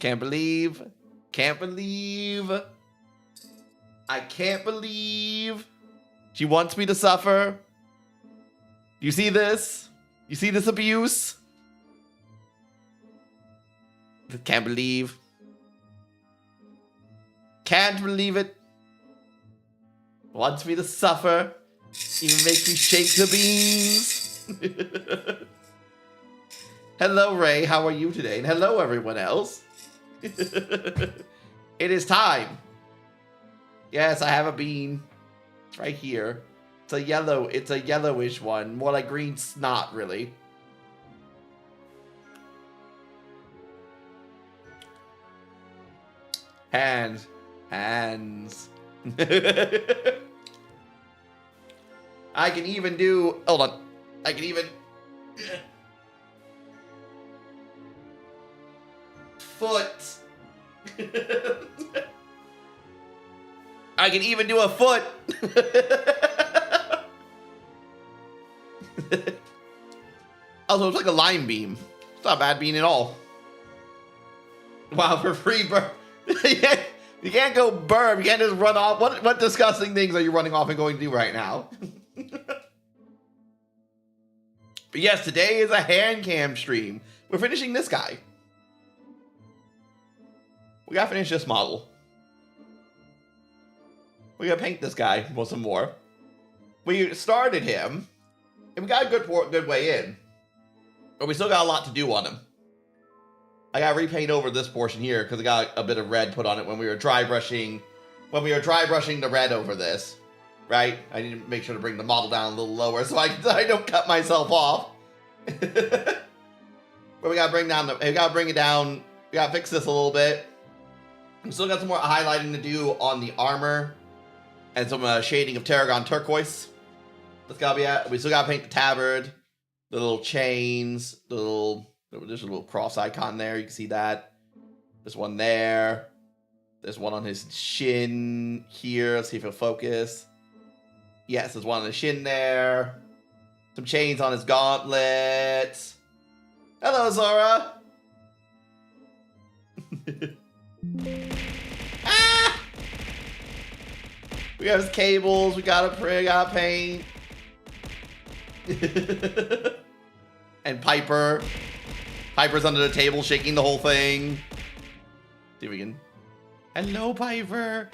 Can't believe. I can't believe she wants me to suffer. You see this? You see this abuse? Can't believe. Can't believe it. Wants me to suffer. Even makes me shake the beans. Hello, Ray. How are you today? And hello, everyone else. It is time. Yes, I have a bean. It's right here. It's a yellowish one. More like green snot, really. Hands. I can even do... Hold on. I can even... Foot. I can even do a foot. Also, it's like a lime beam. It's not a bad bean at all. Wow, for free burr. You can't go burr. You can't just run off. What disgusting things are you running off and going to do right now? But yes, today is a hand cam stream. We're finishing this guy. We gotta finish this model. We gotta paint this guy with some more. We started him, and we got a good way in. But we still got a lot to do on him. I gotta repaint over this portion here because I got a bit of red put on it when we were dry brushing. When we were dry brushing the red over this, right? I need to make sure to bring the model down a little lower so I don't cut myself off. But we gotta bring it down. We gotta fix this a little bit. We still got some more highlighting to do on the armor and some shading of Tarragon turquoise. That's gotta be it. We still gotta paint the tabard, the little chains, there's a little cross icon there. You can see that. There's one there. There's one on his shin here. Let's see if it'll focus. Yes, there's one on the shin there. Some chains on his gauntlets. Hello, Zora. Ah! We got his cables. We gotta paint. And Piper. Piper's under the table shaking the whole thing. See if we can... Hello, Piper.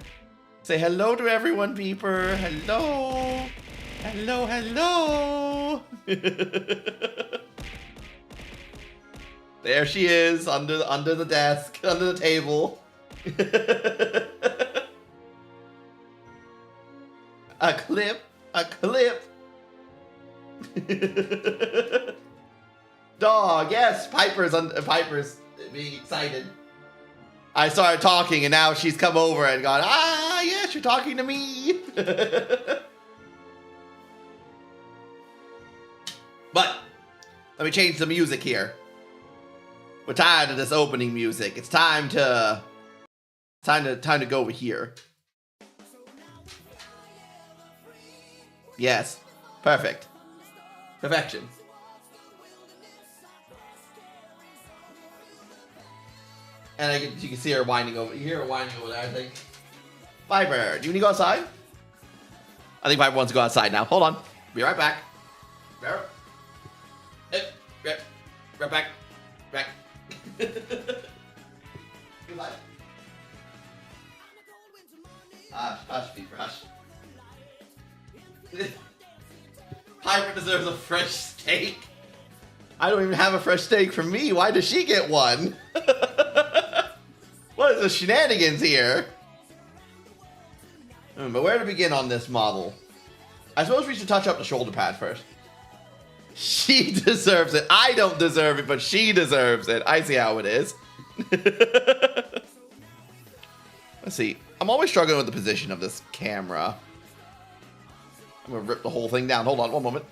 Say hello to everyone, Piper. Hello. Hello. There she is, under the desk, under the table. A clip. Dog, yes, Piper's being excited. I started talking and now she's come over and gone, ah, yes, you're talking to me. But let me change the music here. We're tired of this opening music. It's time to go over here. Yes, perfect. Perfection. And you can see her whining over. You hear her whining over there, I think. Piper, do you need to go outside? I think Piper wants to go outside now. Hold on. Be right back. Right back. Back. Hush, Beaver, hush. Piper deserves a fresh steak. I don't even have a fresh steak for me. Why does she get one? What is the shenanigans here? But where to begin on this model? I suppose we should touch up the shoulder pad first. She deserves it. I don't deserve it, but she deserves it. I see how it is. Let's see. I'm always struggling with the position of this camera. I'm gonna rip the whole thing down. Hold on, one moment.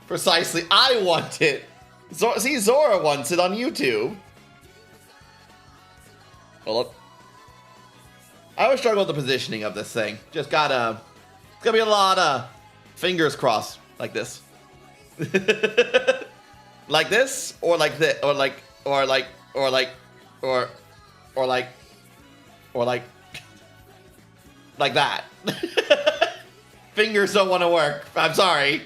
Precisely, I want it. See, Zora wants it on YouTube. Hold up. I always struggle with the positioning of this thing. Just gotta... It's gonna be a lot of fingers crossed. Like this. Like this? Or like this? Or like that. Fingers don't want to work. I'm sorry.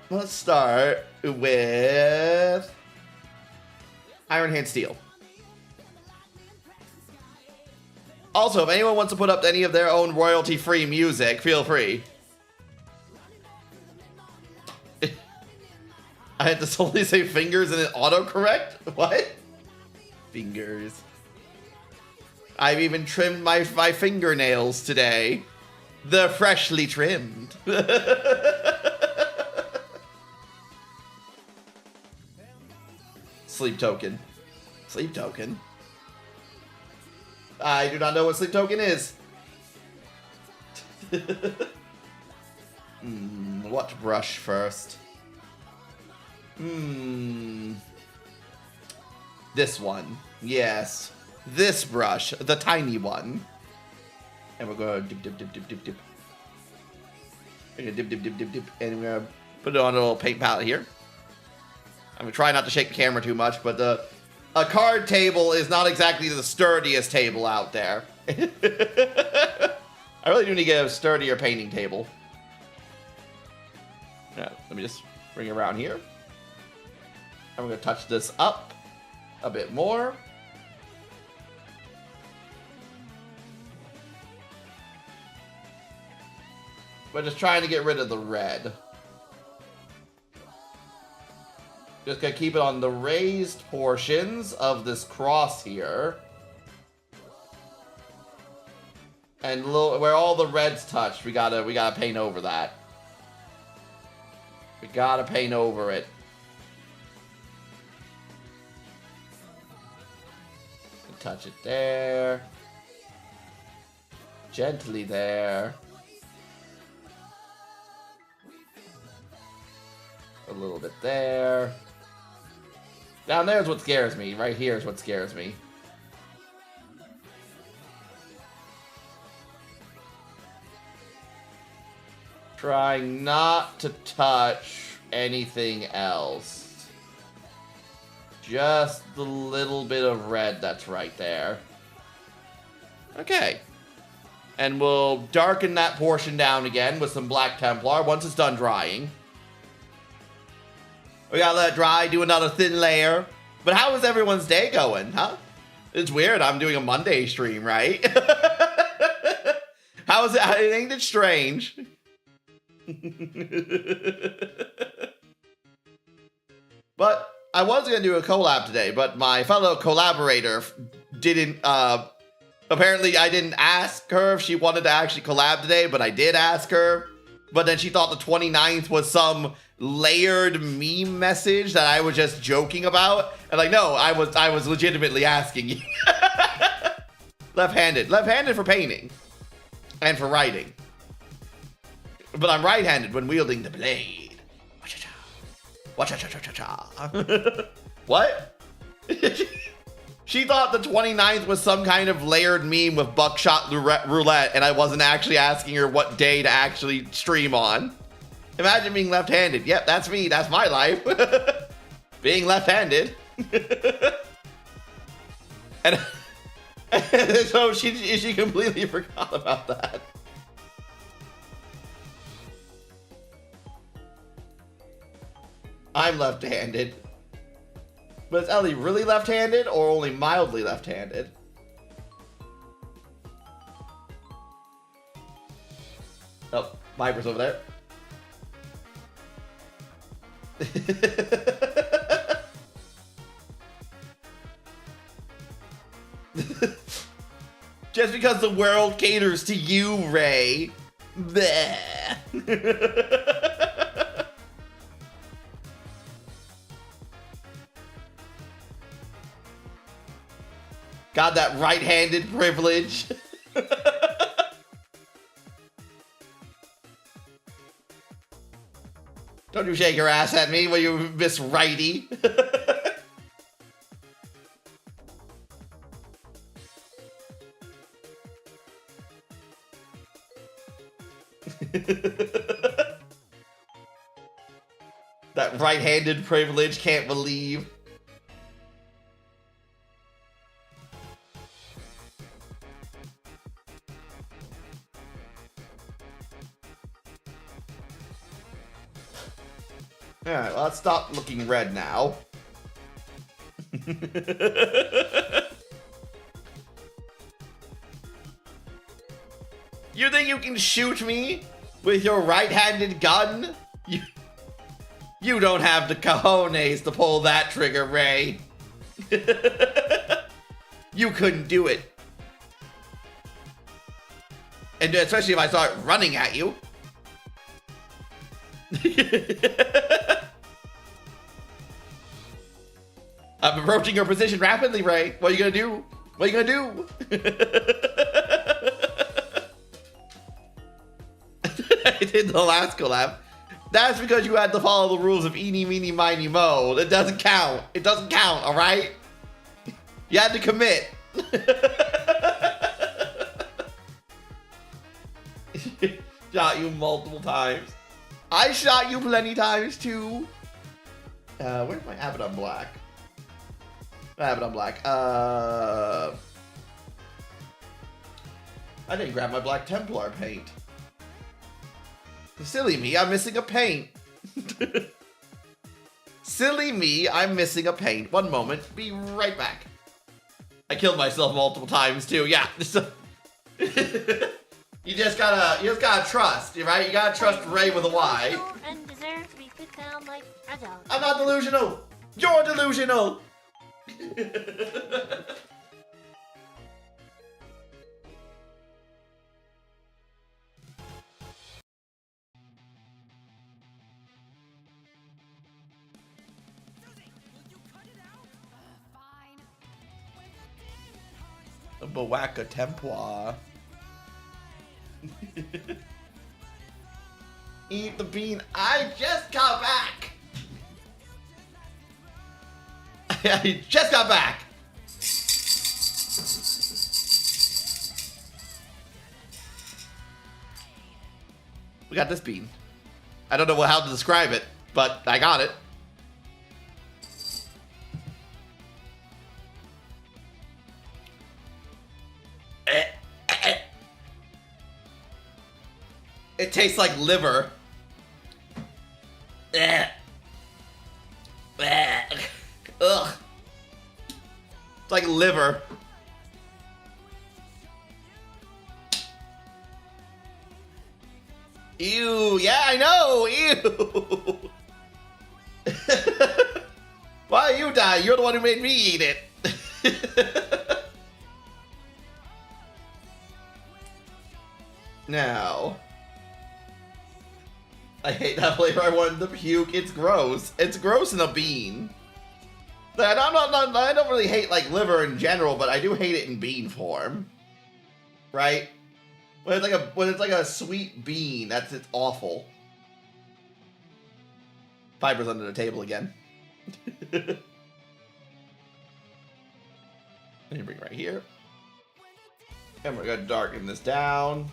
Let's start with Iron Hand Steel. Also, if anyone wants to put up any of their own royalty-free music, feel free. I had to solely say fingers and it autocorrect? What? Fingers. I've even trimmed my fingernails today. They're freshly trimmed. Sleep token. Sleep token? I do not know what sleep token is. What brush first? This one. Yes. This brush. The tiny one. And we're going to dip. We're going to dip. And we're going to put it on a little paint palette here. I'm going to try not to shake the camera too much, but a card table is not exactly the sturdiest table out there. I really do need to get a sturdier painting table. Yeah, let me just bring it around here. I'm going to touch this up a bit more. But just trying to get rid of the red. Just gonna keep it on the raised portions of this cross here. And where all the reds touched, we gotta paint over that. We gotta paint over it. Touch it there. Gently there. A little bit there. Down there is what scares me. Right here is what scares me. Trying not to touch anything else. Just the little bit of red that's right there. Okay. And we'll darken that portion down again with some black Templar once it's done drying. We gotta let it dry, do another thin layer. But how is everyone's day going, huh? It's weird, I'm doing a Monday stream, right? How is it? Ain't it strange? But I was gonna do a collab today, but my fellow collaborator didn't, apparently I didn't ask her if she wanted to actually collab today, but I did ask her. But then she thought the 29th was some layered meme message that I was just joking about. And like, no, I was legitimately asking you. Left-handed. Left-handed for painting. And for writing. But I'm right-handed when wielding the blade. What? She thought the 29th was some kind of layered meme with buckshot roulette, and I wasn't actually asking her what day to actually stream on. Imagine being left-handed. Yep, that's me. That's my life. Being left-handed. And So she completely forgot about that. I'm left-handed. But is Ellie really left-handed or only mildly left-handed? Oh, Viper's over there. Just because the world caters to you, Ray. Bleh. Got that right-handed privilege. Don't you shake your ass at me when you miss righty. That right-handed privilege, can't believe. Alright, well, let's stop looking red now. You think you can shoot me with your right-handed gun? You don't have the cojones to pull that trigger, Ray. You couldn't do it. And especially if I start running at you. I'm approaching your position rapidly, Ray. What are you gonna do? What are you gonna do? I did the last collab. That's because you had to follow the rules of eeny, meeny, miny, mo. It doesn't count. It doesn't count, alright? You had to commit. Shot you multiple times. I shot you plenty times too. Where's my Abaddon Black? Abaddon Black. I didn't grab my black Templar paint. Silly me, I'm missing a paint. Silly me, I'm missing a paint. One moment, be right back. I killed myself multiple times too. Yeah. You just gotta trust, right? You gotta trust Ray with a Y. I'm not delusional. You're delusional. A Bawaka Templar. Eat the bean. I just got back. I just got back. We got this bean. I don't know how to describe it, but I got it. It tastes like liver. Ugh. It's like liver. Ew, yeah, I know, ew. Why you die? You're the one who made me eat it. Now, I hate that flavor. I wanted to puke. It's gross. It's gross in a bean. I don't really hate like liver in general, but I do hate it in bean form. Right? When it's like a sweet bean, it's awful. Piper's under the table again. Let me bring it right here. And we're gonna darken this down.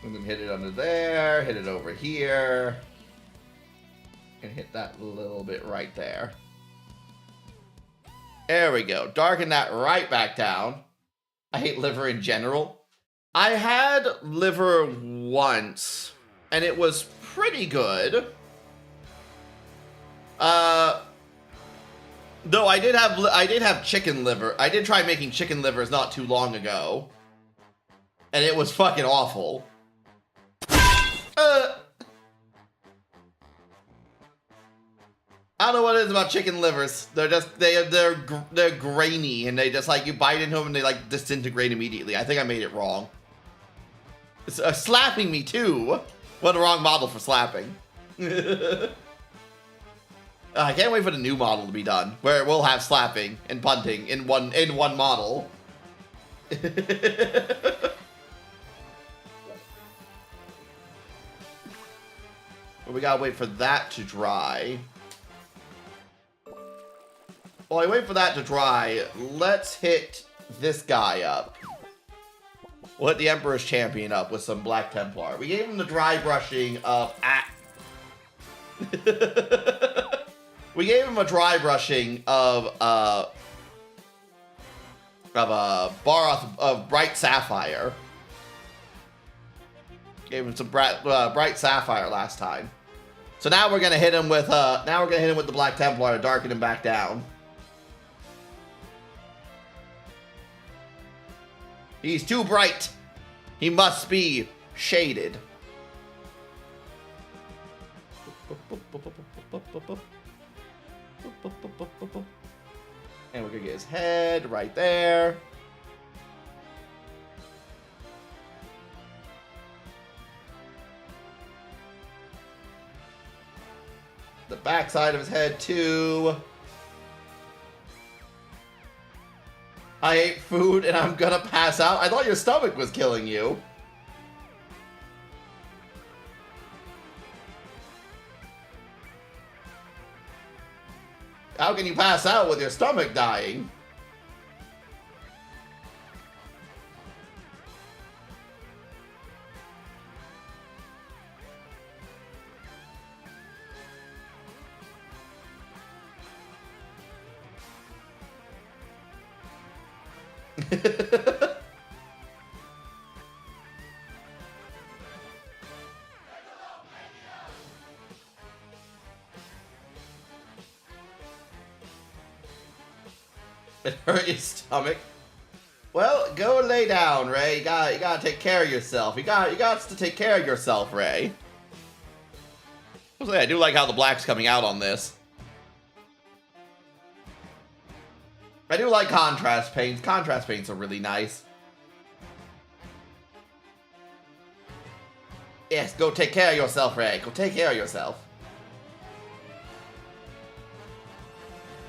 And then hit it under there, hit it over here. And hit that little bit right there. There we go. Darken that right back down. I hate liver in general. I had liver once, and it was pretty good. Though I did have chicken liver. I did try making chicken livers not too long ago, and it was fucking awful. I don't know what it is about chicken livers. They're just they're grainy, and they just like you bite into them and they like disintegrate immediately. I think I made it wrong. It's slapping me too. What a wrong model for slapping. I can't wait for the new model to be done, where we'll have slapping and punting in one model. But we gotta wait for that to dry. While I wait for that to dry, let's hit this guy up. We'll hit the Emperor's Champion up with some Black Templar. We gave him the dry brushing of... We gave him a dry brushing of Baroth of Bright Sapphire. Gave him some Bright Sapphire last time. So now we're gonna hit him with the Black Templar to darken him back down. He's too bright. He must be shaded. And we're gonna get his head right there. The back side of his head too. I ate food and I'm gonna pass out. I thought your stomach was killing you. How can you pass out with your stomach dying? It hurt your stomach. Well, go lay down, Ray. You gotta take care of yourself. You got to take care of yourself, Ray. I do like how the black's coming out on this. I do like contrast paints. Contrast paints are really nice. Yes, go take care of yourself, Ray. Go take care of yourself.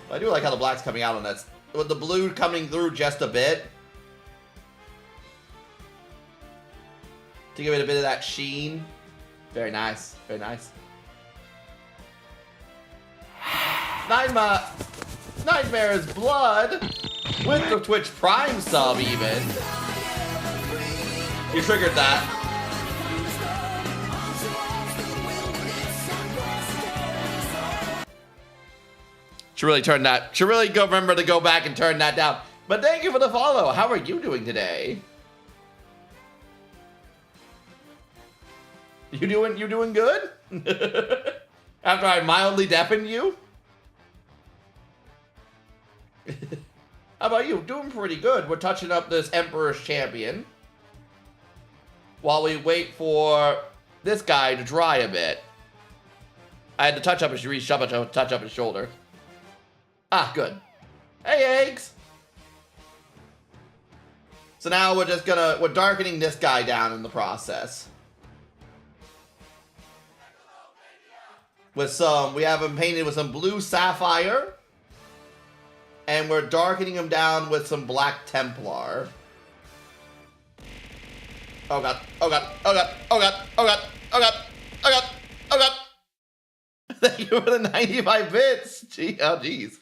I do like how the black's coming out on this. With the blue coming through just a bit. To give it a bit of that sheen. Very nice. Very nice. Nightmare's Blood. With the Twitch Prime sub even. You triggered that. Should really turn that. Should really remember to go back and turn that down. But thank you for the follow. How are you doing today? You doing good? After I mildly deafened you? How about you? Doing pretty good. We're touching up this Emperor's Champion. While we wait for this guy to dry a bit. I had to touch up his shoulder. Ah, good. Hey, eggs! So now we're darkening this guy down in the process. We have him painted with some blue sapphire. And we're darkening him down with some Black Templar. Oh god, oh god, oh god, oh god, oh god, oh god, oh god, oh god! Thank you for the 95 bits! Gee, oh jeez.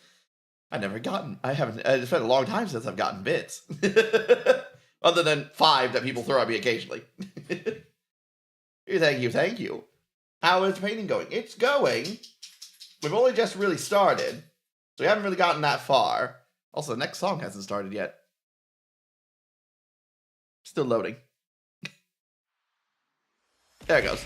It's been a long time since I've gotten bits. Other than 5 that people throw at me occasionally. Thank you, thank you. How is painting going? It's going. We've only just really started, so we haven't really gotten that far. Also, the next song hasn't started yet. Still loading. There it goes.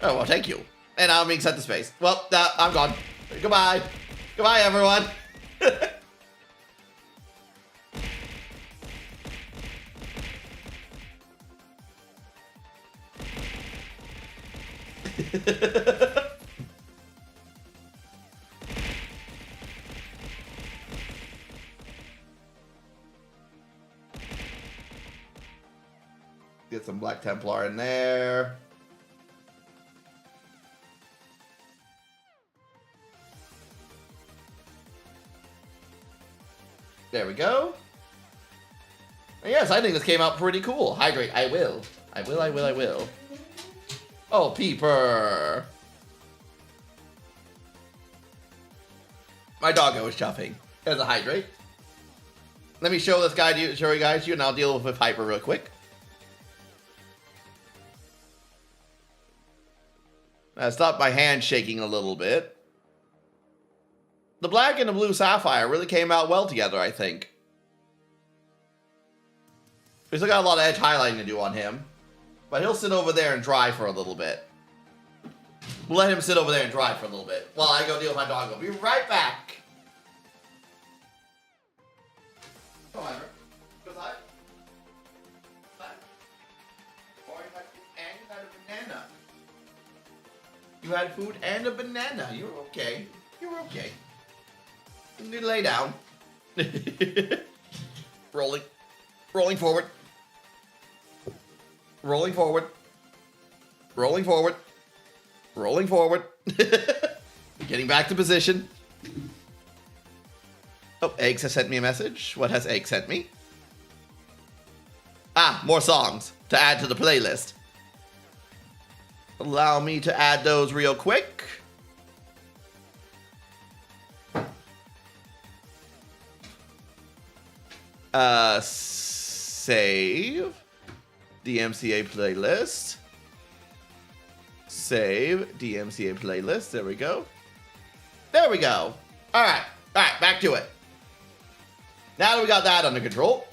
Oh, well, thank you. And I'm being sent to space. Well, I'm gone. Goodbye. Goodbye, everyone. Get some Black Templar in there. There we go. And yes, I think this came out pretty cool. Hydrate, I will. I will. Oh, Peeper. My doggo is chuffing. There's a hydrate. Let me show this guy to you, show you guys and I'll deal with Hyper real quick. I stopped my hand shaking a little bit. The black and the blue sapphire really came out well together, I think. We still got a lot of edge highlighting to do on him. But he'll sit over there and dry for a little bit. We'll let him sit over there and dry for a little bit while I go deal with my dog. I'll be right back. Come on, goes I. Or you had food and you had a banana. You had food and a banana. You're okay. You're okay. You need to lay down. Rolling. Rolling forward. Rolling forward. Rolling forward. Rolling forward. Getting back to position. Oh, Eggs has sent me a message. What has Egg sent me? Ah, more songs to add to the playlist. Allow me to add those real quick. Save. DMCA playlist. Save. DMCA playlist. There we go. There we go. Alright. Alright, back to it. Now that we got that under control.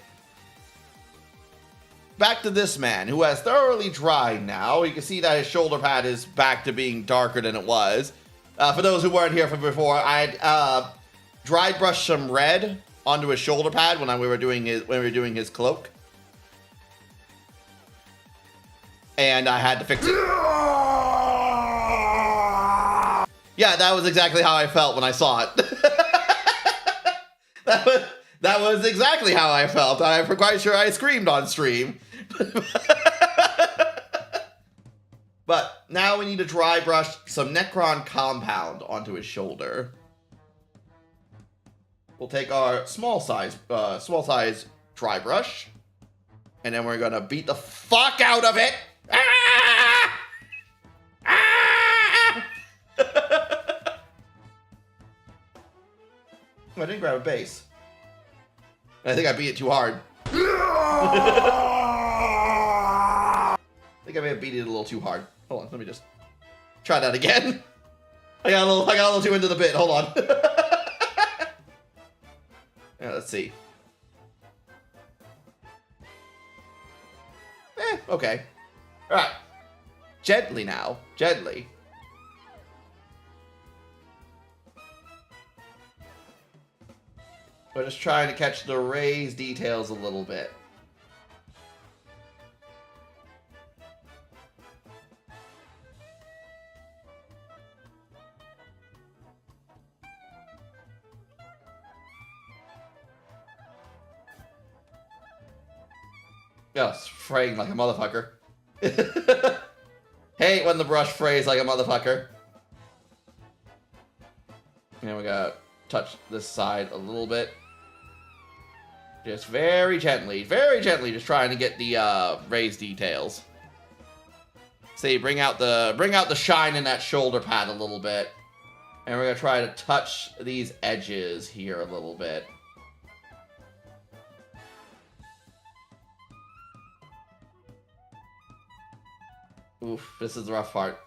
Back to this man, who has thoroughly dried now. You can see that his shoulder pad is back to being darker than it was. For those who weren't here from before, I dry brushed some red onto his shoulder pad when we were doing his cloak. And I had to fix it. Yeah, that was exactly how I felt when I saw it. That was exactly how I felt. I'm quite sure I screamed on stream. But now we need to dry brush some Necron compound onto his shoulder. We'll take our small size dry brush, and then we're gonna beat the fuck out of it. Ah! Ah! I didn't grab a base. I think I beat it too hard. I think I may have beat it a little too hard. Hold on, let me just try that again. I got a little too into the bit. Hold on. Yeah, let's see. Okay. All right. Gently now. Gently. We're just trying to catch the raised details a little bit. Oh, it's fraying like a motherfucker. Hate when the brush frays like a motherfucker. And we gotta touch this side a little bit. Just very gently, just trying to get the raised details. See, bring out the shine in that shoulder pad a little bit. And we're gonna try to touch these edges here a little bit. Oof, this is the rough part.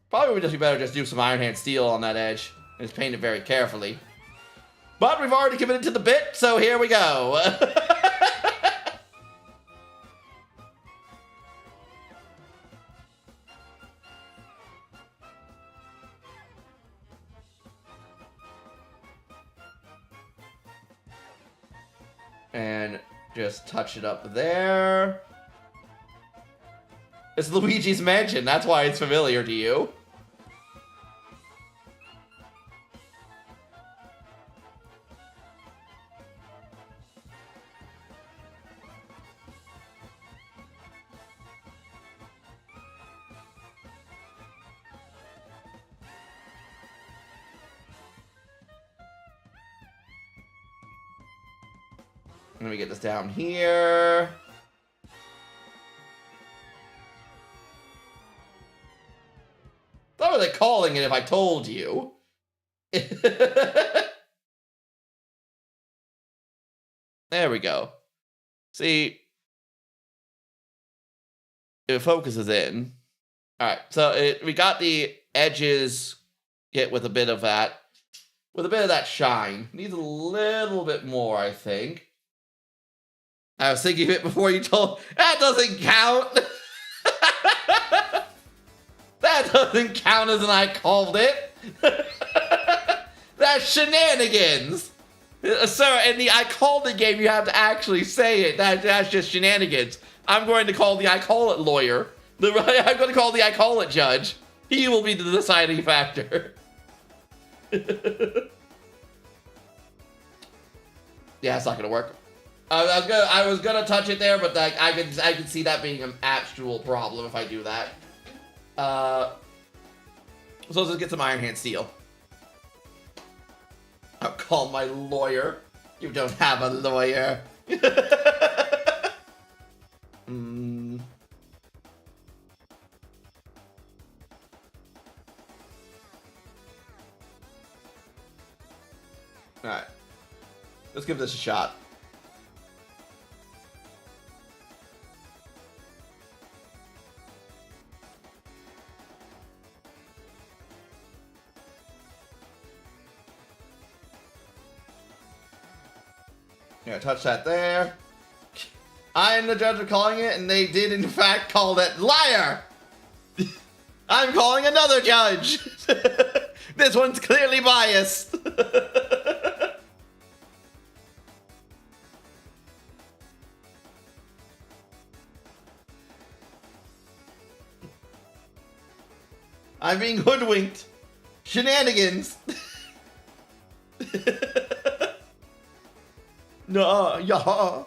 Probably would just be better just do some Iron Hand Steel on that edge and just paint it very carefully. But we've already committed to the bit, so here we go. And just touch it up there. It's Luigi's Mansion, that's why it's familiar to you. Let me get this down here. What were they calling it if I told you? There we go. See, it focuses in. All right, so we got the edges hit with a bit of that, shine. Needs a little bit more, I think. I was thinking of it before you told. That doesn't count. That doesn't count as an I called it. That's shenanigans. Sir, in the I called it game, you have to actually say it. That's just shenanigans. I'm going to call the I call it lawyer. I'm going to call the I call it judge. He will be the deciding factor. Yeah, it's not going to work. I was gonna touch it there, but like I can see that being an actual problem if I do that. So let's get some Iron Hand Steel. I'll call my lawyer. You don't have a lawyer. Alright. Let's give this a shot. Yeah, touch that there. I am the judge of calling it, and they did in fact call it liar. I'm calling another judge. This one's clearly biased. I'm being hoodwinked. Shenanigans. No, yeah. I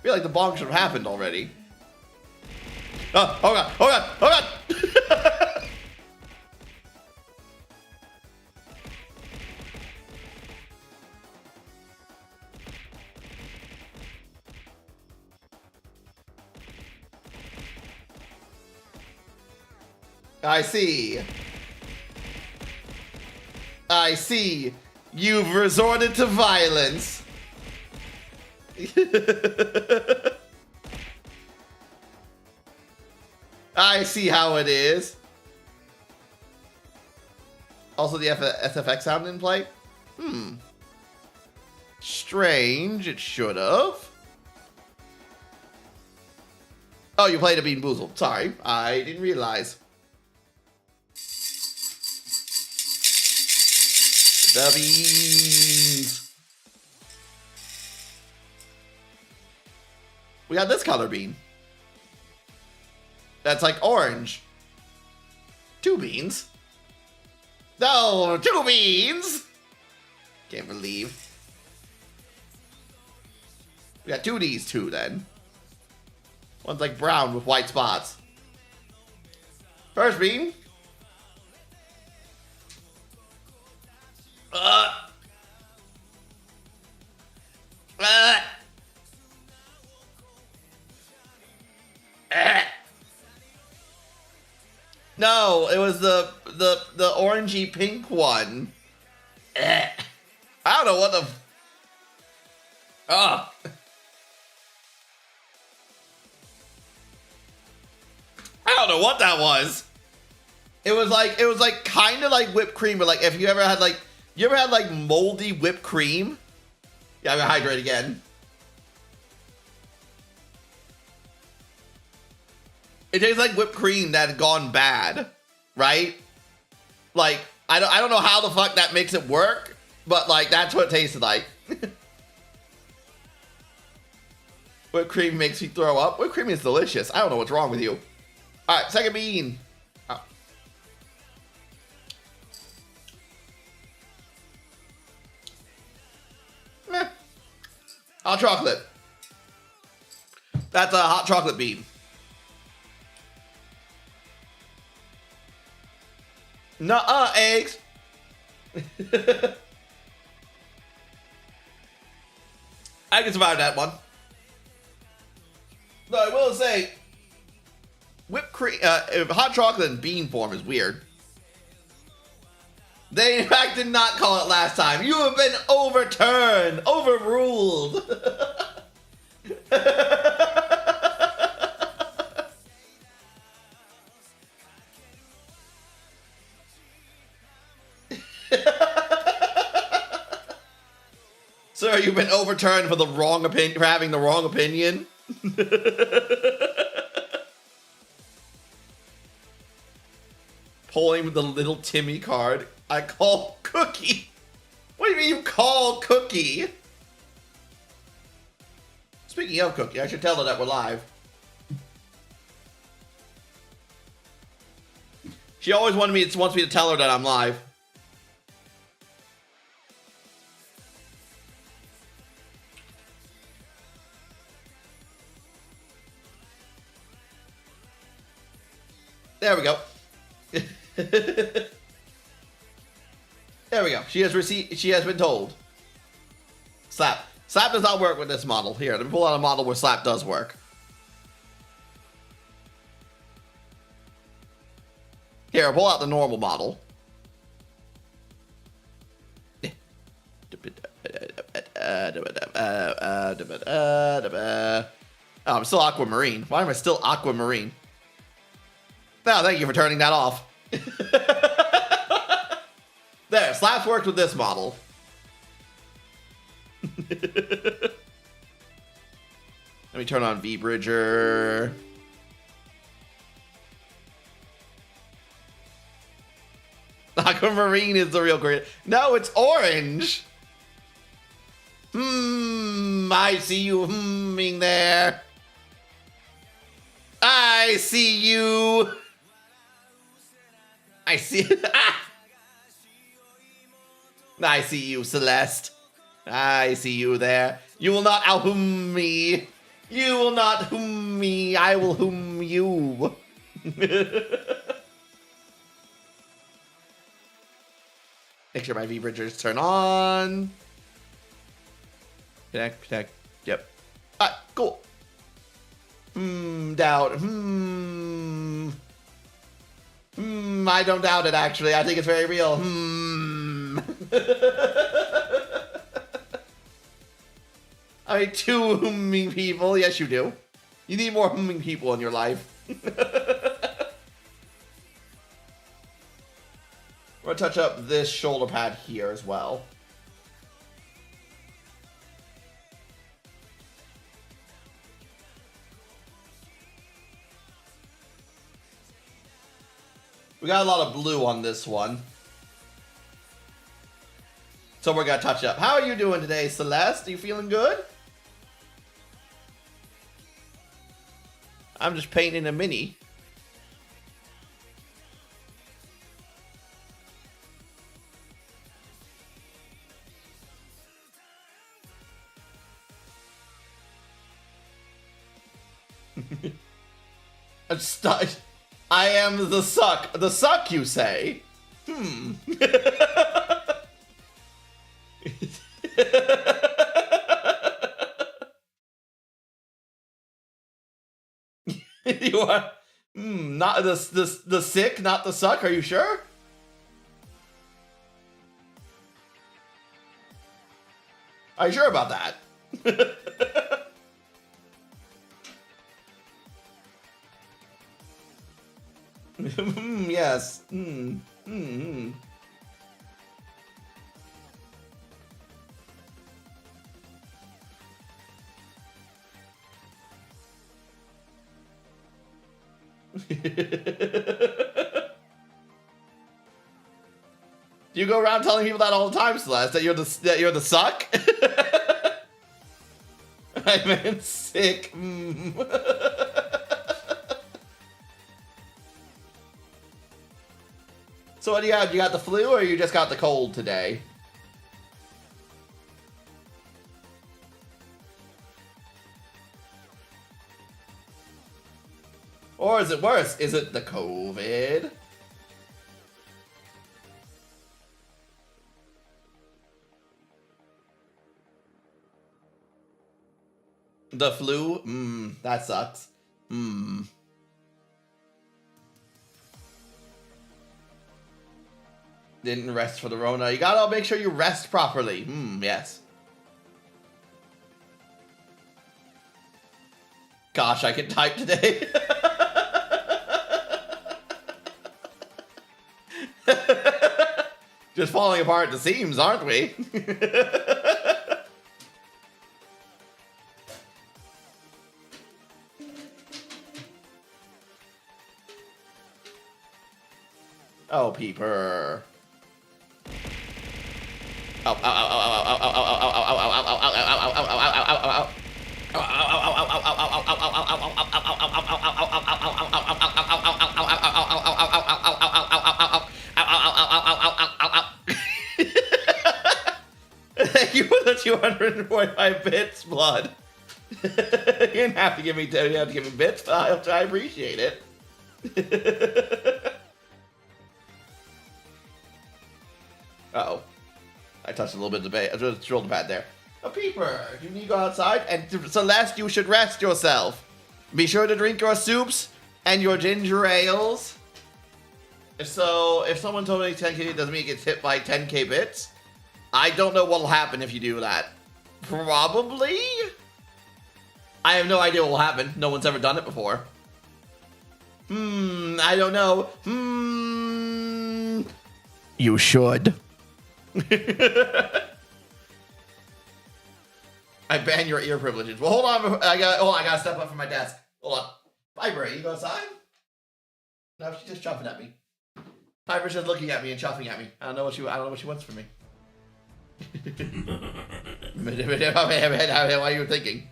feel like the bonk should have happened already. Oh god, oh god, oh god! I see. I see. You've resorted to violence. I see how it is. Also, the SFX sound didn't play? Strange. It should have. Oh, you played a Bean Boozled. Sorry. I didn't realize. The beans. We got this color bean. That's like orange. 2 beans. No, 2 beans. Can't believe. We got 2 of these too then. One's like brown with white spots. First bean. No, it was the orangey pink one. I don't know what the. Ugh. I don't know what that was. It was like kind of like whipped cream, but like if you ever had like moldy whipped cream. Yeah, I'm gonna hydrate again. It tastes like whipped cream that had gone bad, right? Like I don't know how the fuck that makes it work, but like that's what it tasted like. Whipped cream makes me throw up. Whipped cream is delicious. I don't know what's wrong with you. All right, second bean. Oh. Meh. Hot chocolate. That's a hot chocolate bean. Nuh-uh, eggs. I can survive that one. Though I will say, whipped cream, hot chocolate in bean form is weird. They in fact did not call it last time. You have been overturned, overruled. Sir, you've been overturned for the wrong opinion, for having the wrong opinion. Pulling the little Timmy card. I call Cookie. What do you mean you call Cookie? Speaking of Cookie, I should tell her that we're live. She always wants me to tell her that I'm live. There we go. There we go. She has been told. Slap. Slap does not work with this model. Here, let me pull out a model where slap does work. Here, I'll pull out the normal model. Oh, I'm still aquamarine. Why am I still aquamarine? No, thank you for turning that off. There, slaps worked with this model. Let me turn on V-Bridger. Aquamarine is the real great. No, it's orange. I see you humming there. I see you. I see. I see you, Celeste. I see you there. You will not out-hum me. You will not hum me. I will hum you. Make sure my V-Bridgers turn on. Connect. Yep. Ah, cool. Doubt. I don't doubt it, actually. I think it's very real. I mean, 2 humming people. Yes, you do. You need more humming people in your life. We're gonna touch up this shoulder pad here as well. We got a lot of blue on this one. So we're gonna touch up. How are you doing today, Celeste? Are you feeling good? I'm just painting a mini. I am the suck. The suck, you say? Not the sick, not the suck. Are you sure? Are you sure about that? Yes. You go around telling people that all the time, Celeste, that you're the suck? I meant sick. So what do you have? You got the flu or you just got the cold today? Or is it worse? Is it the COVID? The flu? That sucks. Didn't rest for the Rona. You gotta make sure you rest properly. Yes. Gosh, I can type today. Just falling apart at the seams, aren't we? Oh, Peeper. Thank you for the 245 bits, blood. You didn't have to give me bits, but I appreciate it. Uh-oh. I touched a little bit of the bait. I just drilled the pad there. A Peeper, you need to go outside, and Celeste, you should rest yourself. Be sure to drink your soups and your ginger ales. So, if someone told me 10k doesn't mean it gets hit by 10k bits, I don't know what'll happen if you do that. Probably? I have no idea what will happen. No one's ever done it before. I don't know. You should. I ban your ear privileges. Well, hold on. I gotta step up from my desk. Hold on. Piper, you go outside? No, she's just chuffing at me. Piper's just looking at me and chuffing at me. I don't know what she wants from me. What are you thinking?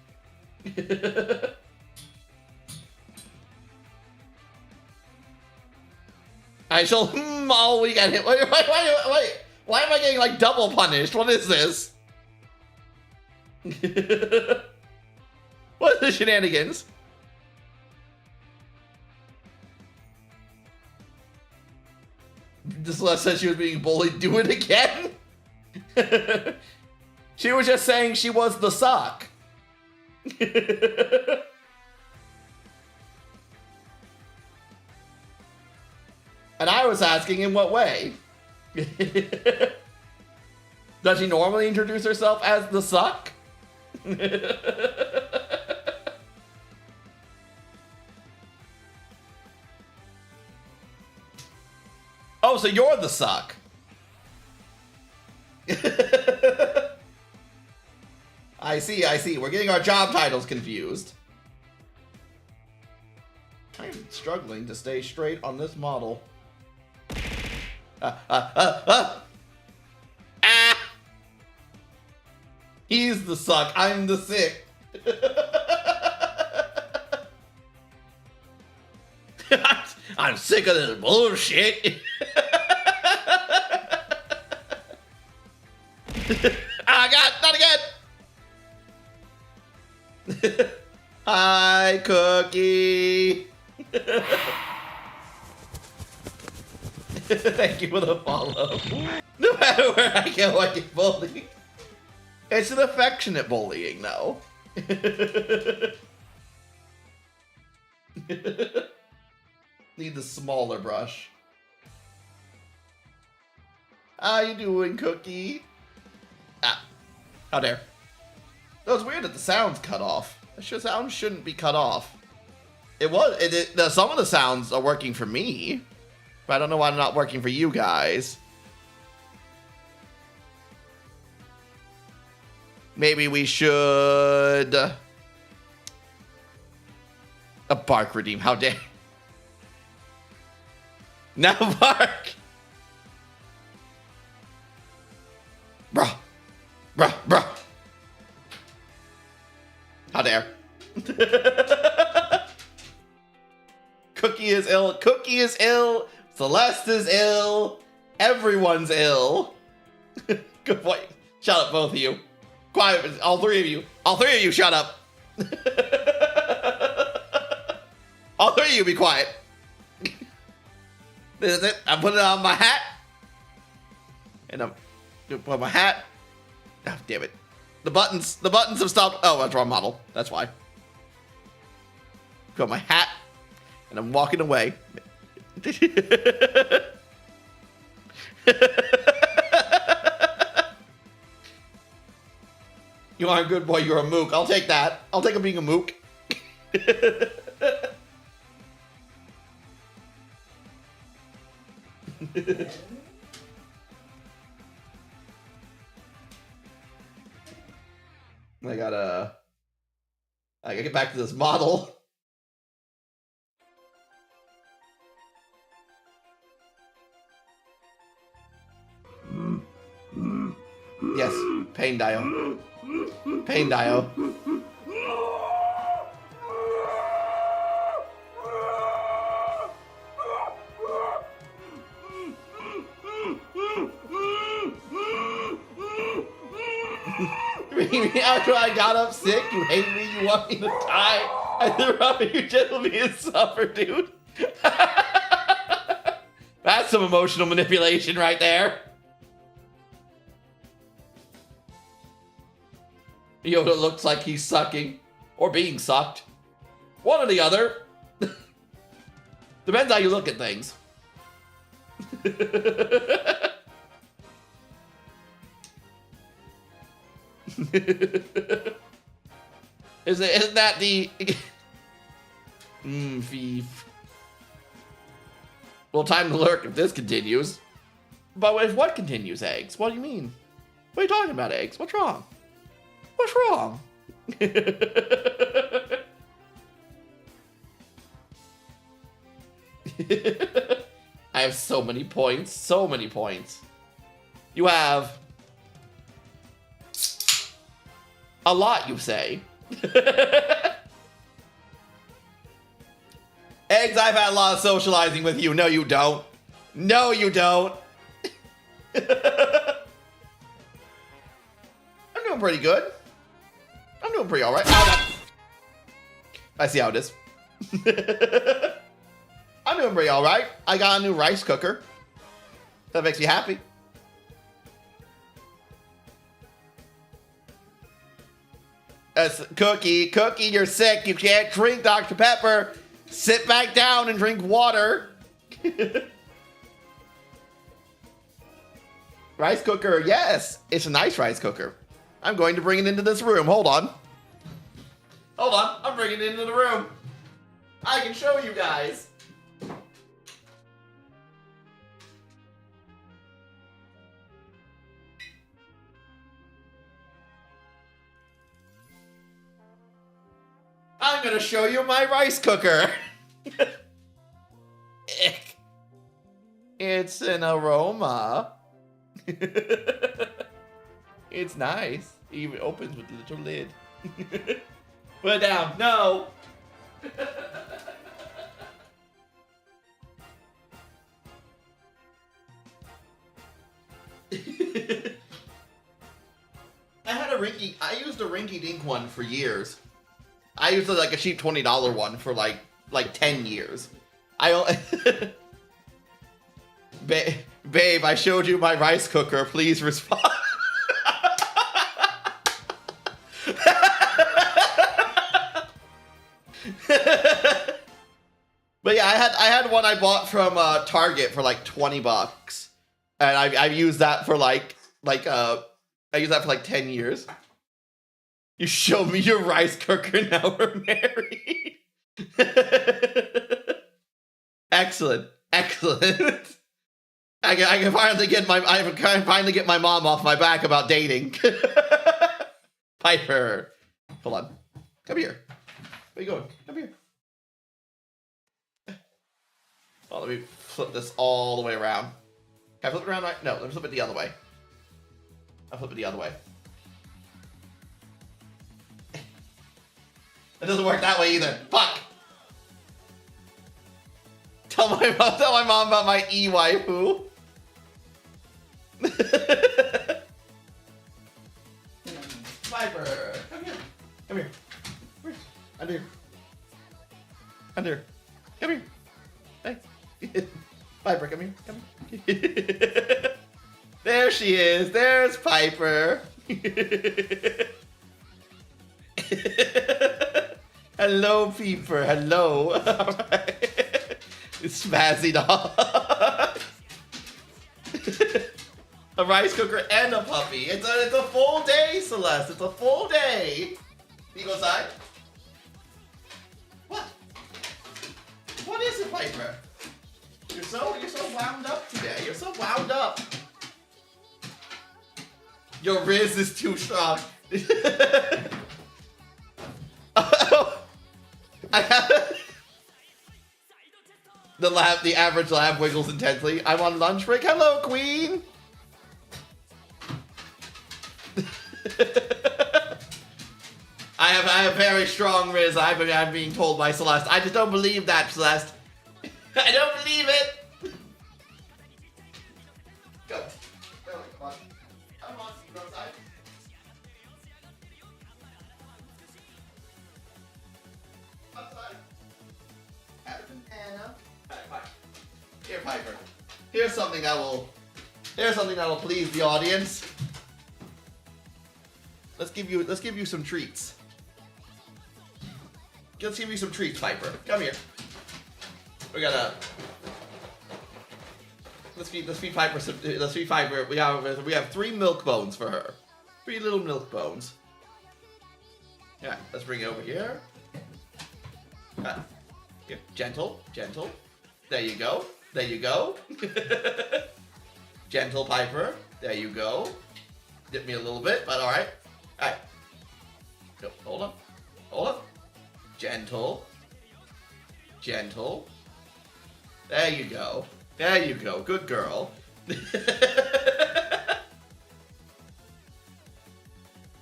I shall all weekend. Wait. Why am I getting like double punished? What is this? What are the shenanigans? Celeste said she was being bullied. Do it again? She was just saying she was the suck. And I was asking in what way? Does she normally introduce herself as the suck? Oh, so you're the suck. I see. We're getting our job titles confused. I'm struggling to stay straight on this model. He's the suck. I'm the sick. I'm sick of this bullshit. God, not again. Hi, Cookie. Thank you for the follow. No matter where I go, I get bullied. It's an affectionate bullying, though. Need the smaller brush. How you doing, Cookie? Ah, how dare. No, it's weird that the sound's cut off. The sound shouldn't be cut off. Some of the sounds are working for me, but I don't know why they're not working for you guys. Maybe we should... A bark redeem, how dare. Now bark! Bruh. Bruh, bruh. How dare. Cookie is ill. Cookie is ill. Celeste is ill. Everyone's ill. Good point. Shut up, both of you. Quiet, all three of you. All three of you, shut up. All three of you, be quiet. This is it. I'm putting on my hat. And I'm gonna put my hat. Oh, damn it. The buttons have stopped. Oh, that's wrong model. That's why. Got my hat. And I'm walking away. You aren't a good boy, you're a mook. I'll take that. I'll take him being a mook. I gotta get back to this model. Yes, pain dial. Pain dial. After I got up sick, you hate me, you want me to die. I threw up and you just let me suffer, dude. That's some emotional manipulation right there. Yoda looks like he's sucking. Or being sucked. One or the other. Depends how you look at things. Isn't that the... Thief. Well, time to lurk if this continues. But if what continues, eggs? What do you mean? What are you talking about, eggs? What's wrong? What's wrong? I have so many points. So many points. You have... a lot, you say. Eggs, I've had a lot of socializing with you. No, you don't. No, you don't. I'm doing pretty good. I'm doing pretty alright. Oh, I see how it is. I'm doing pretty alright. I got a new rice cooker. That makes me happy. Cookie, you're sick. You can't drink Dr. Pepper. Sit back down and drink water. Rice cooker, yes. It's a nice rice cooker. I'm going to bring it into this room. Hold on. Hold on. I'm bringing it into the room. I can show you guys. I'm gonna show you my rice cooker. It's an aroma. It's nice. It even opens with a little lid. Put it down. No. I used a rinky dink one for years. I used like a cheap $20 one for like 10 years. Babe, I showed you my rice cooker. Please respond. But yeah, I had one I bought from Target for like $20, and I've used that for I used that for like 10 years. You show me your rice cooker, now we're married. Excellent. I can finally get my mom off my back about dating. Piper, hold on, come here. Where you going? Come here. Oh, let me flip this all the way around. Can I flip it around right? No, let me flip it the other way. I'll flip it the other way. It doesn't work that way either. Fuck. Tell my mom about my e-waifu. Viper, come here. Come here. Under here. Under. Come here. Hey. Piper, come here. Come here. There she is. There's Piper. Hello, Peeper. Hello. Alright. It's spazzy dog. A rice cooker and a puppy. It's a full day, Celeste. It's a full day. Can you go outside? What? What is it, Piper? You're so wound up today. You're so wound up. Your Riz is too strong. I have the average lab wiggles intensely. I'm on lunch break. Hello, Queen. I have very strong Riz. I'm being told by Celeste. I just don't believe that, Celeste. I don't believe it. Go. Go, come on. Come on, go outside. Outside. Have a banana. Alright, Piper. Here, Piper. Here's something that will please the audience. Let's give you some treats. Let's give you some treats, Piper. Come here. We're gonna let's feed Piper some. Let's feed Piper. We have 3 milk bones for her. 3 little milk bones. Yeah, let's bring it over here. Here, gentle. There you go. Gentle, Piper. There you go. Dip me a little bit, but all right. All right. Go. Hold up. Gentle. There you go. Good girl.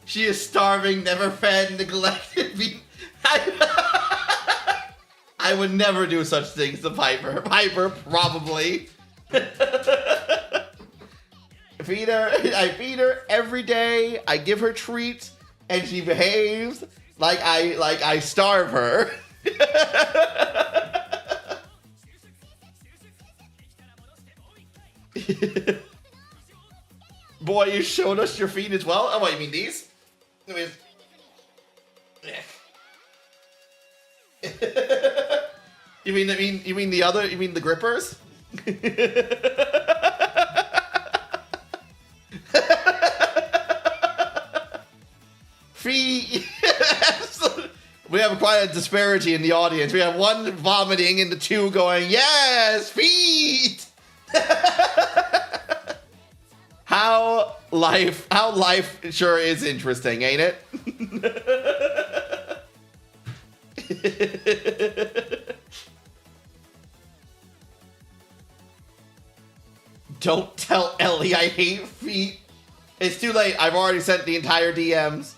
She is starving, never fed, neglected. I would never do such things to Piper. Piper, probably. I feed her every day. I give her treats, and she behaves like I starve her. Boy, you showed us your feet as well. Oh, what, you mean these? You mean the other? You mean the grippers? Feet. We have quite a disparity in the audience. We have 1 vomiting and the 2 going, yes, feet. How life sure is interesting, ain't it? Don't tell Ellie I hate feet. It's too late. I've already sent the entire DMs.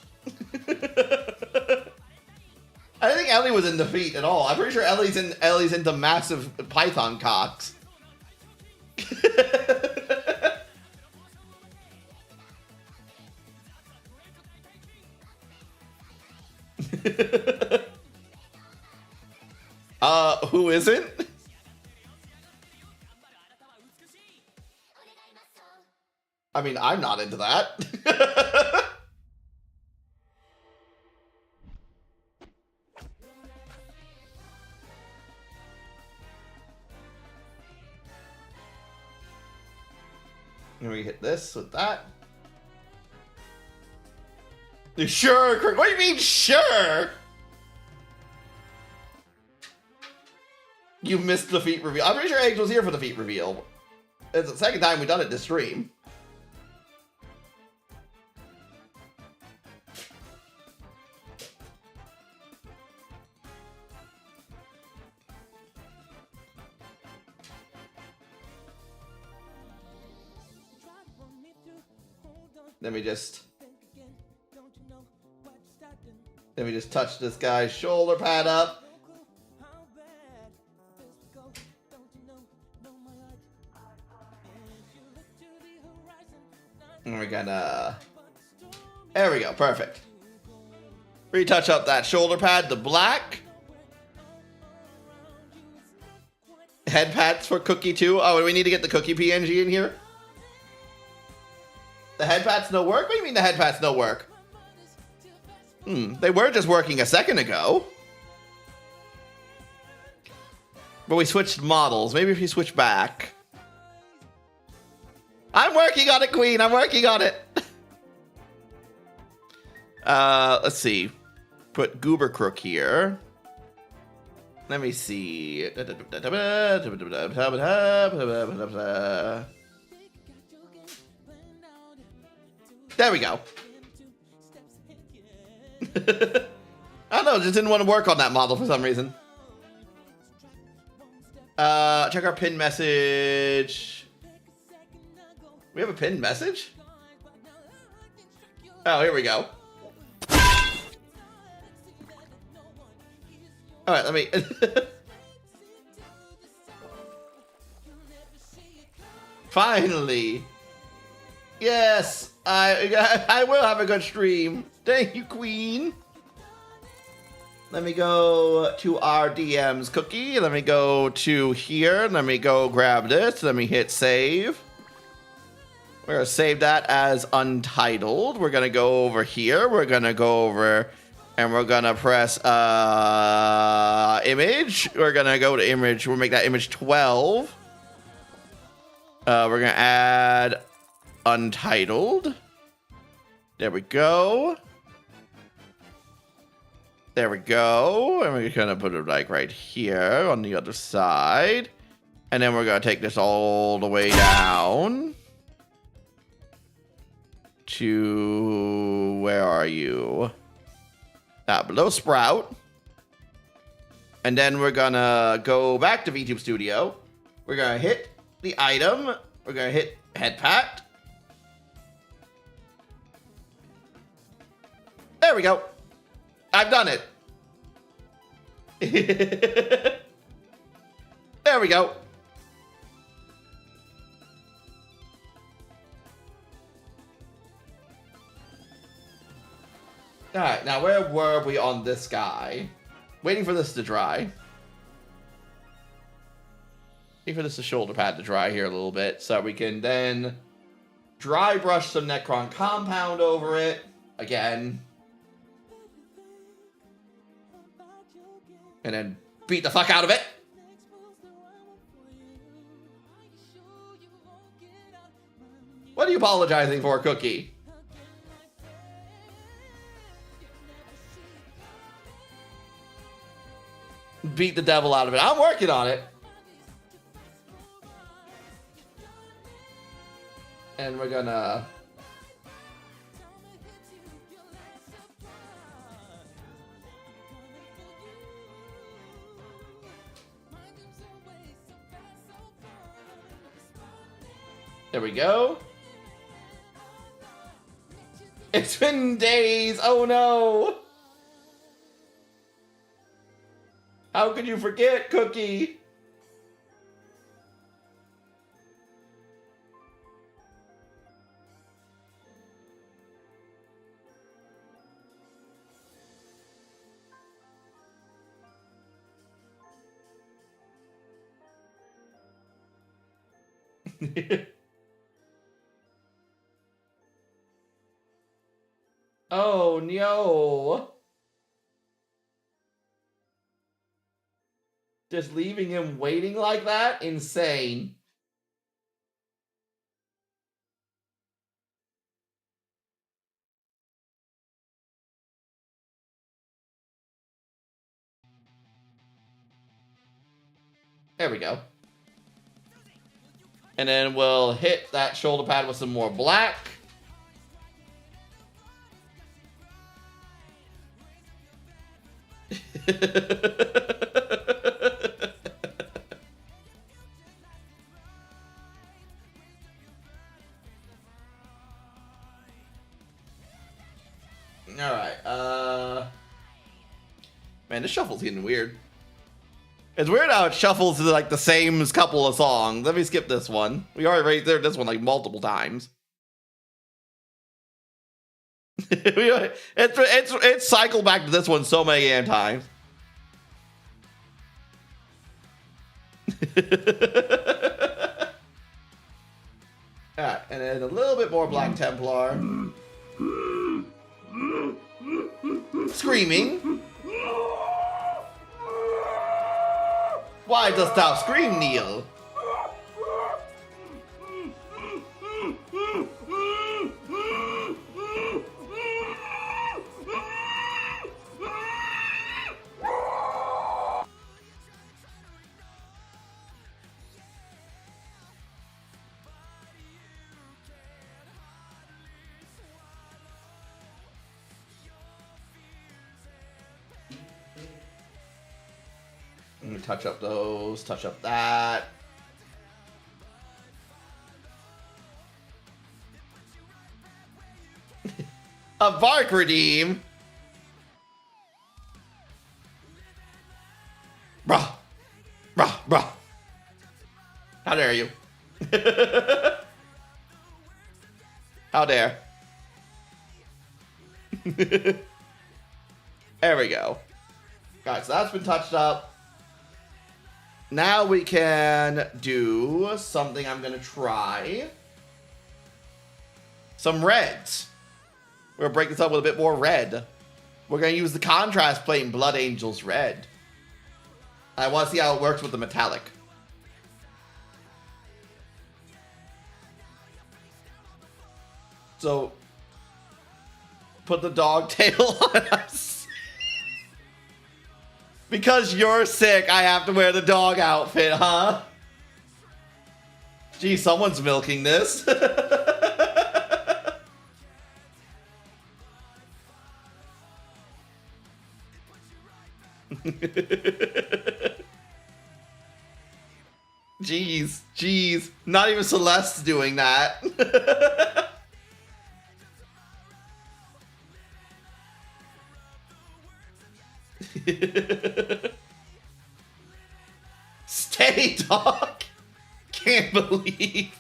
I don't think Ellie was into feet at all. I'm pretty sure Ellie's into massive python cocks. Who isn't? I mean, I'm not into that. And we hit this with that. Sure, Kirk. What do you mean, sure? You missed the feat reveal. I'm pretty sure Eggs was here for the feat reveal. It's the second time we've done it this stream. Let me just touch this guy's shoulder pad up. And we're gonna... There we go, perfect. Retouch up that shoulder pad to black. Head pads for Cookie too. Oh, we need to get the Cookie PNG in here. The head pads no work? What do you mean the head pads no work? They were just working a second ago. But we switched models. Maybe if you switch back. I'm working on it, Queen. I'm working on it. Let's see. Put Goober Crook here. Let me see. There we go. I don't know, just didn't want to work on that model for some reason. Check our pin message. We have a pinned message? Oh, here we go. Alright, let me... Finally! Yes! I will have a good stream. Thank you, Queen. Let me go to our DM's Cookie. Let me go to here. Let me go grab this. Let me hit save. We're going to save that as untitled. We're going to go over here. We're going to go over and we're going to press image. We're going to go to image. We'll make that image 12. We're going to add untitled. There we go. There we go. And we're going to put it like right here on the other side. And then we're going to take this all the way down to, where are you? Below Sprout. And then we're going to go back to VTube Studio. We're going to hit the item. We're going to hit head pat. There we go. I've done it. There we go. Alright, now where were we on this guy? Waiting for this to dry. Waiting for this shoulder pad to dry here a little bit so we can then dry brush some Necron compound over it again. And then beat the fuck out of it. What are you apologizing for, Cookie? Beat the devil out of it. I'm working on it. And we're gonna... There we go. It's been days. Oh no. How could you forget, Cookie? Oh no. Just leaving him waiting like that? Insane. There we go. And then we'll hit that shoulder pad with some more black. Alright, man, this shuffle's getting weird. It's weird how it shuffles to like the same couple of songs. Let me skip this one. We already did this one like multiple times. it's cycled back to this one so many damn times. Alright, and then a little bit more Black Templar. Screaming. Why dost thou scream, Neil? Touch up those, touch up that. A Bark Redeem? Bruh. Bruh, bruh. How dare you? How dare. There we go. Alright, so that's been touched up. Now we can do something I'm going to try. Some reds. We're going to break this up with a bit more red. We're going to use the contrast plate in Blood Angels Red. I want to see how it works with the metallic. So, put the dog tail on us. Because you're sick, I have to wear the dog outfit, huh? Gee, someone's milking this. Jeez. Not even Celeste's doing that. Stay, dog. Can't believe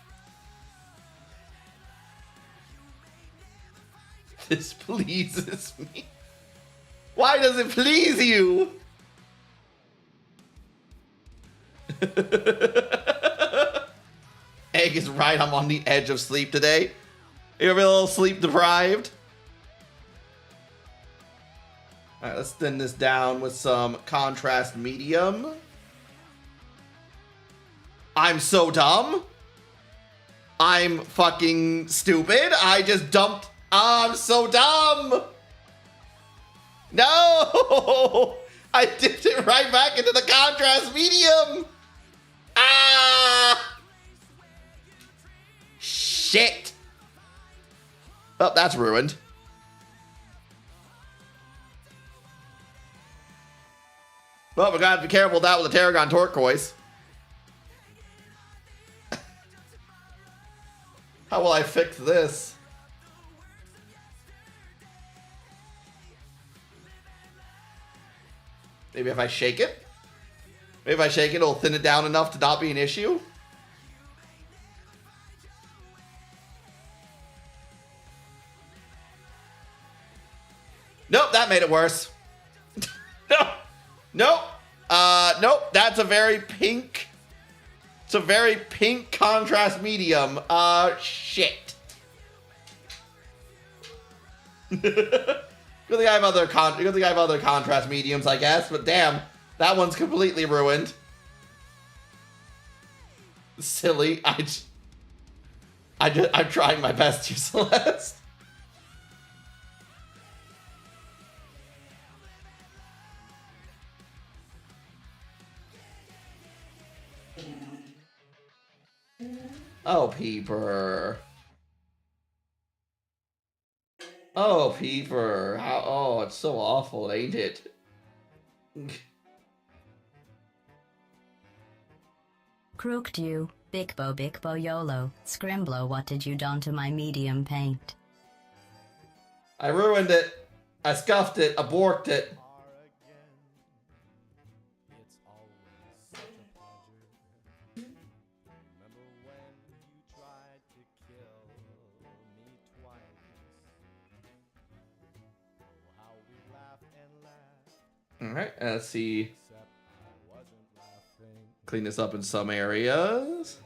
this pleases me. Why does it please you? Egg is right. I'm on the edge of sleep today. You're a little sleep deprived. All right, let's thin this down with some contrast medium. I'm so dumb. I'm fucking stupid. I just dumped. I'm so dumb. No, I dipped it right back into the contrast medium. Ah, shit. Oh, that's ruined. Well, we gotta be careful with that with the Tarragon Turquoise. How will I fix this? Maybe if I shake it? Maybe if I shake it, it'll thin it down enough to not be an issue? Nope, that made it worse. No. Nope. Nope. That's a very pink. It's a very pink contrast medium. Shit. Good thing I have other contrast mediums, I guess. But damn, that one's completely ruined. Silly. I'm trying my best, you Celeste. Oh, Peeper. Oh, Peeper. How, oh, it's so awful, ain't it? Crooked you, Big Bo YOLO, Scrimblow, what did you done to my medium paint? I ruined it. I scuffed it. I borked it. Alright, let's see. Clean this up in some areas.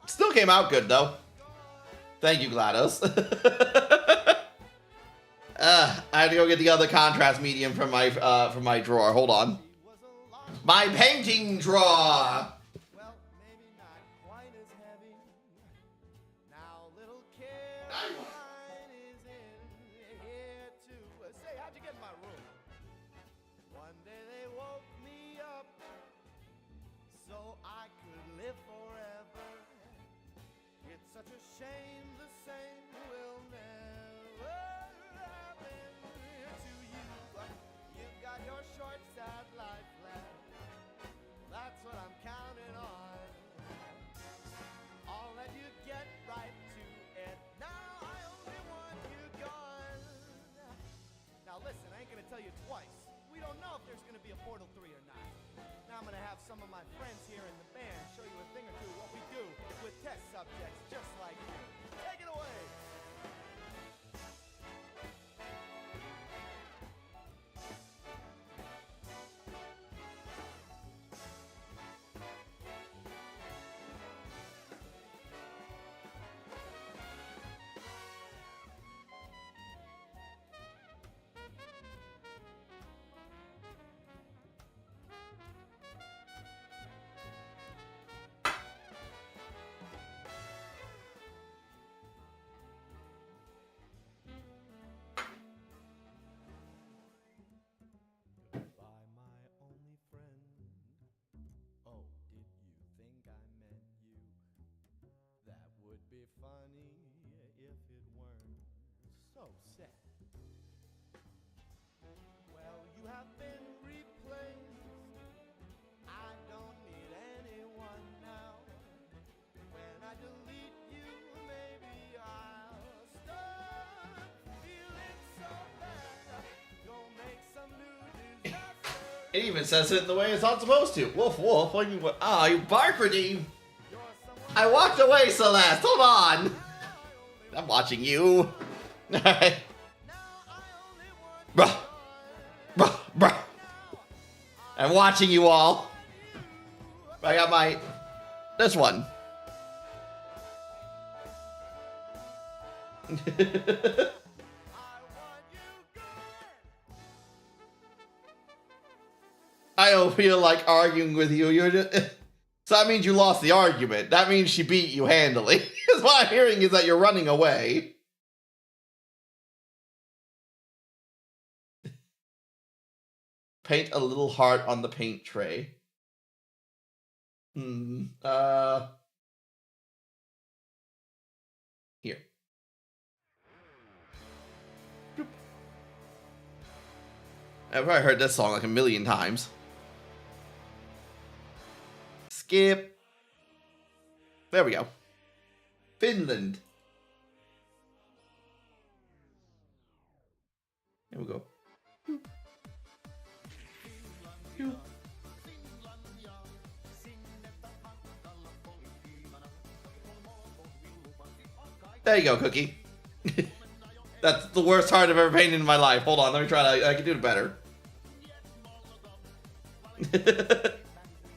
Still came out good though. Thank you, GLaDOS. I had to go get the other contrast medium from my drawer. Hold on. My painting drawer. I'm gonna have some of my friends here in the band show you a thing or two what we do with test subjects just like you. Take it away! Funny if it weren't so sad. Well, you have been replaced. I don't need anyone now. When I delete you, maybe I'll start feeling so bad. Go make some new disaster. It even says it in the way it's not supposed to. Woof woof. Ah, you bark, Redeem. I walked away, Celeste. Hold on. I'm watching you. Alright. Bruh. Bruh. Bruh. I'm watching you all. I got this one. I don't feel like arguing with you. You're just... So that means you lost the argument. That means she beat you handily. Because what I'm hearing is that you're running away. Paint a little heart on the paint tray. Here. Boop. I've probably heard this song like a million times. Skip. There we go. Finland. Here we go. There you go, Cookie. That's the worst heart I've ever painted in my life. Hold on, let me try that. I can do it better.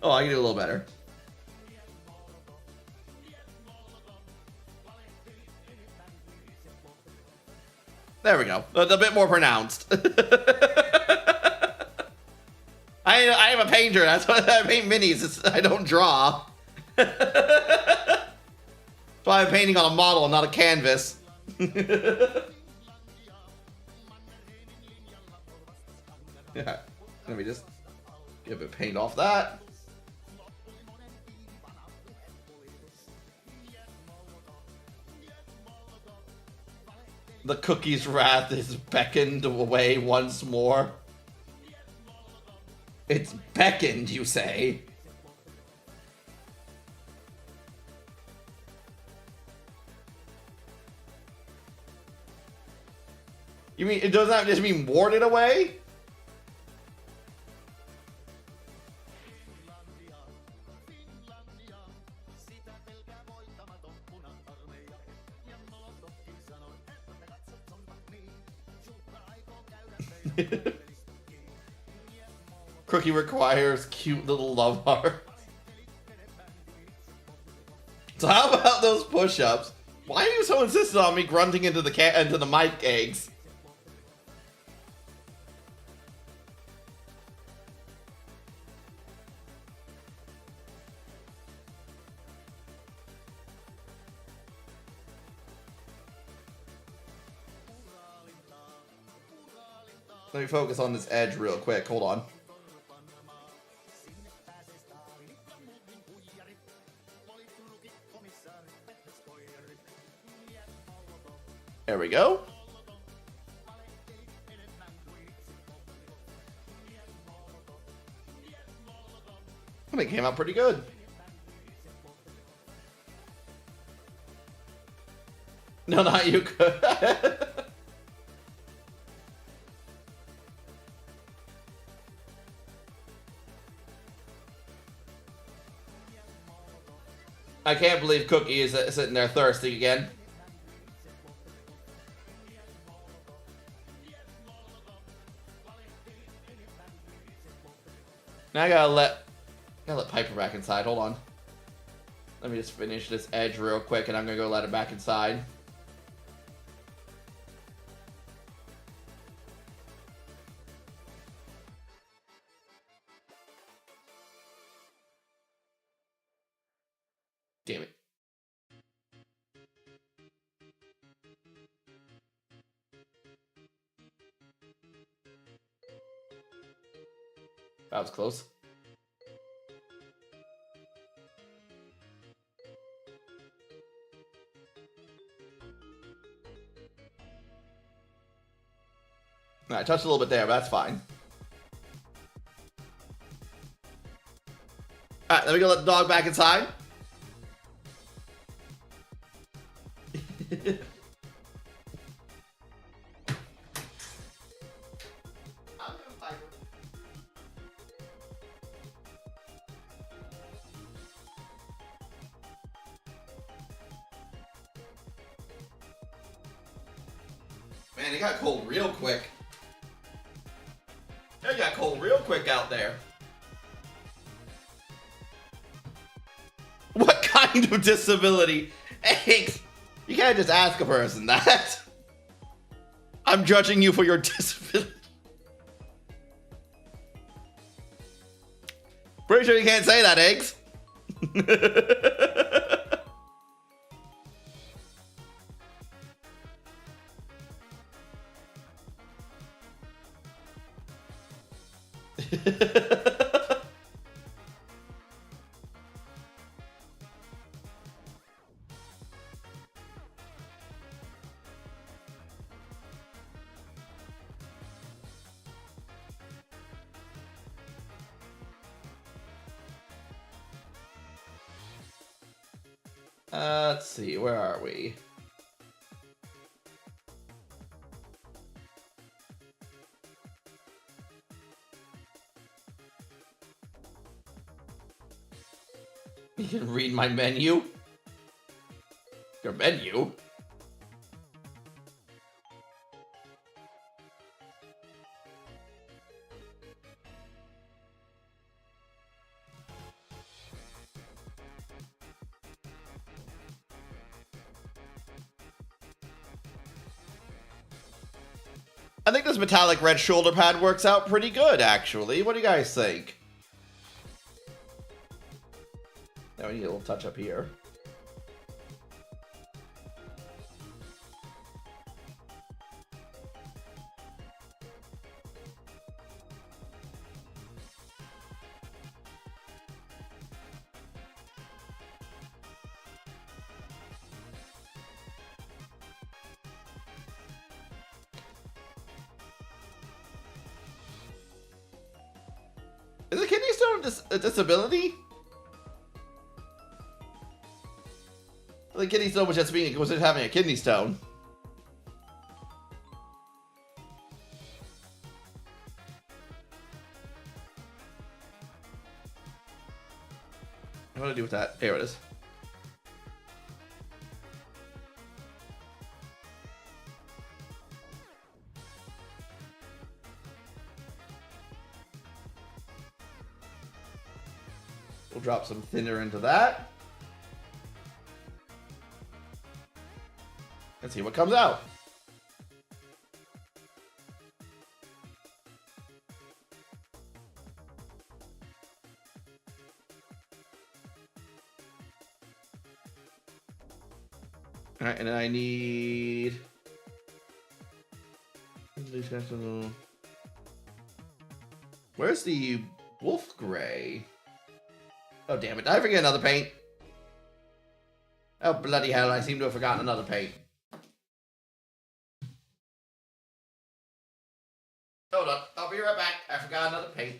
Oh, I can do a little better. There we go. That's a bit more pronounced. I am a painter. That's why I paint minis. I don't draw. why I'm painting on a model and not a canvas. Yeah, let me just give it paint off that. The cookie's wrath is beckoned away once more. It's beckoned, you say? You mean, it does not just mean warded away? Cookie requires cute little love heart. So how about those push-ups? Why are you so insistent on me grunting into the mic, eggs? Let me focus on this edge real quick. Hold on. There we go. I think it came out pretty good. No, not you. I can't believe Cookie is sitting there thirsty again. Now I gotta let Piper back inside. Hold on. Let me just finish this edge real quick, and I'm gonna go let it back inside. Damn it. That was close. I touched a little bit there, but that's fine. Alright, let me go let the dog back inside. Man, it got cold real quick. It got cold real quick out there. What kind of disability? Hey, you can't just ask a person that. I'm judging you for your disability. Pretty sure you can't say that, Eggs. Let's see, where are we? You can read my menu? Your menu? I think this metallic red shoulder pad works out pretty good, actually. What do you guys think? Now we need a little touch up here. a disability? The kidney stone was just having a kidney stone. What do I do with that? There it is. We'll drop some thinner into that. Let's see what comes out. All right, and then I need... Where's the wolf gray? Oh, damn it. Did I forget another paint? Oh, bloody hell. I seem to have forgotten another paint. Hold on. I'll be right back. I forgot another paint.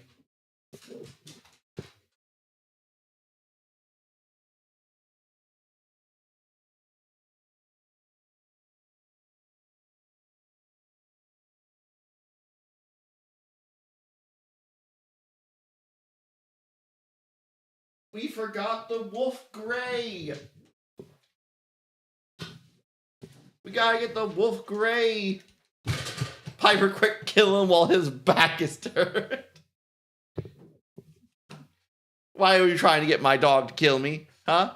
We forgot the wolf gray. We gotta get the wolf gray. Piper, quick, kill him while his back is turned. Why are you trying to get my dog to kill me? Huh?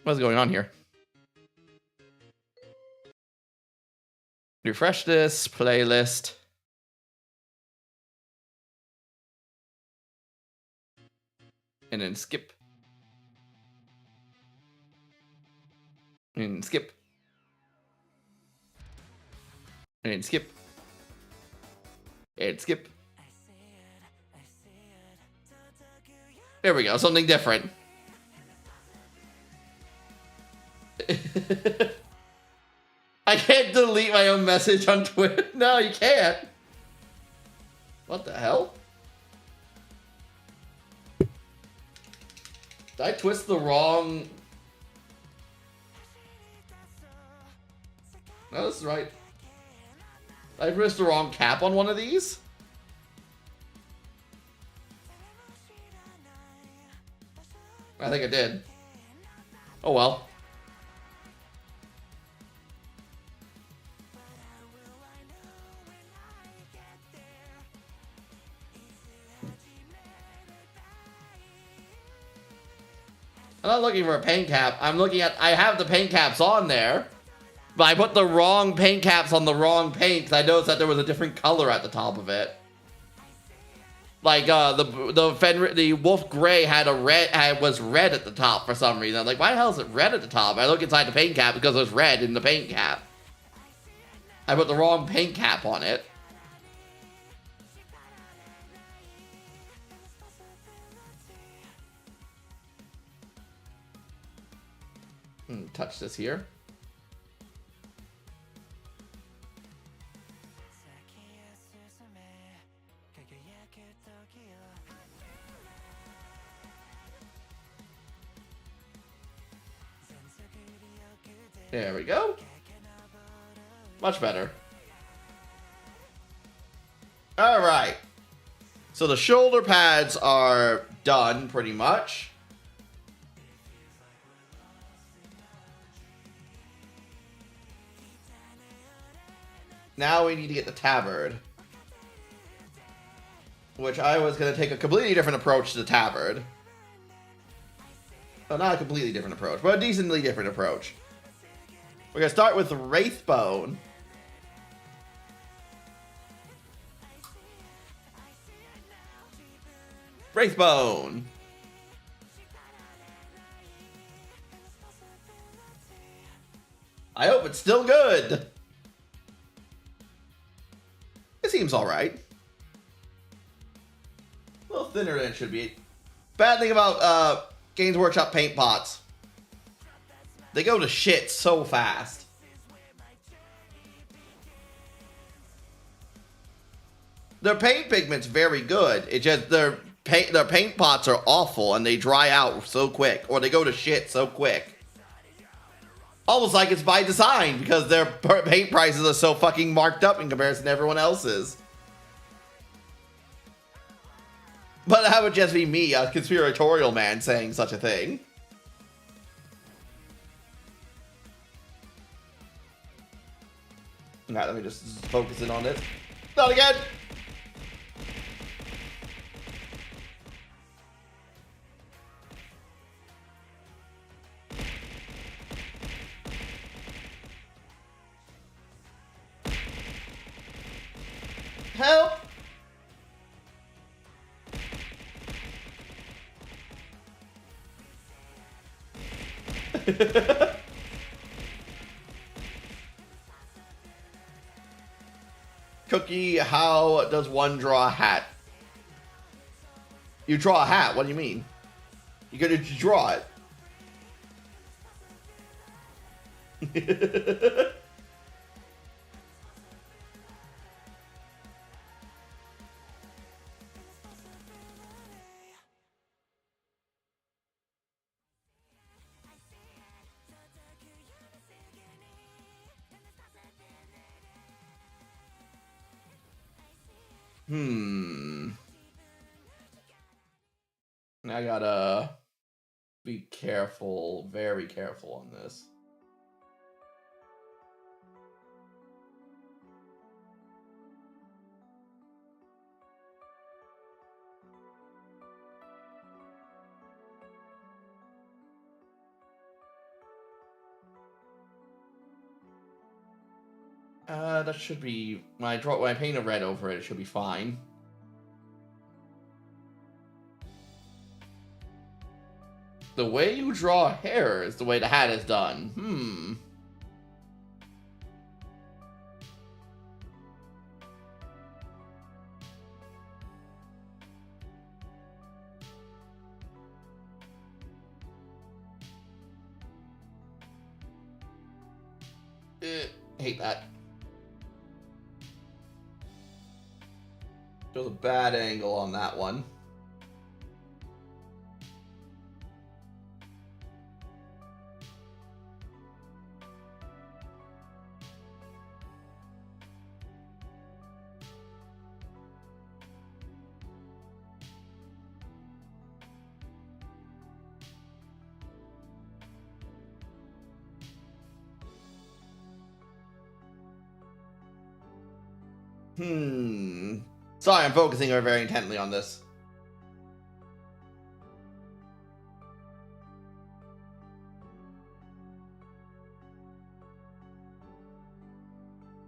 What's going on here? Refresh this playlist. And then skip. And skip. And skip. And skip. There we go, something different. I can't delete my own message on Twitter. No, you can't. What the hell? Did I twist the wrong... No, this is right. Did I twist the wrong cap on one of these? I think I did. Oh well. I'm not looking for a paint cap. I'm looking at... I have the paint caps on there. But I put the wrong paint caps on the wrong paint because I noticed that there was a different color at the top of it. Like, the wolf gray had a red... was red at the top for some reason. I'm like, why the hell is it red at the top? I look inside the paint cap because there's red in the paint cap. I put the wrong paint cap on it. Touch this here. There we go. Much better. All right. So the shoulder pads are done pretty much. Now we need to get the tabard. Which I was going to take a completely different approach to the tabard. Oh, not a completely different approach, but a decently different approach. We're going to start with Wraithbone. Wraithbone. I hope it's still good. It seems alright. A little thinner than it should be. Bad thing about Games Workshop paint pots. They go to shit so fast. Their paint pigment's very good. It's just their paint pots are awful and they dry out so quick, or they go to shit so quick. Almost like it's by design because their paint prices are so fucking marked up in comparison to everyone else's. But that would just be me, a conspiratorial man, saying such a thing. Alright, let me just focus in on this. Not again! Help! Cookie, how does one draw a hat? You draw a hat, what do you mean? You gotta draw it. I gotta be careful, very careful on this. That should be, when I paint a red over it, it should be fine. The way you draw hair is the way the hat is done. Hate that. There's a bad angle on that one. Sorry, I'm focusing very intently on this.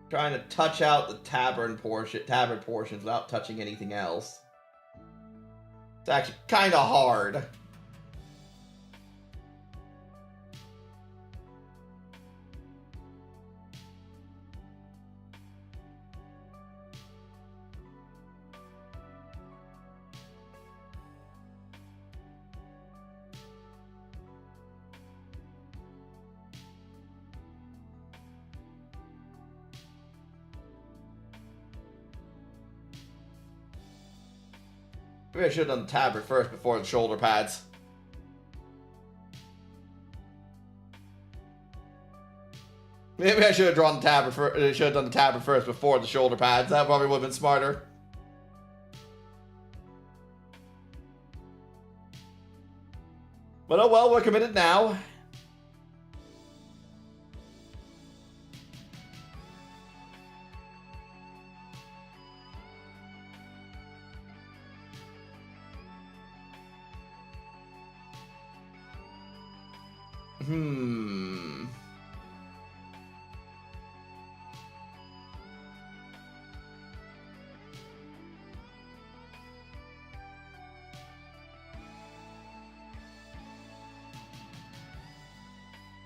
Trying to touch out the tabard portions without touching anything else. It's actually kind of hard. Maybe I should have done the tabard first before the shoulder pads. Maybe I should have drawn the tabard first. Should have done the tabard first before the shoulder pads. That probably would have been smarter. But oh well, we're committed now.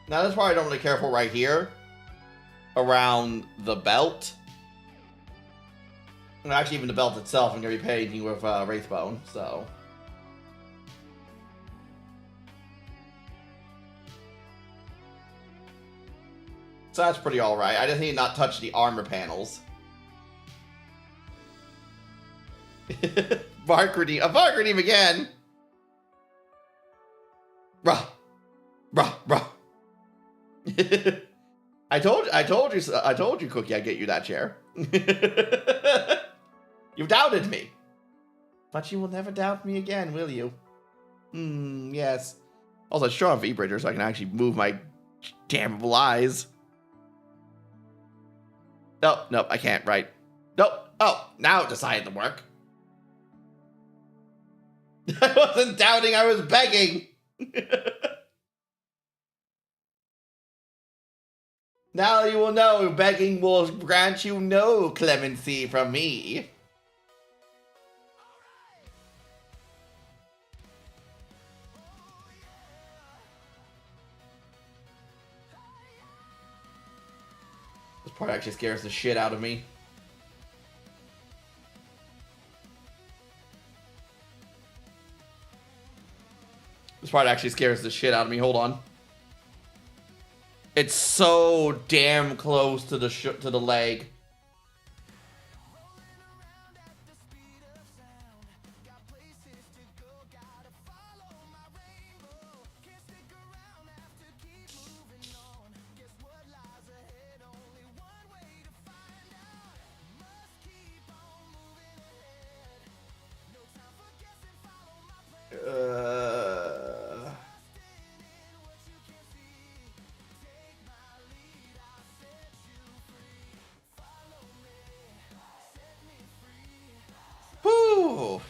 Now that's why I don't really care for right here. Around the belt. And actually even the belt itself I'm going to be painting with Wraithbone, so. So that's pretty alright. I just need to not touch the armor panels. Bark redeem. A bark redeem again! Bruh. Bruh, bruh. I told you, Cookie, I'd get you that chair. You doubted me. But you will never doubt me again, will you? Yes. Also, show off V-Bridger so I can actually move my damnable eyes. Nope, I can't, right? Nope. Oh, now it decided to work. I wasn't doubting, I was begging. Now you will know begging will grant you no clemency from me. This part actually scares the shit out of me. This part actually scares the shit out of me. Hold on. It's so damn close to the leg. Whew.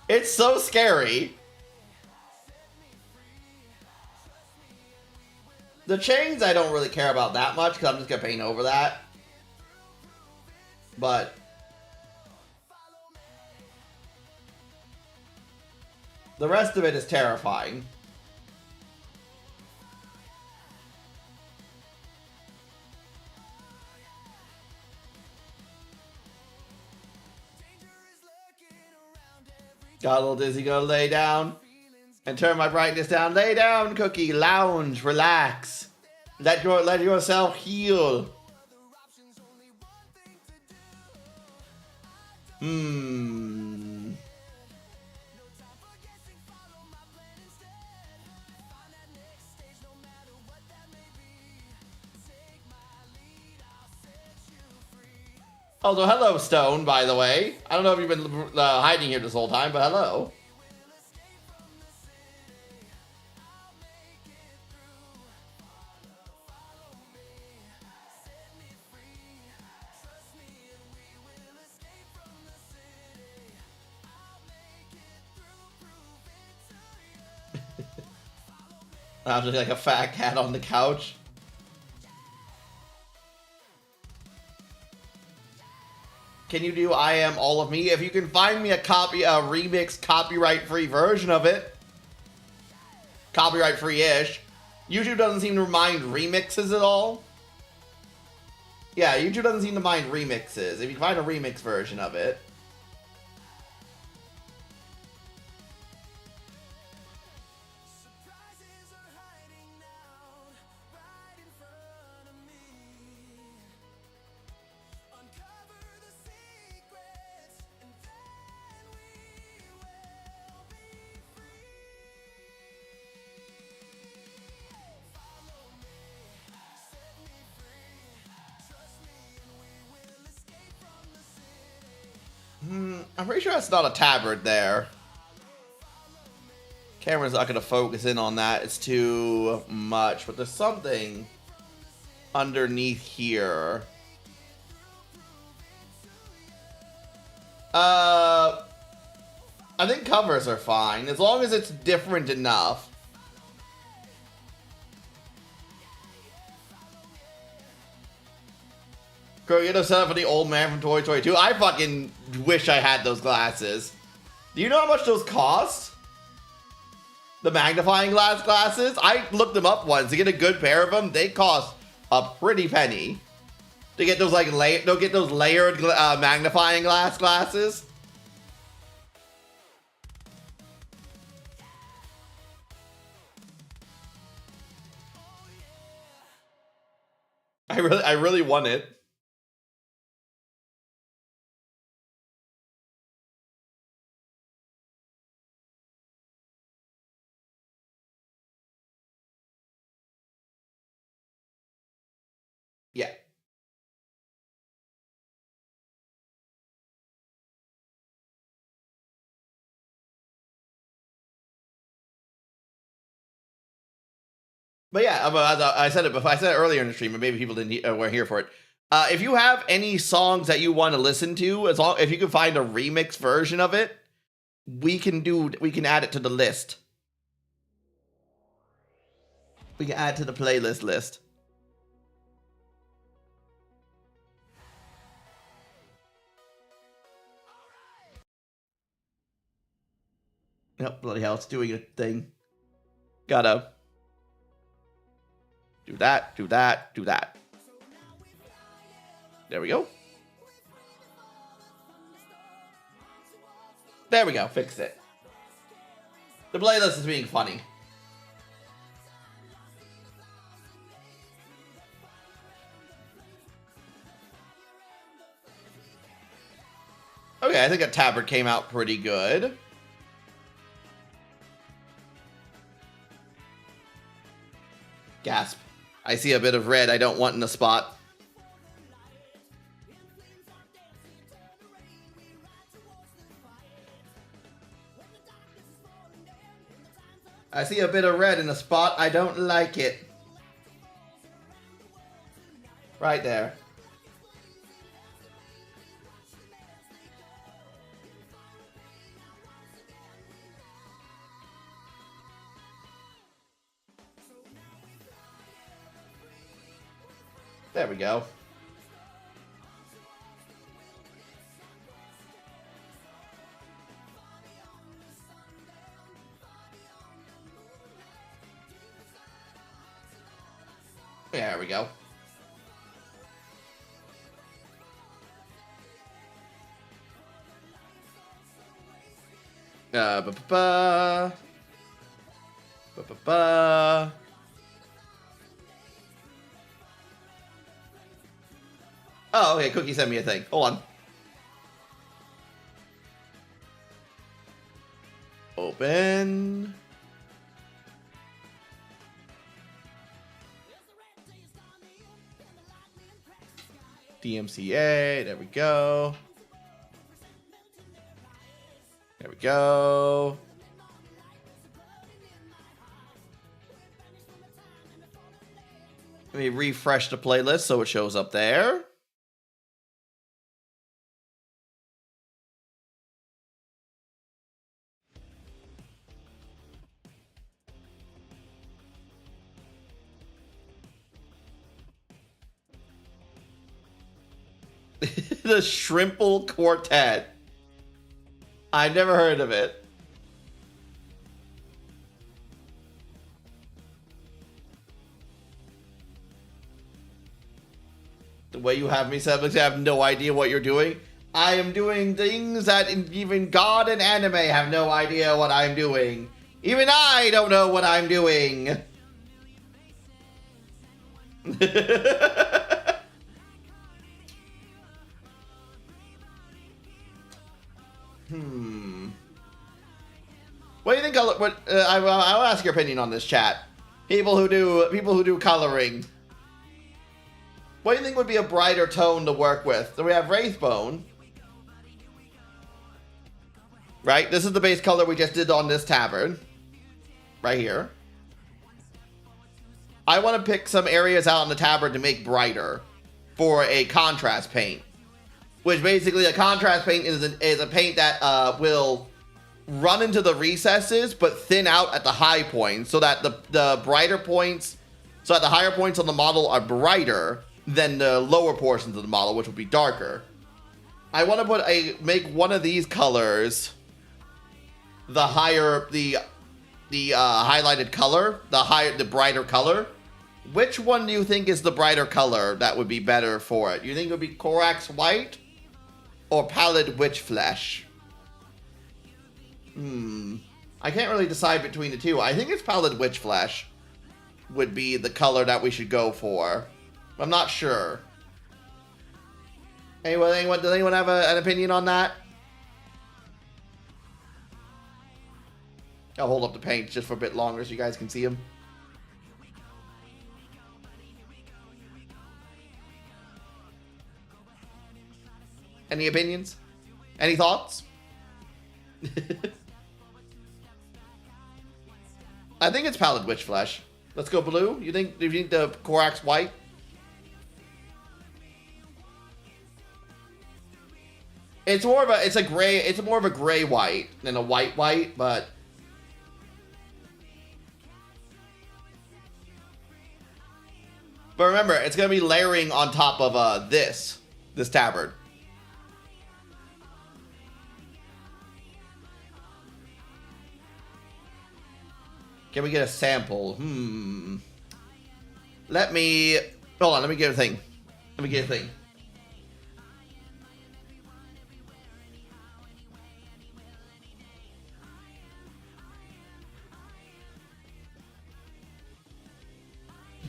It's so scary. The chains I don't really care about that much because I'm just gonna paint over that. But the rest of it is terrifying. Got a little dizzy, gonna lay down and turn my brightness down. Lay down, Cookie, lounge, relax. Let yourself heal. Also, hello, Stone, by the way. I don't know if you've been hiding here this whole time, but hello. I'm just like a fat cat on the couch. Can you do I Am All of Me? If you can find me a remix copyright-free version of it. Copyright-free-ish. YouTube doesn't seem to mind remixes at all. Yeah, YouTube doesn't seem to mind remixes. If you can find a remix version of it. I'm pretty sure that's not a tabard there. Camera's not going to focus in on that. It's too much. But there's something underneath here. I think covers are fine. As long as it's different enough. Girl, you know, set up for the old man from Toy Story 2. I fucking wish I had those glasses. Do you know how much those cost? The magnifying glass glasses? I looked them up once. To get a good pair of them, they cost a pretty penny. To get those like layered magnifying glass glasses. I really want it. Yeah. But yeah, as I said it before. I said it earlier in the stream, and maybe people didn't weren't here for it. If you have any songs that you want to listen to, if you can find a remix version of it, we can add it to the list. We can add to the playlist list. Yep, bloody hell, it's doing a thing. Gotta do that, do that, do that. There we go. There we go, fixed it. The playlist is being funny. Okay, I think a tabard came out pretty good. Gasp. I see a bit of red I don't want in the spot. I see a bit of red in a spot. I don't like it. Right there. There we go. There we go. Ba-ba-ba. Ba-ba-ba. Oh, okay, Cookie sent me a thing. Hold on. Open. DMCA, there we go. There we go. Let me refresh the playlist so it shows up there. The Shrimple Quartet. I've never heard of it. The way you have me set up, I have no idea what you're doing. I am doing things that even God and anime have no idea what I'm doing. Even I don't know what I'm doing. What do you think? I'll ask your opinion on this, chat. People who do coloring. What do you think would be a brighter tone to work with? So we have Wraithbone. Right? This is the base color we just did on this tabard. Right here. I want to pick some areas out in the tabard to make brighter for a contrast paint. Which basically, a contrast paint is a paint that will run into the recesses but thin out at the high points so that the brighter points, so that the higher points on the model are brighter than the lower portions of the model, which will be darker. I want to make one of these colors the highlighted color, the brighter color. Which one do you think is the brighter color that would be better for it? You think it would be Korax White or Pallid Witch Flesh? I can't really decide between the two. I think it's Pallid Witch Flesh would be the color that we should go for. I'm not sure. Does anyone have an opinion on that? I'll hold up the paint just for a bit longer so you guys can see them. Any opinions? Any thoughts? I think it's Pallid Witch Flesh. Let's go blue. Do you think the Korax white? It's more of a gray white than a white, but remember, it's gonna be layering on top of this tabard. Can we get a sample? Let me get a thing.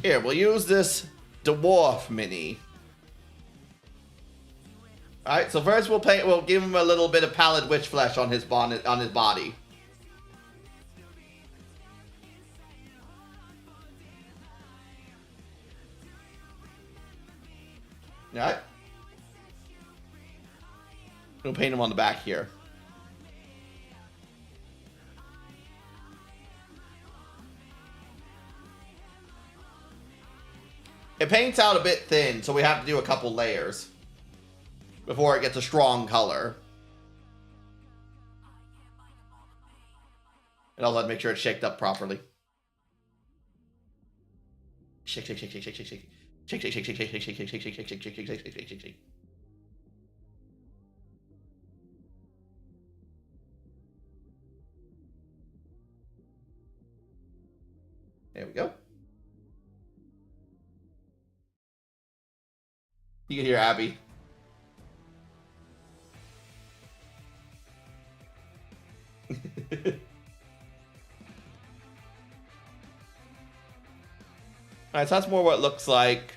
Here, we'll use this dwarf mini. Alright, so first we'll give him a little bit of Pallid Witch Flesh on his body. Alright. We'll paint him on the back here. It paints out a bit thin, so we have to do a couple layers before it gets a strong color. And also have to make sure it's shaked up properly. Shake, shake, shake, shake, shake, shake, shake. Shake, shake, shake, shake, shake, shake, shake, shake, shake, shake, shake, shake, shake, shake, shake, shake, shake, shake. There we go. You can hear Abby. Alright, so that's more what it looks like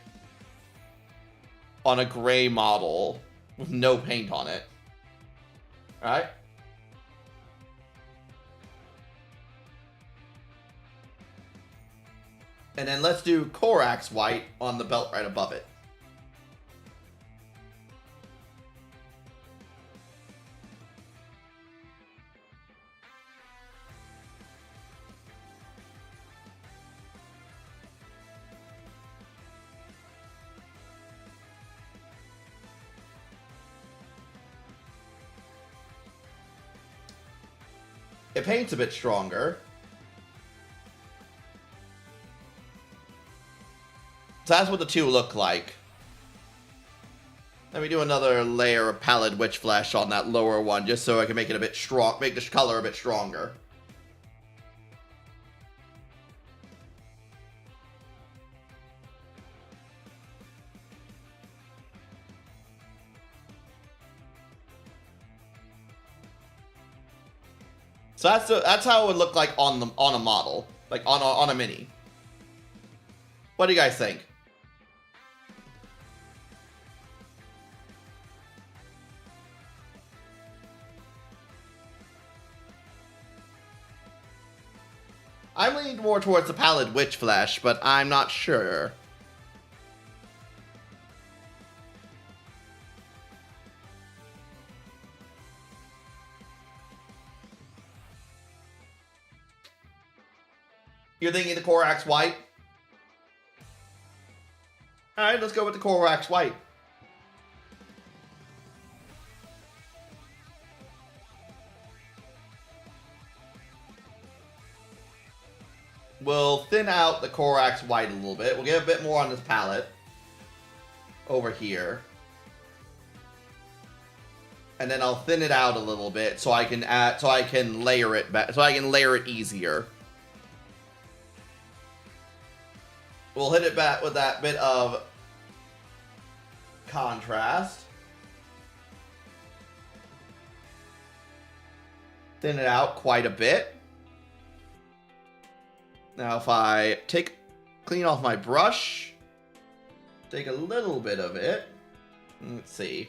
on a gray model with no paint on it. Alright? And then let's do Korax white on the belt right above it. It paints a bit stronger. So that's what the two look like. Let me do another layer of Pallid Witch Flesh on that lower one, just so I can make it a bit strong, make the color a bit stronger. So that's how it would look like on a model, like on a mini. What do you guys think? I'm leaning more towards the Pallid Witch Flesh, but I'm not sure. You're thinking the Korax white? Alright, let's go with the Korax white. We'll thin out the Korax white a little bit. We'll get a bit more on this palette. Over here. And then I'll thin it out a little bit so I can layer it back, so I can layer it easier. We'll hit it back with that bit of contrast. Thin it out quite a bit. Now if I clean off my brush, take a little bit of it. Let's see.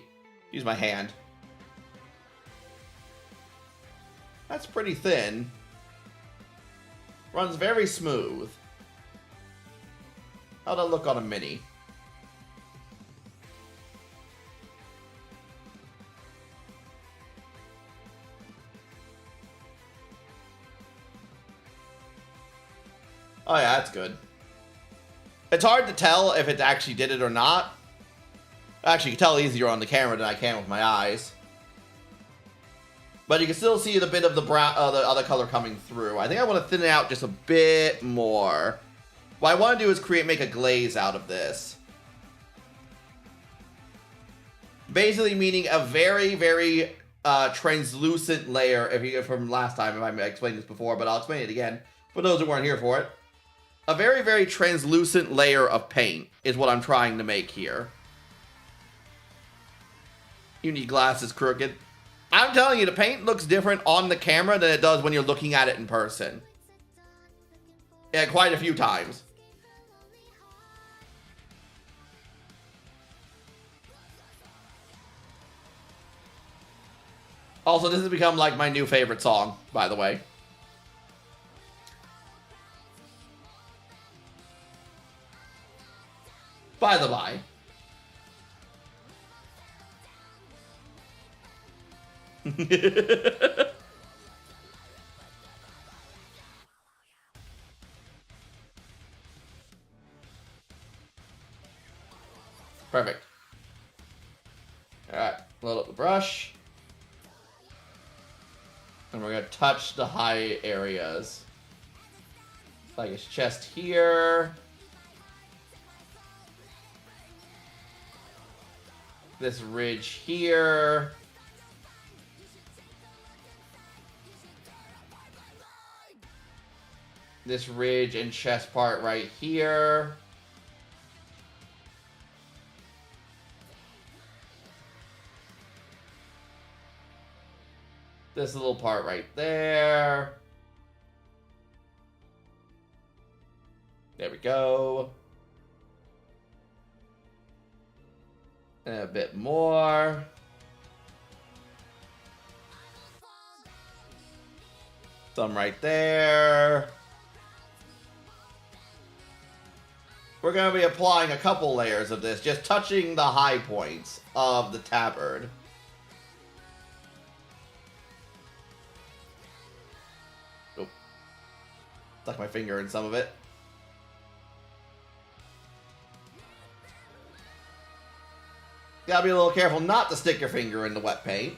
Use my hand. That's pretty thin. Runs very smooth. How'd that look on a mini? Oh yeah, that's good. It's hard to tell if it actually did it or not. Actually, you can tell easier on the camera than I can with my eyes. But you can still see the bit of the brown, the other color coming through. I think I want to thin it out just a bit more. What I want to do is make a glaze out of this. Basically meaning a very, very translucent layer. If you from last time, if I explained this before, but I'll explain it again for those who weren't here for it. A very, very translucent layer of paint is what I'm trying to make here. You need glasses, Crooked. I'm telling you, the paint looks different on the camera than it does when you're looking at it in person. Yeah, quite a few times. Also, this has become like my new favorite song, by the way. By the by. Perfect. Alright, load up the brush. And we're going to touch the high areas. Like his chest here. This ridge here. This ridge and chest part right here. This little part right there. There we go. And a bit more. Some right there. We're going to be applying a couple layers of this, just touching the high points of the tabard. Oh. Stuck my finger in some of it. Gotta be a little careful not to stick your finger in the wet paint.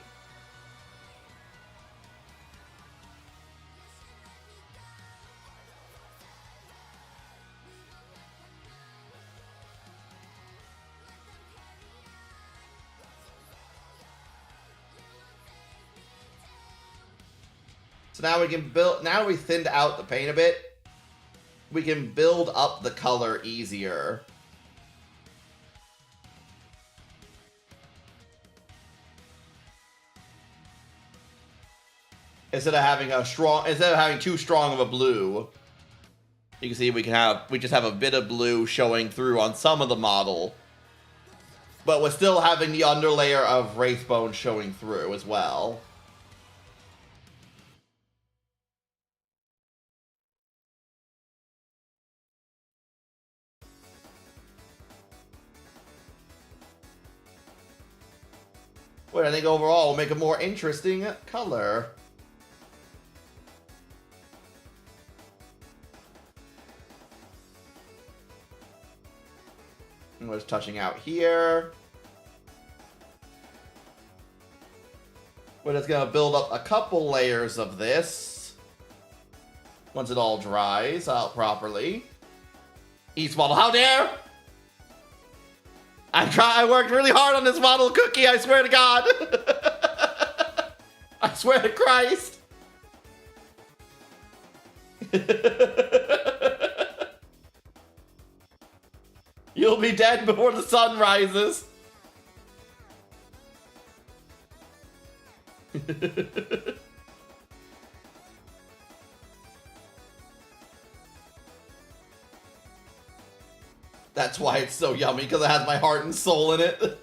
So now we can build, now we thinned out the paint a bit, we can build up the color easier. Instead of having too strong of a blue, you can see we just have a bit of blue showing through on some of the model, but we're still having the underlayer of Wraithbone showing through as well. But I think overall will make a more interesting color. And we're just touching out here. We're just going to build up a couple layers of this. Once it all dries out properly. Each model, how dare! I worked really hard on this model, Cookie, I swear to God. I swear to Christ. You'll be dead before the sun rises. That's why it's so yummy, because it has my heart and soul in it.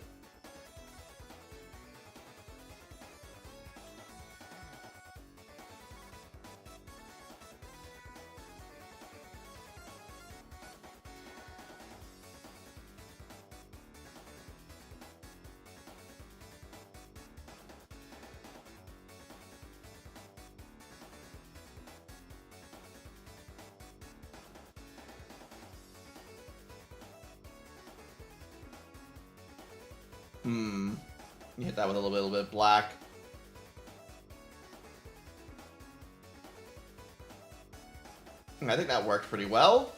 You hit that with a little bit of black. I think that worked pretty well.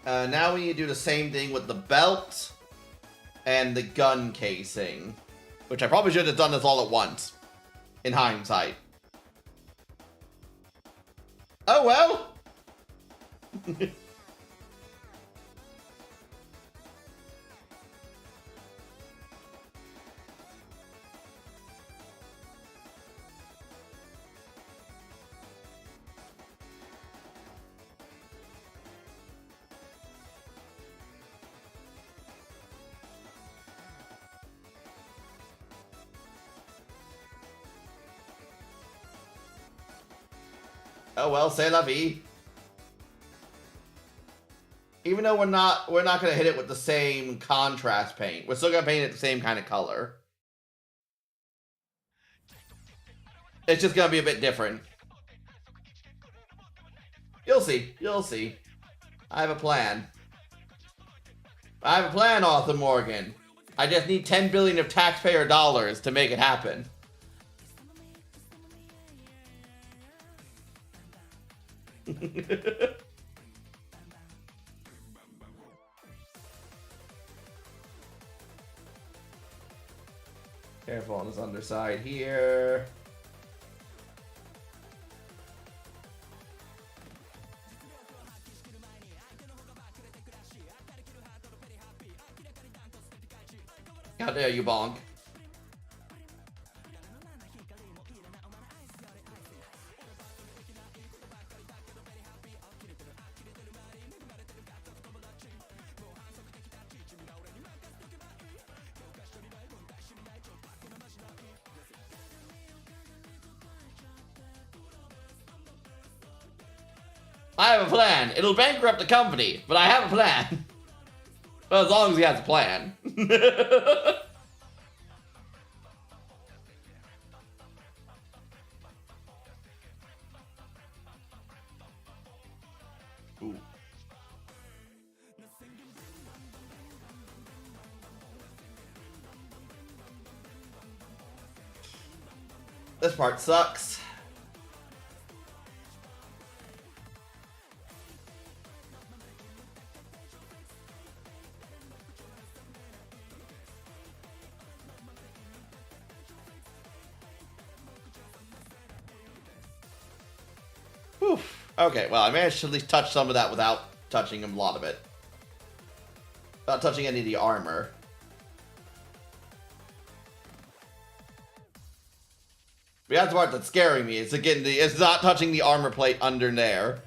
Now we need to do the same thing with the belt and the gun casing. Which I probably should have done this all at once, in hindsight. Oh well! Oh well, c'est la vie. Even though we're not gonna hit it with the same contrast paint, we're still gonna paint it the same kind of color. It's just gonna be a bit different. You'll see. You'll see. I have a plan. I have a plan, Arthur Morgan. I just need 10 billion of taxpayer dollars to make it happen. Careful on this underside here. How dare you, bonk. I have a plan. It'll bankrupt the company, but I have a plan. Well, as long as he has a plan. Ooh. This part sucks. Oof. Okay, well, I managed to at least touch some of that without touching a lot of it. Without touching any of the armor. But that's the part that's scaring me. It's again, it's not touching the armor plate under there.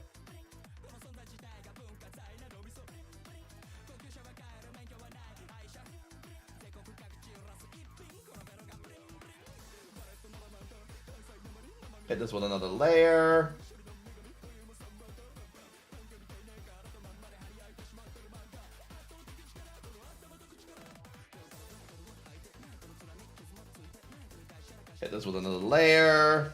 Hit this with another layer. Hit this with another layer.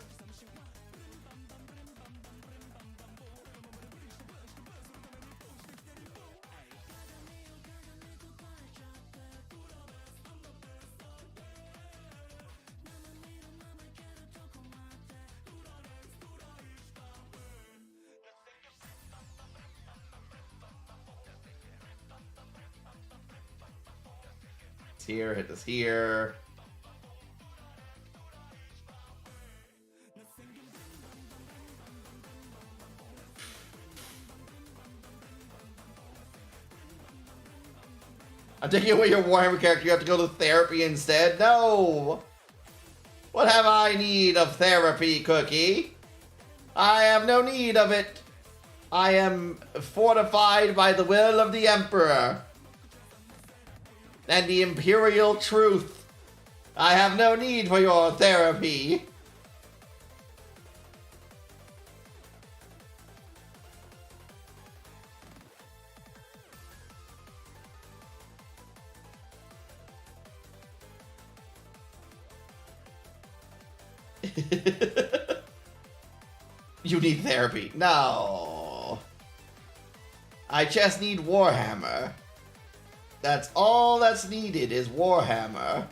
Here, hit this here. I'm taking away your Warhammer character, you have to go to therapy instead? No! What have I need of therapy, Cookie? I have no need of it. I am fortified by the will of the Emperor and the Imperial truth. I have no need for your therapy. You need therapy. No. I just need Warhammer. That's all that's needed is Warhammer.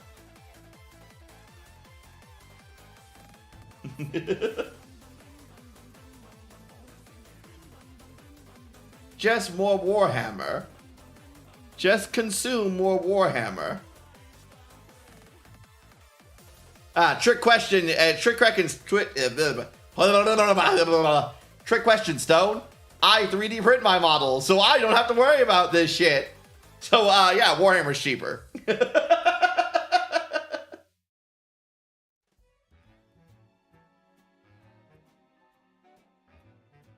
Just more Warhammer. Just consume more Warhammer. Trick question. Trick question, Stone. I 3D print my models, so I don't have to worry about this shit. So, yeah, Warhammer's cheaper.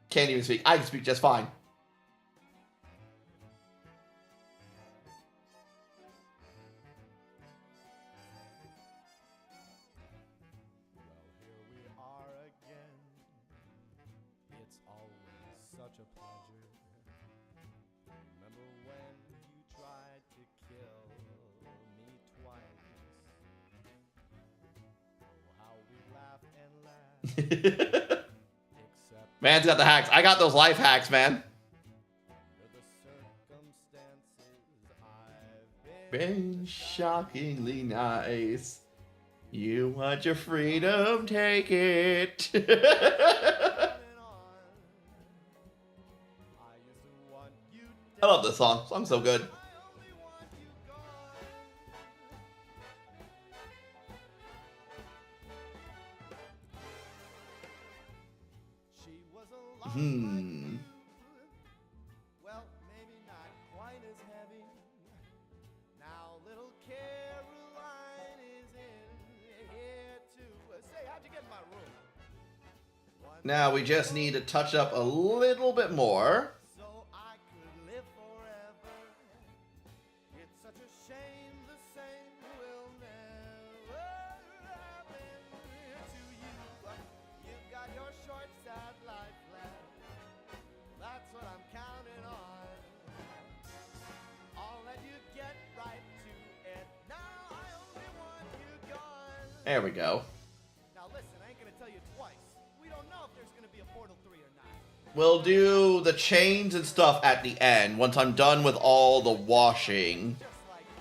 Can't even speak. I can speak just fine. Such a pleasure. Remember when you tried to kill me twice? Oh, how we laughed and laughed. Man's got the hacks. I got those life hacks, man. Under the circumstances, I've Been shockingly nice. You want your freedom, take it. I love this song. Song's so good. Well, maybe not quite as heavy. Now little Caroline is in here too. Say, how'd you get in my room? Now we just need to touch up a little bit more. So I could live forever. It's such a shame the same will never happen to you. You've got your short, sad life left. That's what I'm counting on. I'll let you get right to it. Now I only want you gone. There we go. Now listen, I ain't gonna tell you twice. We don't know if there's gonna be a Portal 3 or not. We'll do the chains and stuff at the end once I'm done with all the washing. Just like you.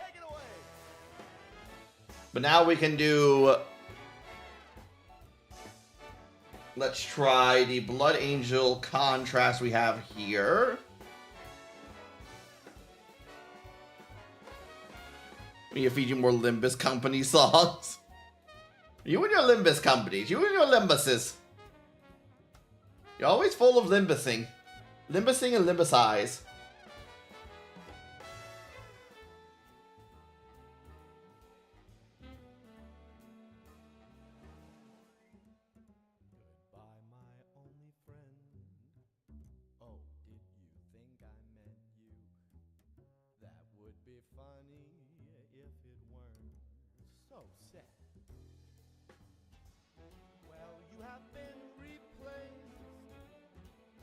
Take it away. But now we can do... Let's try the Blood Angel contrast we have here. We need to feed you more Limbus Company songs. You and your Limbus companies. You and your Limbuses. You're always full of Limbusing. Limbusing and Limbusize. Goodbye, my only friend. Oh, did you think I meant you? That would be funny if it weren't so sad. Well, you have been replaced.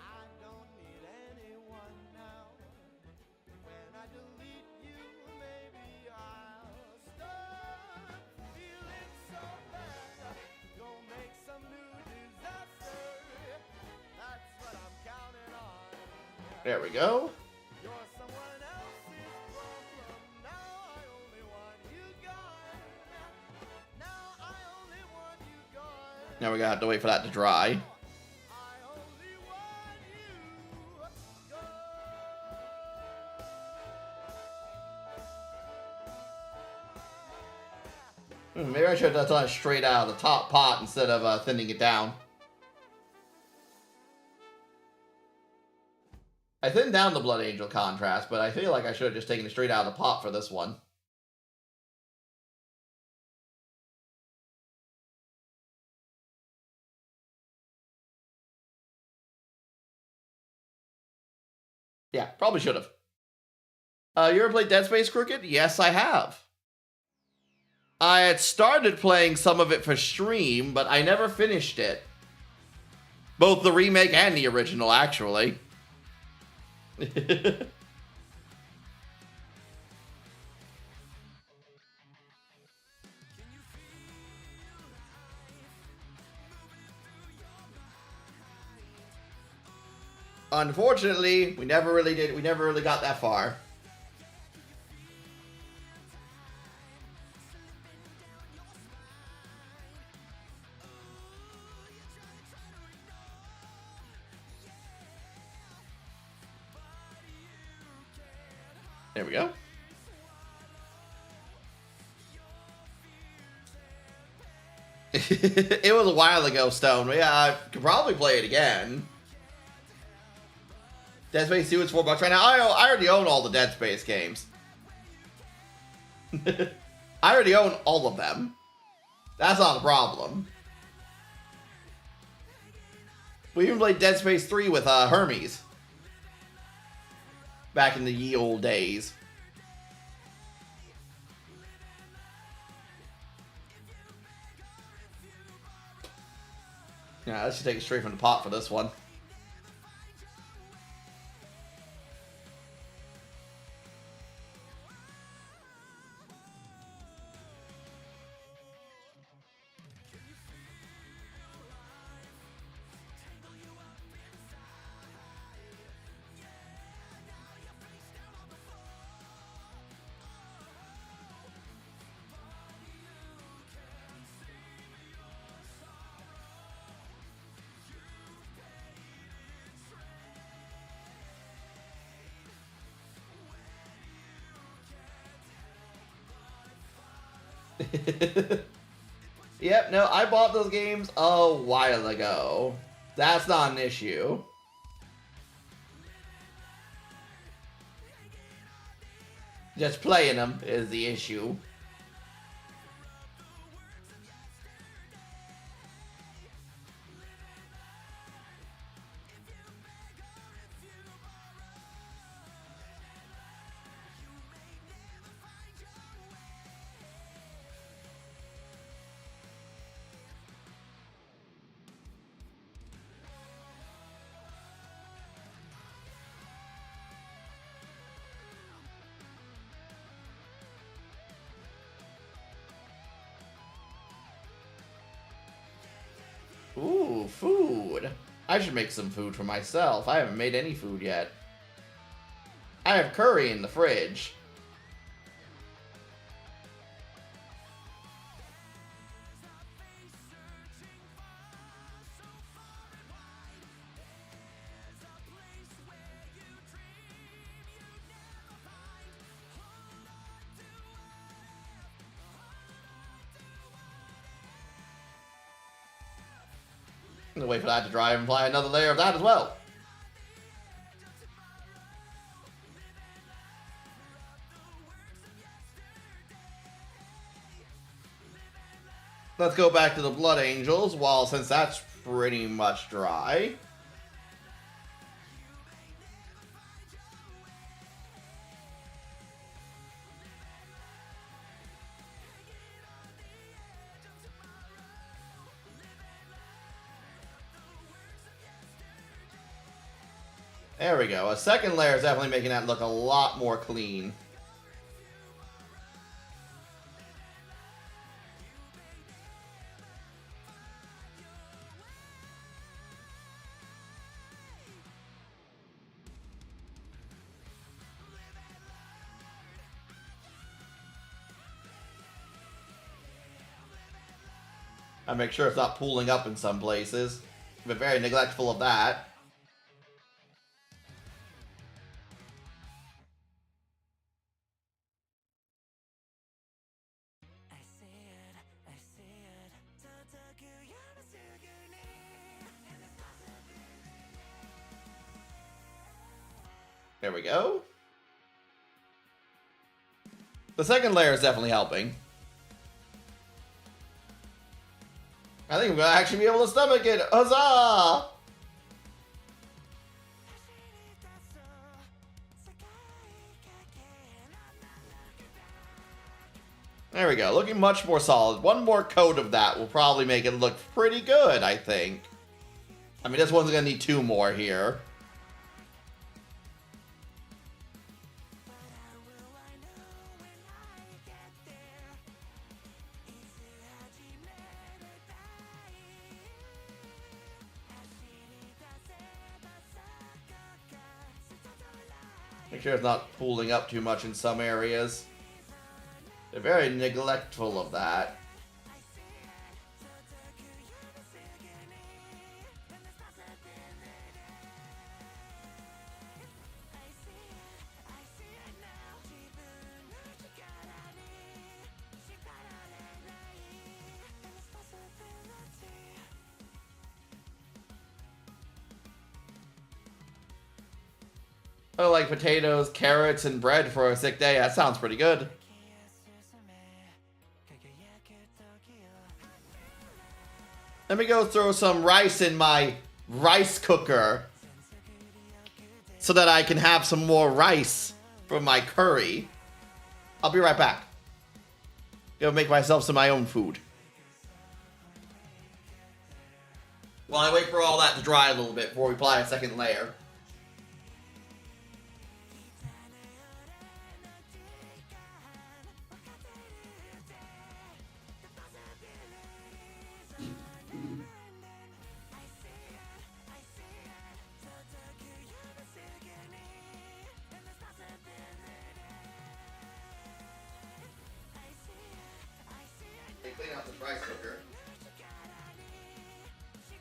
I don't need anyone now. When I delete you, maybe I'll start feeling so bad. Go make some new disaster. That's what I'm counting on. There we go. You're someone else's problem. Now I only want you gone. Now I only want you gone. Now we're gonna have to wait for that to dry. I only want you gone. Maybe I should have done it straight out of the top pot instead of thinning it down. I thinned down the Blood Angel contrast, but I feel like I should have just taken it straight out of the pot for this one. Yeah, probably should have. You ever played Dead Space, Crooked? Yes, I have. I had started playing some of it for stream, but I never finished it. Both the remake and the original, actually. Unfortunately, we never really got that far. There we go. It was a while ago, Stone. Yeah, I could probably play it again. Dead Space 2 is $4 right now. I already own all the Dead Space games. I already own all of them. That's not a problem. We even played Dead Space 3 with Hermes. Back in the ye old days. Yeah, let's just take it straight from the pot for this one. Yep, no, I bought those games a while ago. That's not an issue. Just playing them is the issue. Ooh, food. I should make some food for myself. I haven't made any food yet. I have curry in the fridge. I'm gonna wait for that to dry and apply another layer of that as well. Let's go back to the Blood Angels, since that's pretty much dry. There we go. A second layer is definitely making that look a lot more clean. I make sure it's not pooling up in some places. I've been very neglectful of that. There we go. The second layer is definitely helping. I think I'm gonna actually be able to stomach it. Huzzah! There we go. Looking much more solid. One more coat of that will probably make it look pretty good, I think. I mean, this one's going to need 2 more here. Make sure it's not pooling up too much in some areas. They're very neglectful of that. Oh, like potatoes, carrots, and bread for a sick day. That sounds pretty good. Let me go throw some rice in my rice cooker so that I can have some more rice from my curry. I'll be right back. Go make myself some of my own food. While I wait for all that to dry a little bit before we apply a second layer. Clean out this rice cooker.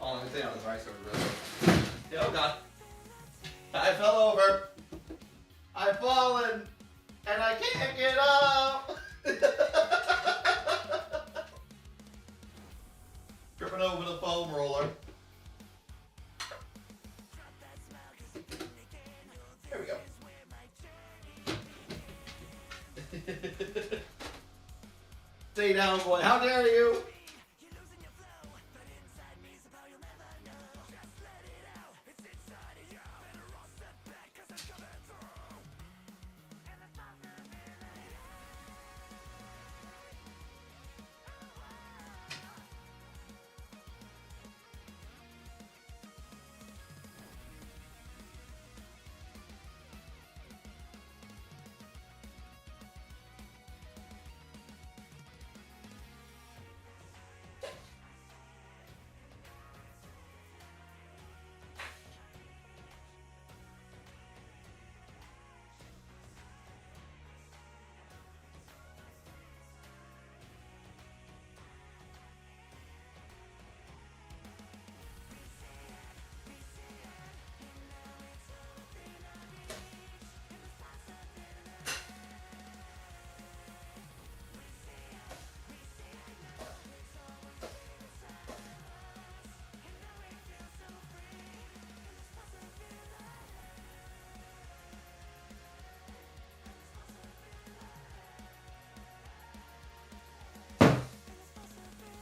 Oh, let me clean out this rice cooker really quick. Yeah, oh god. I fell over. I've fallen. And I can't get up. Tripping over the foam roller. There we go. Stay down, boy. How dare you?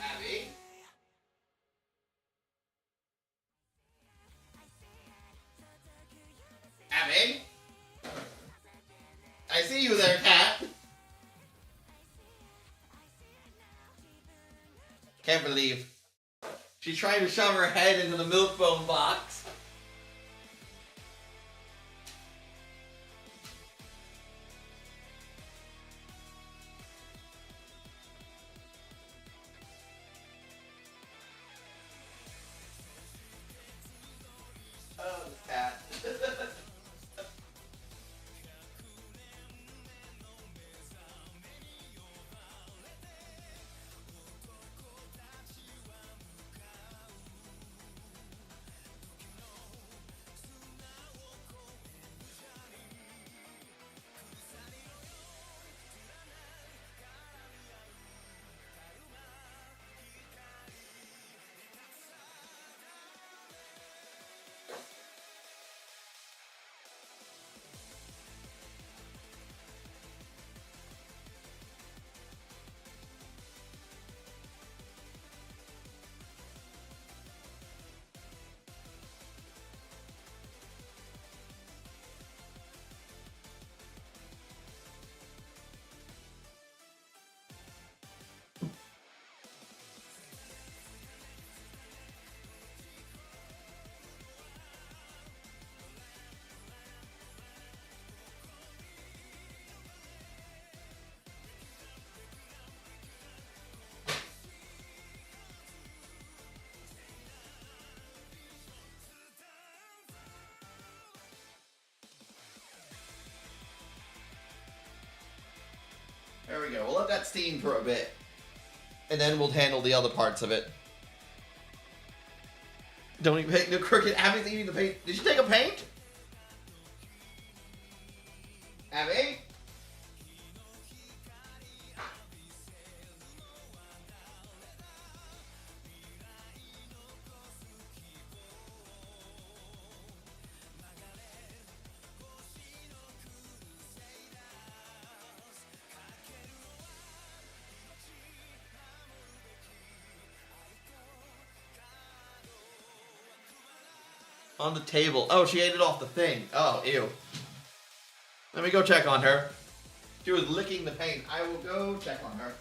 Abby? Abby? I see you there, cat. Can't believe she's trying to shove her head into the milk bone box. Oh, this cat. There we go. We'll let that steam for a bit. And then we'll handle the other parts of it. Don't even paint the crooked. Abby, you need to paint. Did you take a paint? Abby? On the table. Oh, she ate it off the thing. Oh, ew. Let me go check on her. She was licking the paint. I will go check on her.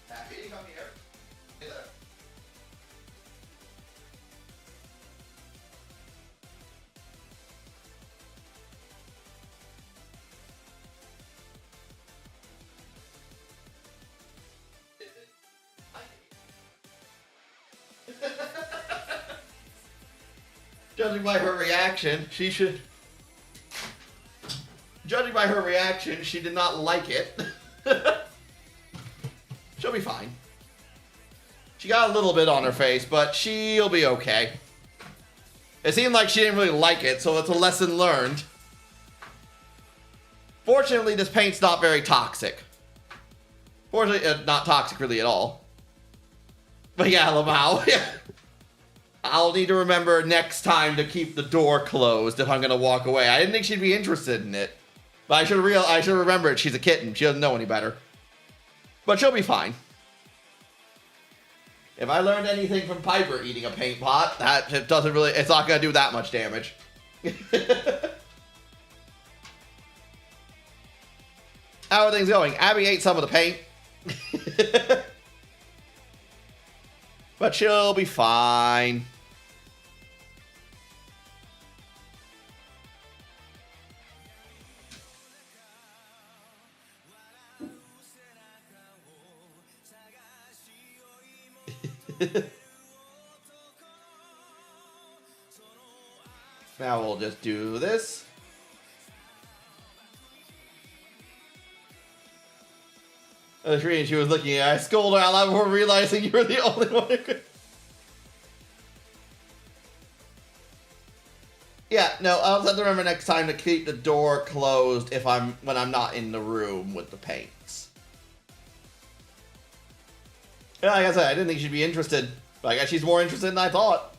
Happy, come here. Hey there. Judging by her reaction, she should... Judging by her reaction, she did not like it. She'll be fine. She got a little bit on her face, but she'll be okay. It seemed like she didn't really like it, so it's a lesson learned. Fortunately, this paint's not very toxic. Fortunately, not toxic really at all. But yeah, Lamau, yeah. I'll need to remember next time to keep the door closed if I'm gonna walk away. I didn't think she'd be interested in it. But I should remember it. She's a kitten. She doesn't know any better. But she'll be fine. If I learned anything from Piper eating a paint pot, that doesn't really, it's not gonna do that much damage. How are things going? Abby ate some of the paint. But she'll be fine. Now we'll just do this. I was reading, she was looking at it. I scolded her out loud before realizing you were the only one who could. Yeah, no, I'll have to remember next time to keep the door closed when I'm not in the room with the paints. Yeah, like I said, I didn't think she'd be interested. But I guess she's more interested than I thought.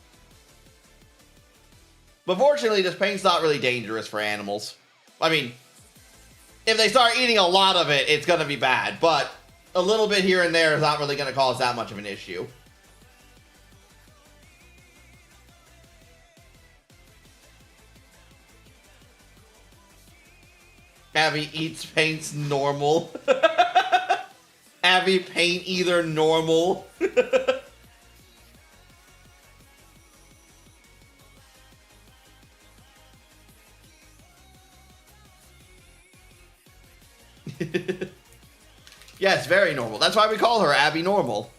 But fortunately, this paint's not really dangerous for animals. I mean, if they start eating a lot of it, it's gonna be bad. But a little bit here and there is not really gonna cause that much of an issue. Abby eats paints normal. Abby paint either normal. Yes, very normal. That's why we call her Abby Normal.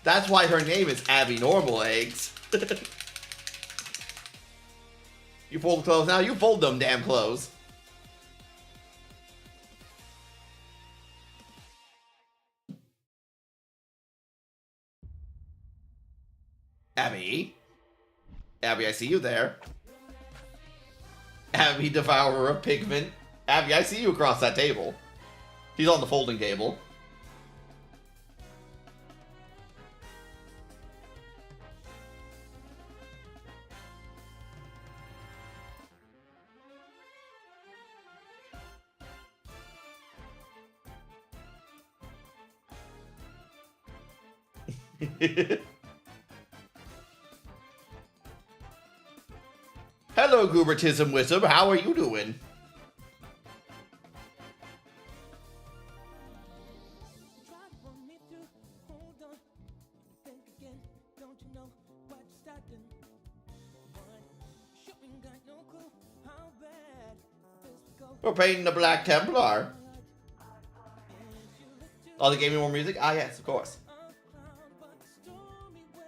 That's why her name is Abby Normal Eggs. You fold the clothes now? You fold them damn clothes. Abby? Abby, I see you there. Abby, devourer of pigment. Abby, I see you across that table. She's on the folding table. Hello, Goobertism Wisdom. How are you doing? We're painting the Black Templar. Oh, they gave me more music? Ah, yes, of course.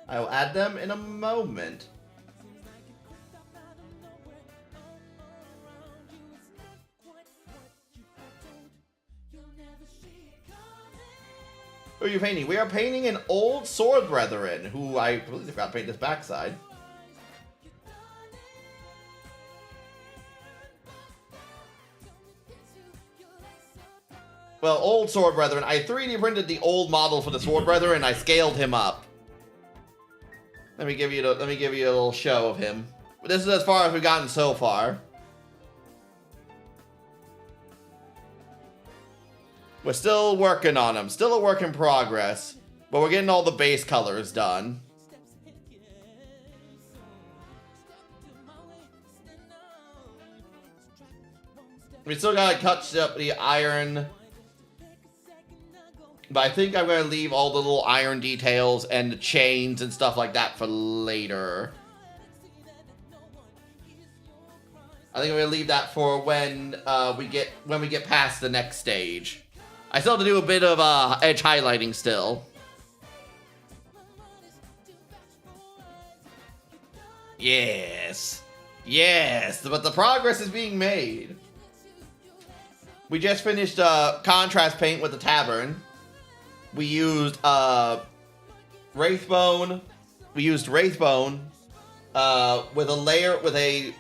I will add them in a moment. Who are you painting? We are painting an old Sword Brethern, who I completely forgot to paint this backside. Well, old Sword Brethern. I 3D printed the old model for the Sword Brethern, and I scaled him up. Let me give you a little show of him. This is as far as we've gotten so far. We're still working on him. Still a work in progress. But we're getting all the base colors done. We still gotta touch up the iron. But I think I'm gonna leave all the little iron details and the chains and stuff like that for later. I think I'm gonna leave that for when we get past the next stage. I still have to do a bit of edge highlighting still. Yes. Yes, but the progress is being made. We just finished contrast paint with the tavern. We used Wraithbone. We used Wraithbone with a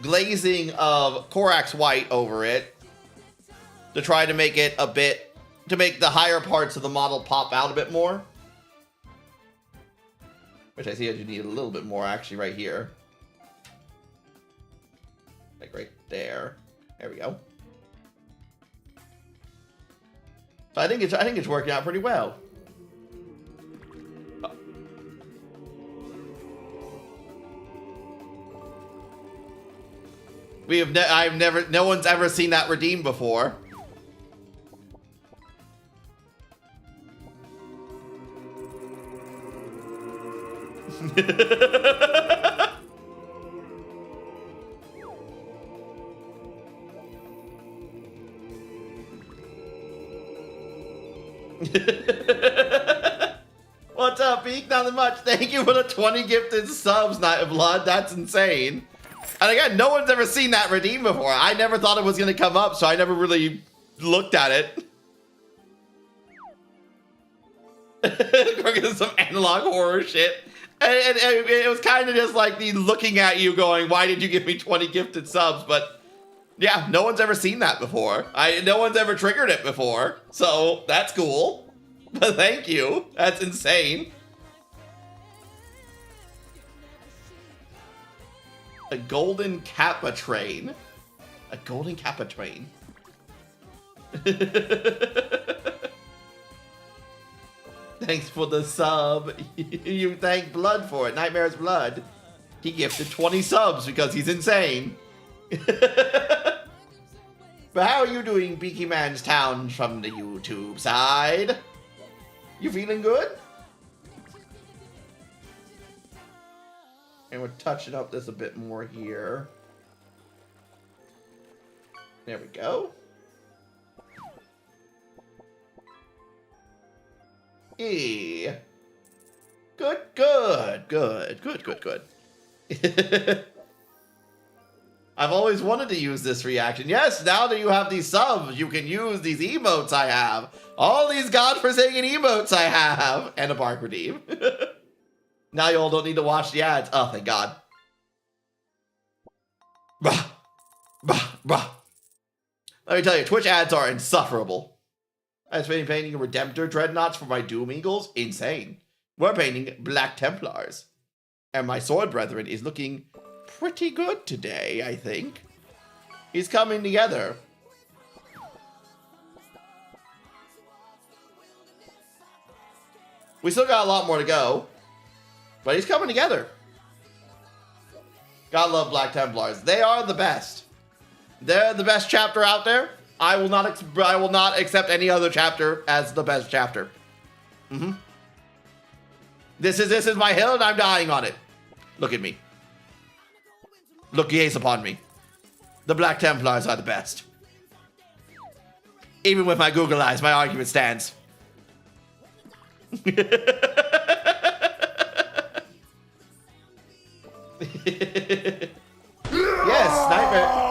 glazing of Korax white over it to try to make it to make the higher parts of the model pop out a bit more. Which I see I do need a little bit more actually right here. Like right there. There we go. So I think it's working out pretty well. No one's ever seen that redeem before. What's up, Beak? Nothing much. Thank you for the 20 gifted subs, Night of Blood. That's insane. And again, no one's ever seen that redeem before. I never thought it was going to come up, so I never really looked at it. We're getting some analog horror shit. And it was kind of just like the looking at you going, why did you give me 20 gifted subs? But yeah, no one's ever seen that before. No one's ever triggered it before. So that's cool. But thank you. That's insane. A golden Kappa train. A golden Kappa train. Thanks for the sub. You thank Blood for it. Nightmare's Blood. He gifted 20 subs because he's insane. But how are you doing, Beaky Man's Town, from the YouTube side? You feeling good? And we're touching up this a bit more here. There we go. Good, good, good, good, good, good. I've always wanted to use this reaction. Yes, now that you have these subs, you can use these emotes I have. All these godforsaken emotes I have. And a bark redeem. Now you all don't need to watch the ads. Oh, thank God. Bah, bah, bah. Let me tell you, Twitch ads are insufferable. I was painting Redemptor Dreadnoughts for my Doom Eagles. Insane. We're painting Black Templars. And my Sword Brethern is looking pretty good today, I think. He's coming together. We still got a lot more to go. But he's coming together. Gotta love Black Templars. They are the best. They're the best chapter out there. I will not accept any other chapter as the best chapter. This is my hill and I'm dying on it. Look at me. Look gaze upon me. The Black Templars are the best. Even with my Google eyes, my argument stands. Yes, Nightmare.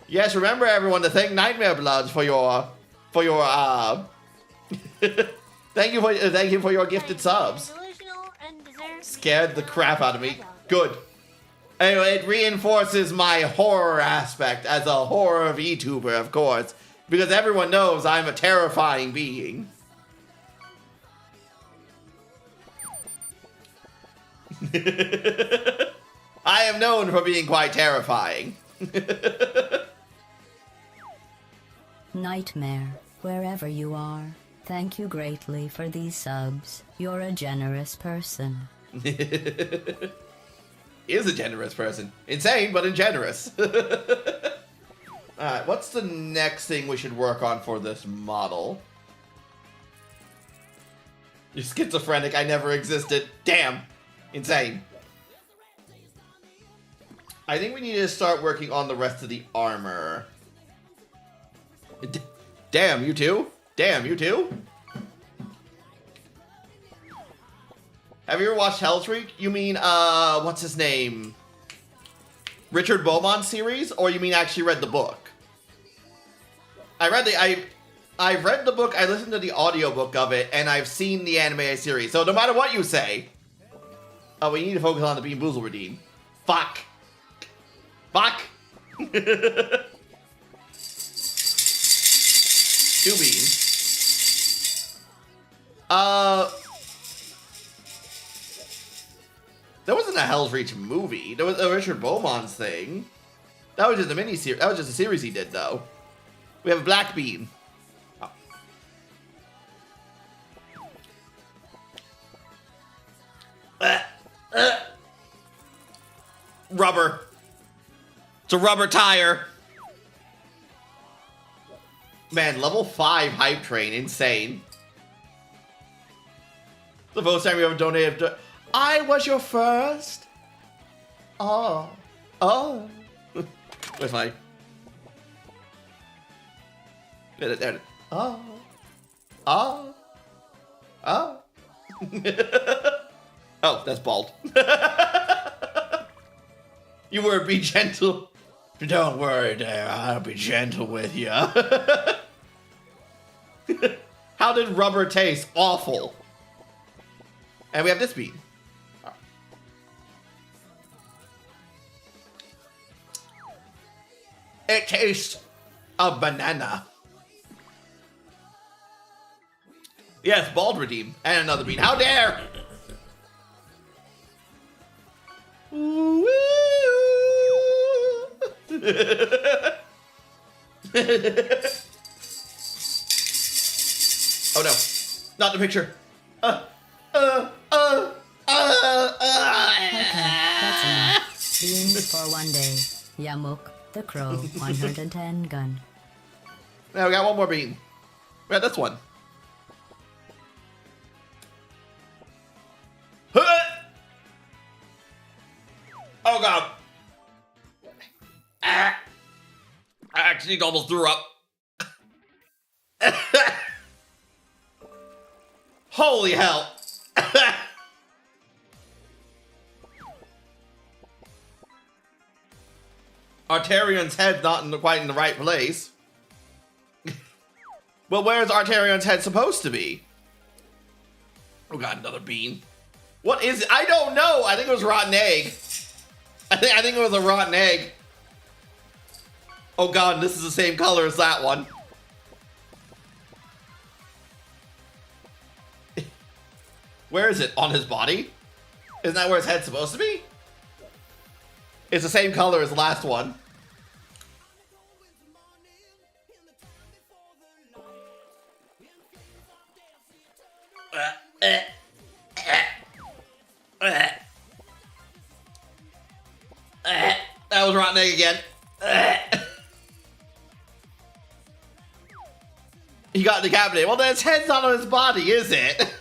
Yes, remember everyone to thank Nightmare Bloods for your Thank you for your gifted subs. Scared the crap out of me. Good. Anyway, it reinforces my horror aspect as a horror VTuber, of course, because everyone knows I'm a terrifying being. I am known for being quite terrifying. Nightmare, wherever you are. Thank you greatly for these subs. You're a generous person. Is a generous person. Insane, but generous. Alright, what's the next thing we should work on for this model? You're schizophrenic, I never existed. Damn. Insane. I think we need to start working on the rest of the armor. Damn, you too? Damn, you too? Have you ever watched Hellstreak? You mean, what's his name? Richard Beaumont's series? Or you mean actually read the book? I've read the book, I listened to the audiobook of it, and I've seen the anime series. So no matter what you say... Oh, we need to focus on the Bean Boozle redeem. Fuck. Fuck. 2 beans. There wasn't a Hell's Reach movie. There was a Richard Beaumont's thing. That was just a mini-series. That was just a series he did, though. We have a Black Bean. Oh. Rubber. It's a rubber tire. Man, level 5 hype train. Insane. The first time you ever donated to... I was your first. Oh. Oh. Where's my... There. Oh. Oh. Oh. Oh, that's bald. You were be gentle. Don't worry, there. I'll be gentle with you. How did rubber taste? Awful. And we have this bean. It tastes of banana. Yes, bald redeem. And another bean. How dare! Oh no. Not the picture. Okay, that's enough. Beans for one day. Yamuk, the crow, 110 gun. Now we got one more bean. We got this one. Oh god. I actually almost threw up. Holy hell. Arterion's head's not quite in the right place. Well, where's Arterion's head supposed to be? Oh god, another bean. What is it? I don't know. I think it was rotten egg. I think it was a rotten egg. Oh god, this is the same color as that one. Where is it? On his body? Isn't that where his head's supposed to be? It's the same color as the last one. That was rotten egg again. He got decapitated. Well, then his head's not on his body, is it?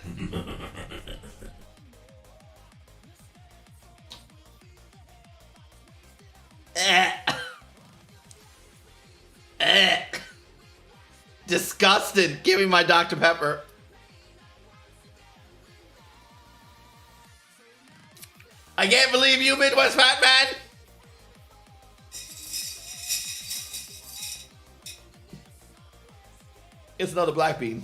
Disgusted. Give me my Dr. Pepper. I can't believe you, Midwest Fat Man. It's another black bean.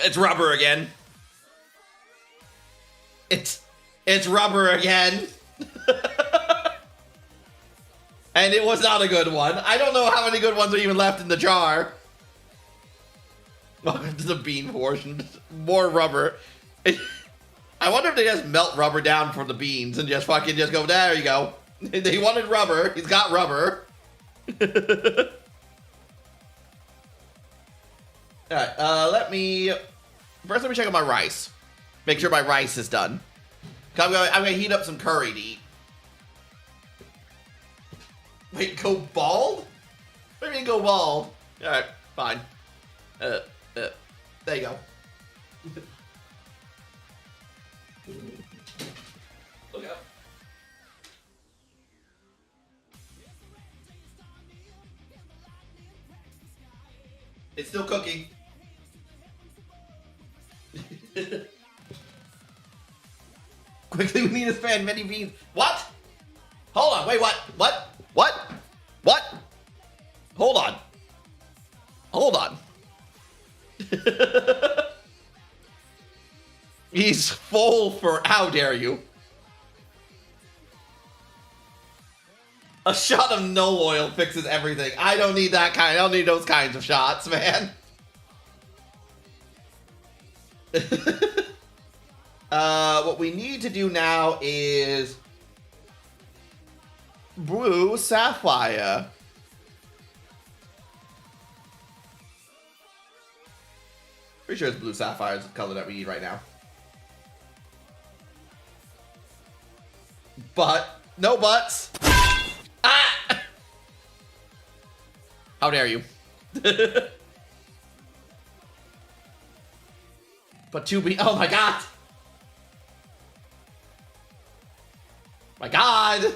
It's rubber again. It's rubber again. And it was not a good one. I don't know how many good ones are even left in the jar. Welcome to the bean portion. More rubber. I wonder if they just melt rubber down from the beans and just fucking just go, there you go. They wanted rubber. He's got rubber. Alright, let me check out my rice. Make sure my rice is done. I'm gonna heat up some curry to eat. Wait, go bald? What do you mean go bald? Alright, fine. There you go. Look out. It's still cooking. Quickly, we need to span many beans. What? Hold on, wait, what? What? What? What? Hold on. Hold on. He's full for how dare you? A shot of no oil fixes everything. I don't need that kind. I don't need those kinds of shots, man. What we need to do now is brew sapphire. Pretty sure it's blue sapphire is the color that we need right now. But no buts. Ah! How dare you? But to be, oh my god. My god.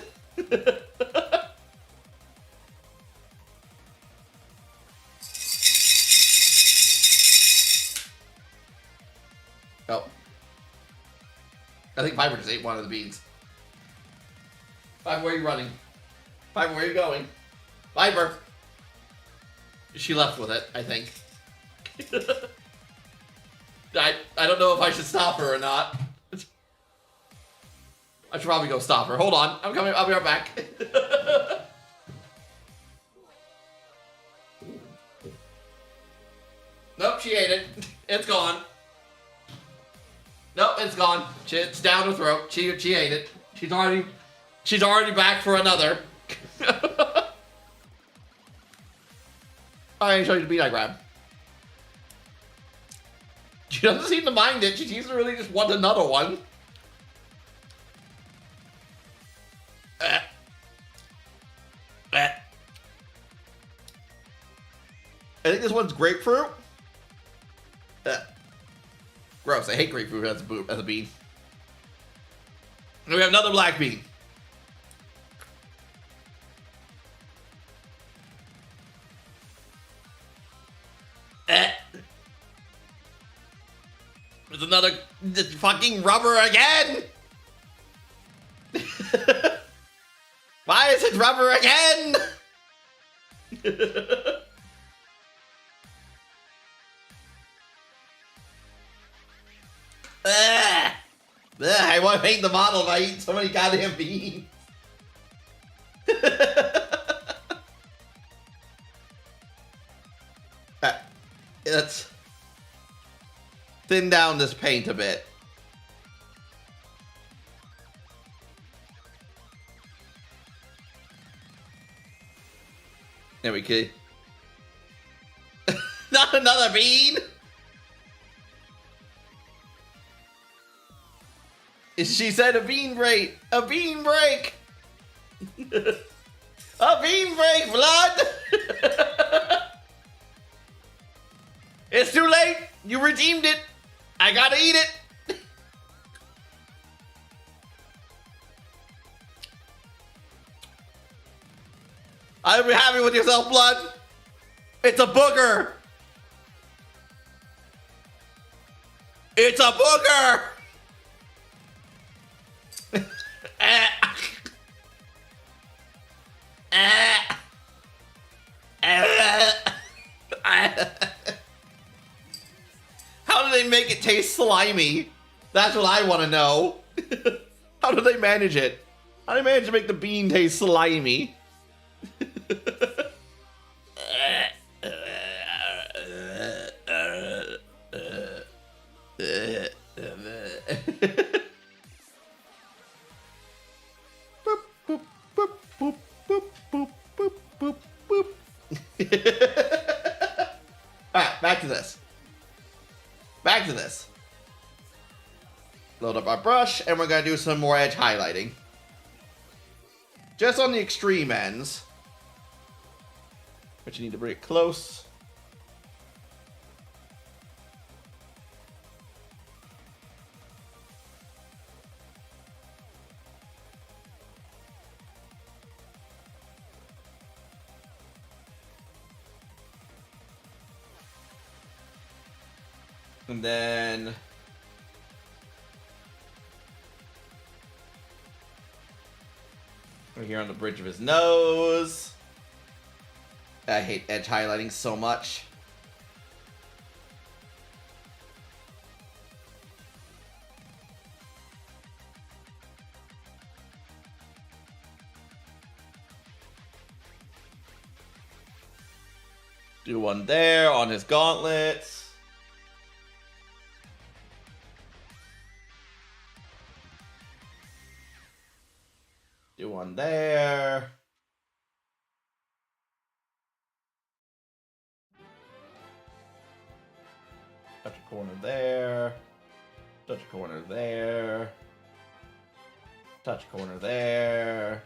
Oh. I think Viper just ate one of the beans. Viper, where are you running? Viper, where are you going? Viper! She left with it, I think. I don't know if I should stop her or not. I should probably go stop her. Hold on. I'm coming. I'll be right back. Nope, she ate it. It's gone. Nope, it's gone. It's down her throat. She ate it. She's already back for another. Alright, show you the beat I grabbed. She doesn't seem to mind it. She seems to really just want another one. I think this one's grapefruit. Gross. I hate grapefruit as a bean. And we have another black bean. There's another fucking rubber again. Why is it rubber again? I want to paint the model if I eat so many goddamn beans. Let's thin down this paint a bit. There we go. Not another bean. She said a bean break. A bean break. A bean break, blood. It's too late. You redeemed it. I gotta eat it. I'll be happy with yourself, blood. It's a booger. It's a booger. How do they taste slimy? That's what I want to know. How do they manage it? How do they manage to make the bean taste slimy? Alright, back to this. Back to this. Load up our brush, and we're going to do some more edge highlighting. Just on the extreme ends. But you need to bring it close. And then we're here on the bridge of his nose. I hate edge highlighting so much. Do one there on his gauntlets. Do one there. Touch a corner there. Touch a corner there. Touch a corner there.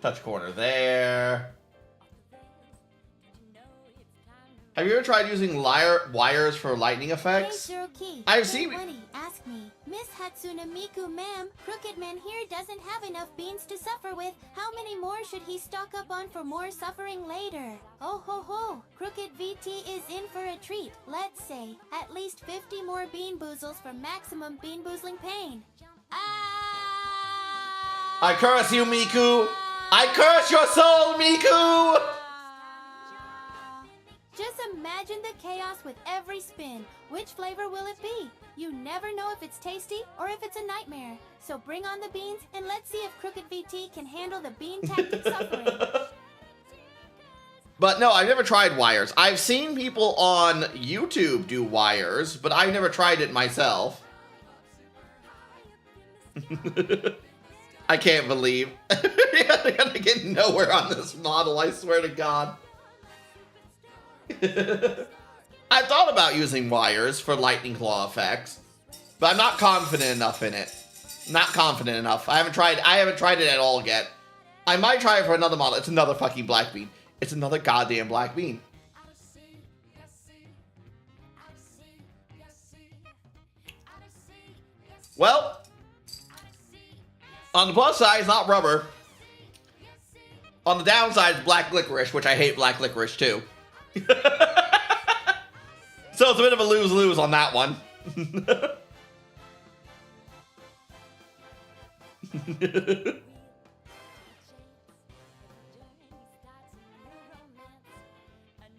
Touch a corner there. Have you ever tried using wires for lightning effects? Hey, Shiroki. I've seen it. Buddy, ask me. Miss Hatsune Miku, ma'am, Crooked Man here doesn't have enough beans to suffer with. How many more should he stock up on for more suffering later? Oh ho ho! Crooked VT is in for a treat. Let's say at least 50 more bean boozles for maximum bean boozling pain. Ah! I curse you, Miku! I curse your soul, Miku! Just imagine the chaos with every spin. Which flavor will it be? You never know if it's tasty or if it's a nightmare. So bring on the beans and let's see if Crooked VT can handle the bean tactic suffering. But no, I've never tried wires. I've seen people on YouTube do wires, but I've never tried it myself. I can't believe. You're gonna get nowhere on this model, I swear to God. I thought about using wires for lightning claw effects, but I'm not confident enough in it. Not confident enough. I haven't tried it at all yet. I might try it for another model. It's another fucking black bean. It's another goddamn black bean. Well, on the plus side, it's not rubber. On the downside, it's black licorice, which I hate black licorice too. So it's a bit of a lose-lose on that one.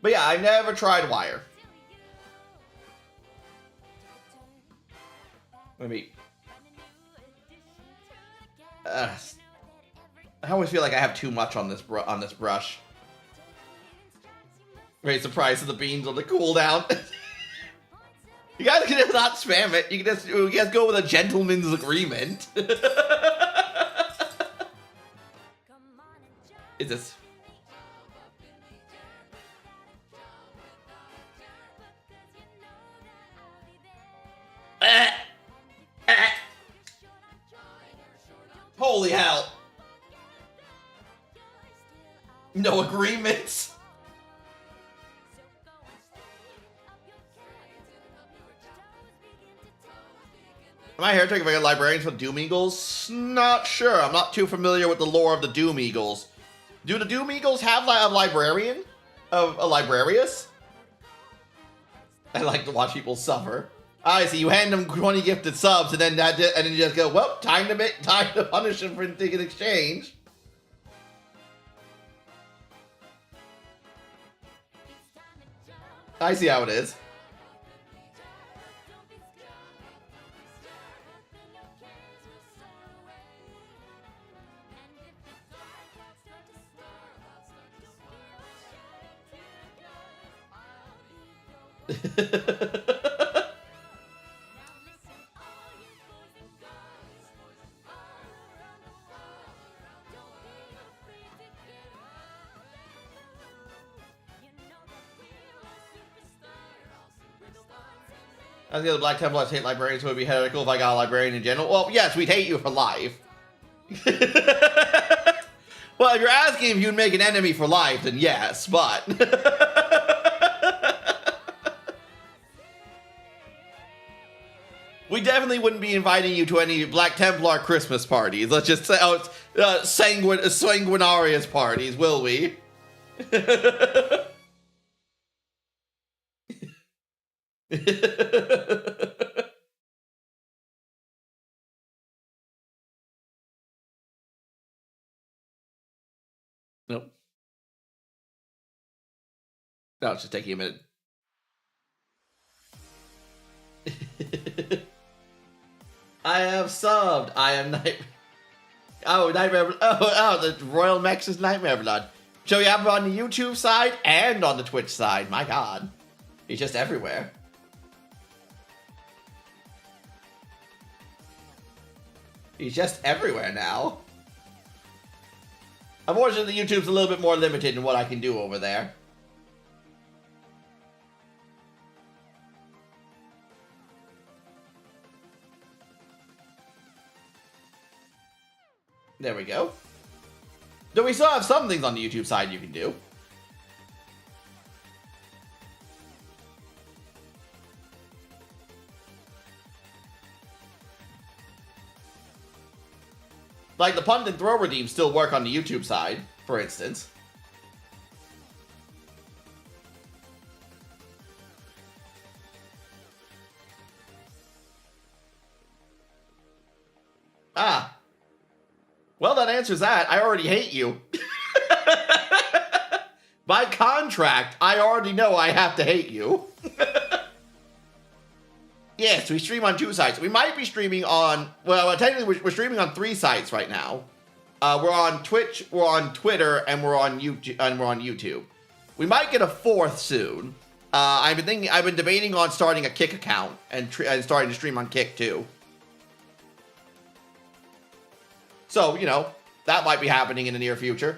But yeah, I never tried wire. Let me... I always feel like I have too much on this brush. Raise the price of the beans on the cooldown. You guys can just not spam it. You can just go with a gentleman's agreement. Is this? Holy hell. No agreements. Am I here taking like librarians with Doom Eagles? Not sure. I'm not too familiar with the lore of the Doom Eagles. Do the Doom Eagles have a librarian? A librarius? I like to watch people suffer. I see. You hand them 20 gifted subs, and then you just go, well, time to punish them for taking exchange. I see how it is. I think the Black Templars hate librarians, so it would be heretical if I got a librarian in general. Well, yes, we'd hate you for life. Well, if you're asking if you'd make an enemy for life, then yes, but... We definitely wouldn't be inviting you to any Black Templar Christmas parties. Let's just say, sanguinarious parties, will we? Nope. No, it's just taking a minute. I have subbed. I am Nightmare. Oh, Nightmare. Oh, the Royal Mex's Nightmare Blood. So you have him on the YouTube side and on the Twitch side. My God. He's just everywhere. He's just everywhere now. Unfortunately, YouTube's a little bit more limited in what I can do over there. There we go. Though we still have some things on the YouTube side you can do. Like the punt and throw redeems still work on the YouTube side, for instance. Ah. Well, that answers that. I already hate you. By contract, I already know I have to hate you. Yes, we stream on 2 sites. We might be streaming on... Well, technically, we're streaming on 3 sites right now. We're on Twitch, we're on Twitter, and we're on YouTube. We might get a 4th soon. I've been debating on starting a Kick account and starting to stream on Kick too. So, you know, that might be happening in the near future.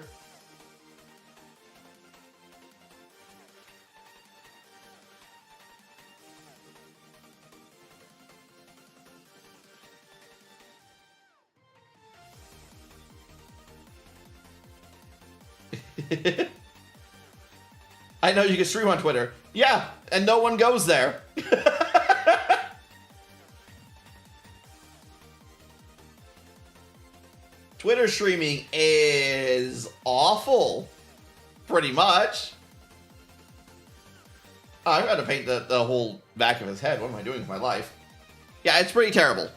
I know you can stream on Twitter. Yeah, and no one goes there. Twitter streaming is awful. Pretty much. Oh, I'm going to paint the whole back of his head. What am I doing with my life? Yeah, it's pretty terrible.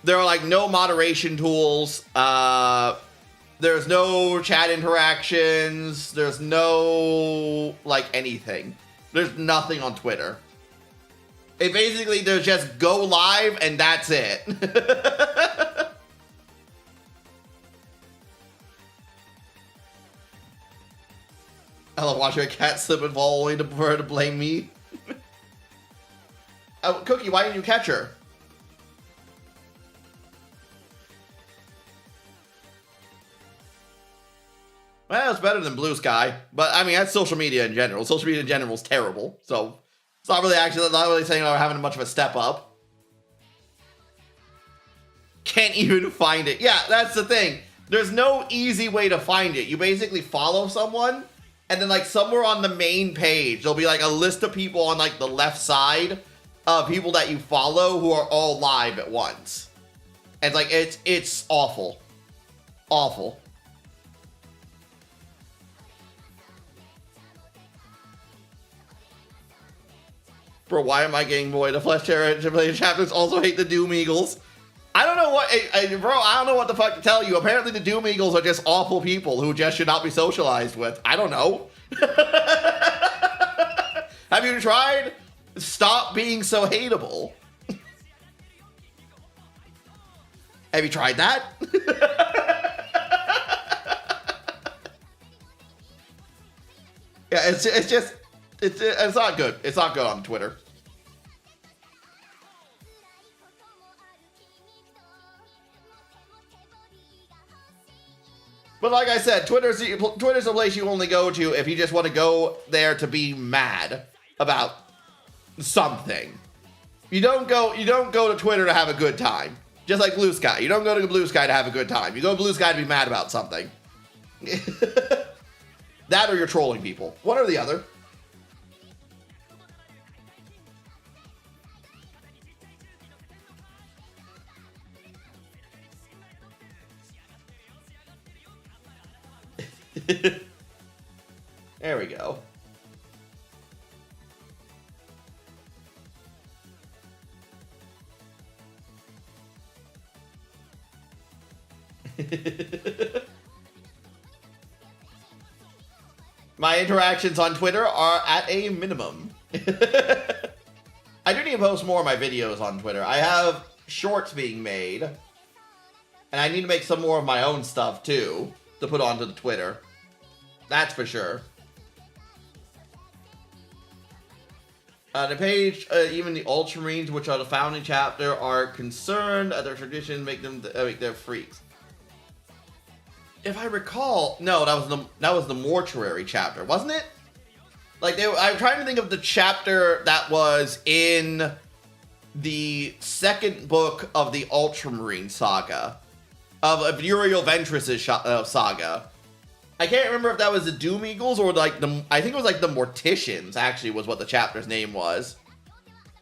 There are like no moderation tools. There's no chat interactions. There's no, like, anything. There's nothing on Twitter. It basically, there's just go live and that's it. I love watching a cat slip and fall only for her to blame me. Oh, Cookie, why didn't you catch her? Well, it's better than Blue Sky, but I mean, that's social media in general. Social media in general is terrible, so it's not really saying I'm having much of a step up. Can't even find it. Yeah, that's the thing. There's no easy way to find it. You basically follow someone, and then like somewhere on the main page, there'll be like a list of people on like the left side of people that you follow who are all live at once. And like it's awful. Awful. Bro, why am I getting Boy the Flesh Terror chapters also hate the Doom Eagles? I don't know what, bro, I don't know what the fuck to tell you. Apparently the Doom Eagles are just awful people who just should not be socialized with. I don't know. Have you tried? Stop being so hateable. Have you tried that? Yeah, it's just, It's not good. It's not good on Twitter. But like I said, Twitter's a place you only go to if you just want to go there to be mad about something. You don't go to Twitter to have a good time. Just like Blue Sky. You don't go to Blue Sky to have a good time. You go to Blue Sky to be mad about something. That or you're trolling people. One or the other. There we go. My interactions on Twitter are at a minimum. I do need to post more of my videos on Twitter. I have shorts being made. And I need to make some more of my own stuff too to put onto the Twitter. That's for sure. The page, even the Ultramarines, which are the founding chapter, are concerned at their tradition make their freaks. If I recall, no, that was the mortuary chapter, wasn't it? Like I'm trying to think of the chapter that was in the second book of the Ultramarine saga, of Uriel Ventress's saga. I can't remember if that was the Doom Eagles or like I think it was like the Morticians. Actually, was what the chapter's name was.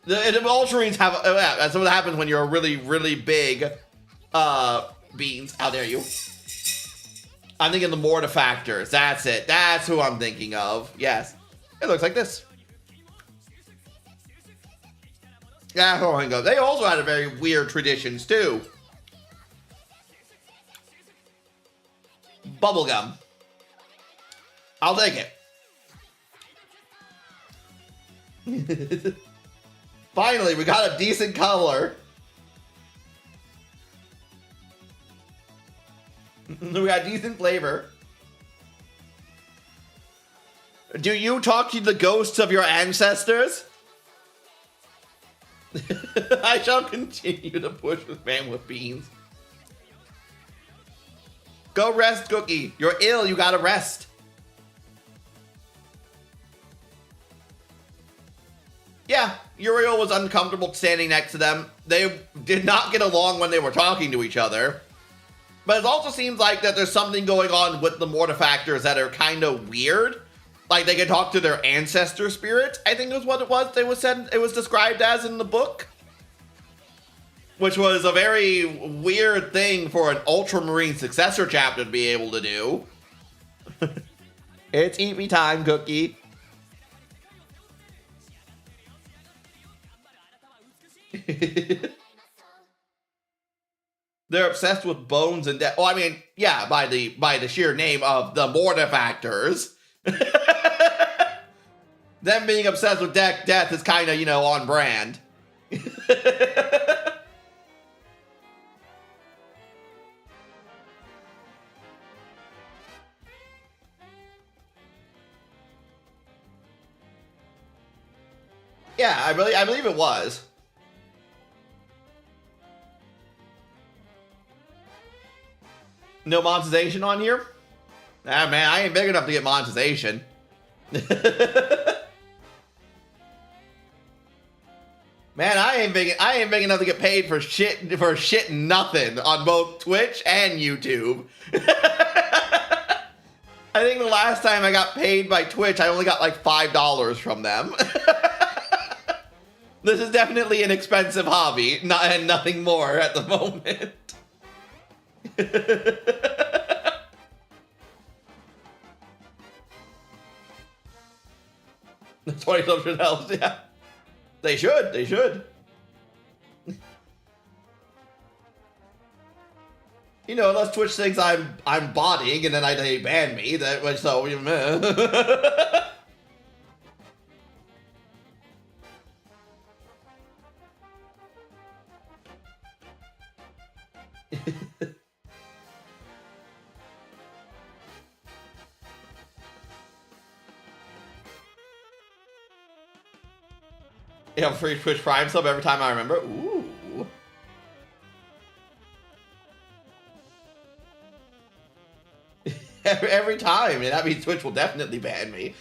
The Ultramarines have that's what happens when you're a really, really big beans. How dare you? I'm thinking the Mortifactors. That's it. That's who I'm thinking of. Yes. It looks like this. Yeah, oh my God. They also had a very weird traditions, too. Bubblegum. I'll take it. Finally, we got a decent color. We got decent flavor. Do you talk to the ghosts of your ancestors? I shall continue to push with man with beans. Go rest, Cookie. You're ill. You gotta rest. Yeah, Uriel was uncomfortable standing next to them. They did not get along when they were talking to each other. But it also seems like that there's something going on with the Mortifactors that are kind of weird. Like they can talk to their ancestor spirits, I think is what it was. It was described as in the book. Which was a very weird thing for an Ultramarine successor chapter to be able to do. It's eat me time, Cookie. They're obsessed with bones and death. Oh, I mean, yeah, by the sheer name of the Mortifactors. Them being obsessed with death is kind of, on brand. Yeah, I believe it was. No monetization on here? Ah, man, I ain't big enough to get monetization. Man, I ain't big enough to get paid for shit nothing on both Twitch and YouTube. I think the last time I got paid by Twitch, I only got like $5 from them. This is definitely an expensive hobby, and nothing more at the moment. The 20 something else, yeah. They should. Unless Twitch thinks I'm botting and then they ban me, that so Yeah, free Twitch Prime sub every time I remember. Ooh. Every time, and that means Twitch will definitely ban me.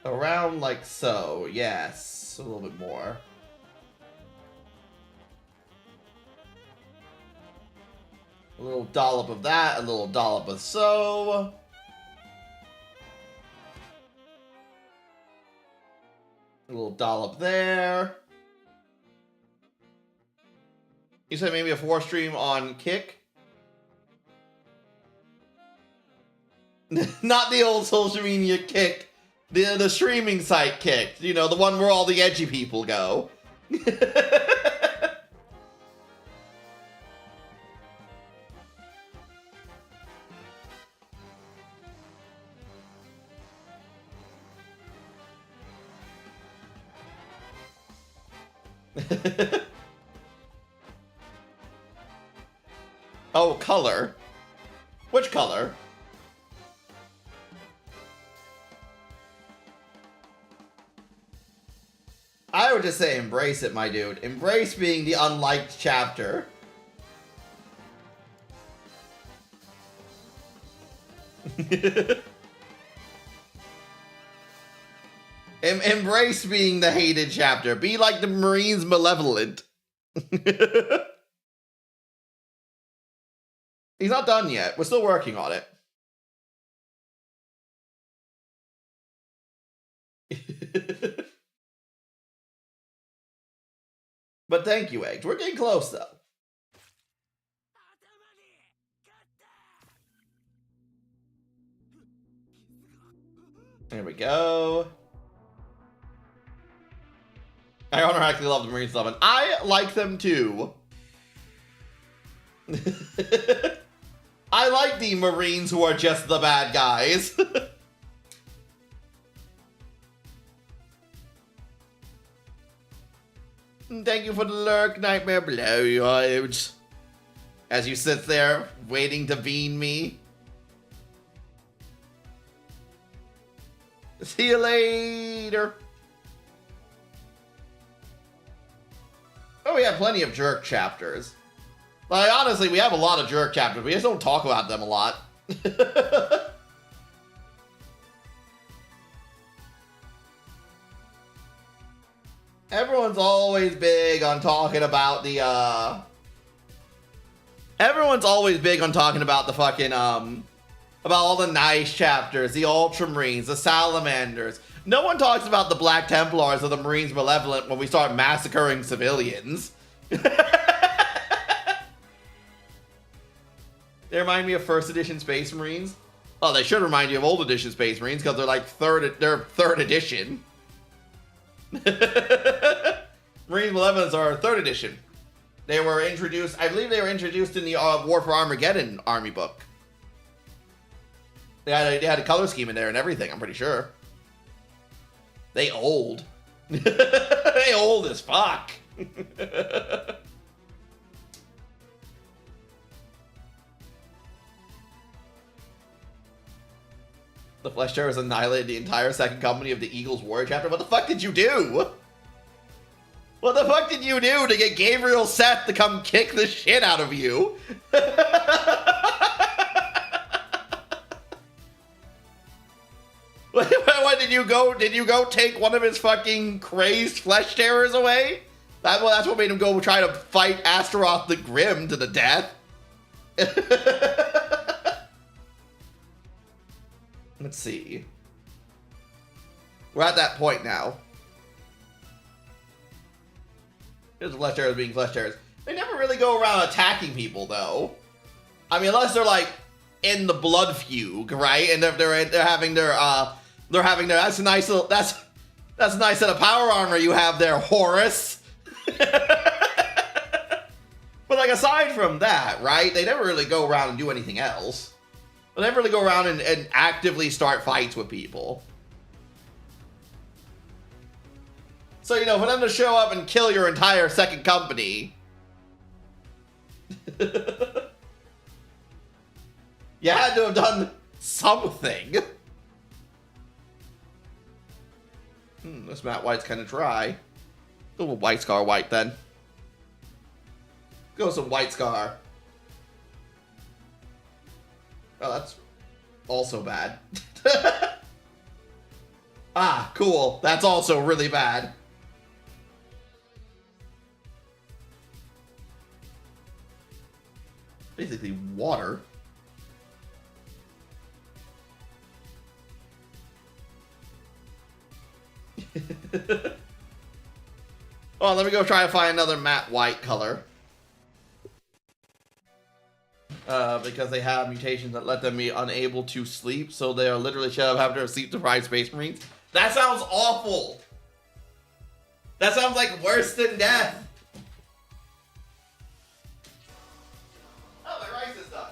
Around like so, yes. A little bit more. A little dollop of that, a little dollop of so. A little dollop there. You said maybe a 4-stream on Kick? Not the old social media Kick. The streaming site Kick. You know, the one where all the edgy people go. Oh, color? Which color? I would just say embrace it, my dude. Embrace being the unliked chapter. Embrace being the hated chapter. Be like the Marines malevolent. He's not done yet. We're still working on it. But thank you, Eggs. We're getting close, though. There we go. I unironically love the Marine Summon. I like them too. I like the Marines who are just the bad guys. Thank you for the lurk, Nightmare Blowouts. As you sit there, waiting to bean me. See you later. Oh, we have plenty of jerk chapters. Like, honestly, we have a lot of jerk chapters. We just don't talk about them a lot. Everyone's always big on talking about the, Everyone's always big on talking about the fucking, about all the nice chapters, the Ultramarines, the Salamanders. No one talks about the Black Templars or the Marines Malevolent when we start massacring civilians. They remind me of first edition Space Marines. Oh, they should remind you of old edition Space Marines because they're like third edition. Marine Malevolents are third edition. They were introduced, I believe they were introduced in the War for Armageddon army book. They had a color scheme in there and everything, I'm pretty sure. They old. They old as fuck. The Flesh Terrors annihilated the entire second company of the Eagles Warrior chapter. What the fuck did you do? What the fuck did you do to get Gabriel Seth to come kick the shit out of you? What did you go? Did you go take one of his fucking crazed Flesh Terrors away? That's what made him go try to fight Astaroth the Grim to the death. Let's see. We're at that point now. Here's the Flesh Terrors being Flesh Terrors. They never really go around attacking people, though. I mean, unless they're like in the blood fugue, right? And they're having their that's a nice little that's a nice set of power armor you have there, Horus. But like aside from that, right? They never really go around and do anything else. But never really go around and actively start fights with people. So, you know, for them to show up and kill your entire second company... you had to have done something. This matte white's kind of dry. A little white scar white then. Go with some white scar. Oh, that's also bad. Ah, cool. That's also really bad. Basically water. Oh, let me go try to find another matte white color. Because they have mutations that let them be unable to sleep, so they are literally having to sleep deprived space marines. That sounds awful. That sounds like worse than death. Oh, my rice is done.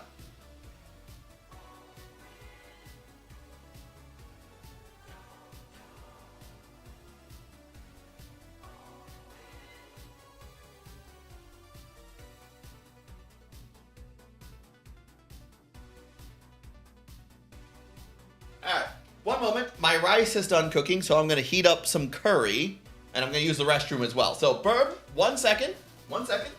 Alright, one moment. My rice is done cooking, so I'm going to heat up some curry, and I'm going to use the restroom as well. So, Burb, 1 second. 1 second.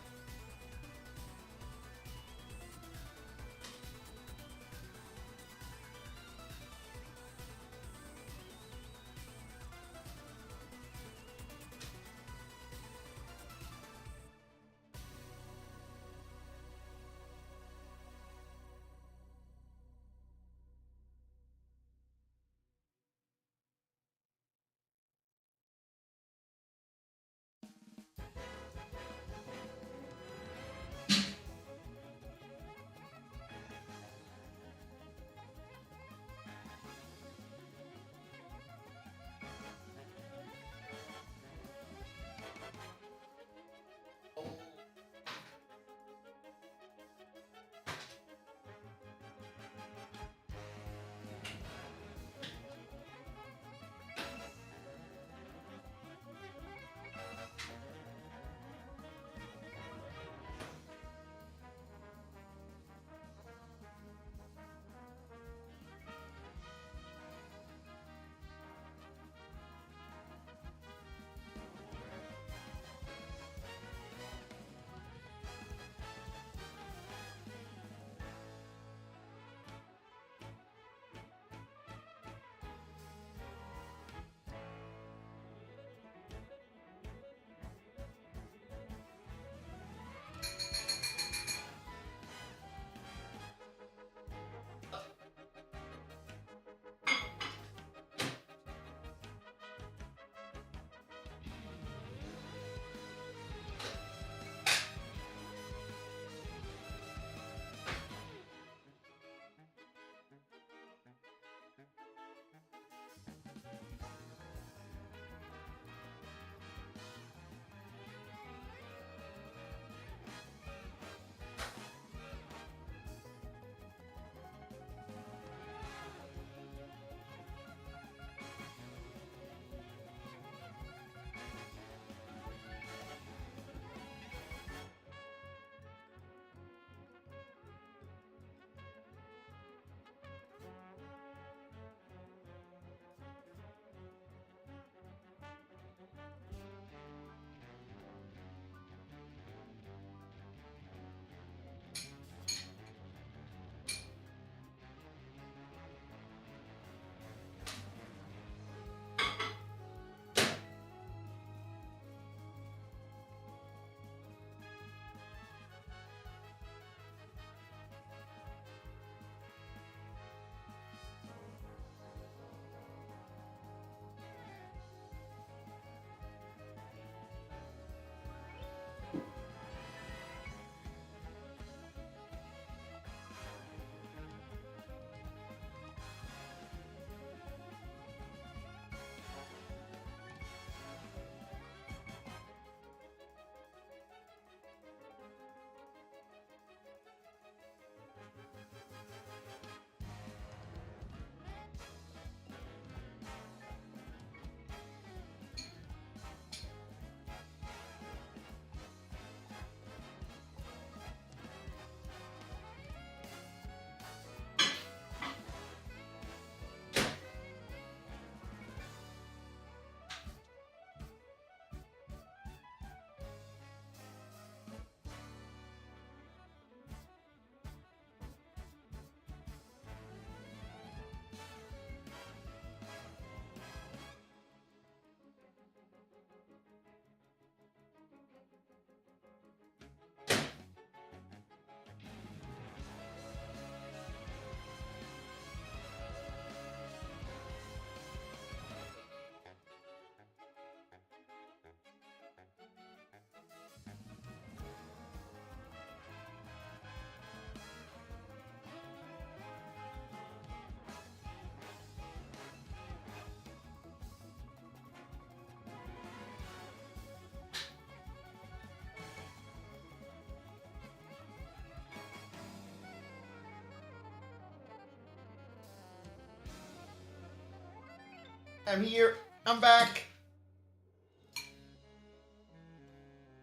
I'm here. I'm back.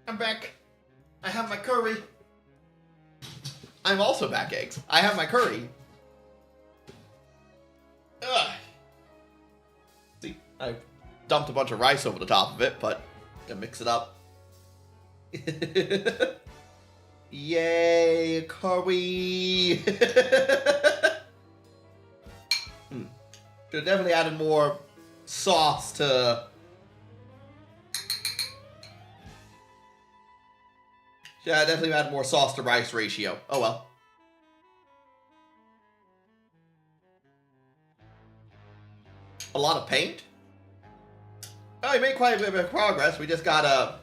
I'm back. I have my curry. I'm also back, eggs. I have my curry. Ugh. See, I dumped a bunch of rice over the top of it, but to mix it up. Yay, curry! Should have definitely added more sauce to... Should have definitely added more sauce to rice ratio. Oh well. A lot of paint? Oh, we made quite a bit of progress. We just gotta...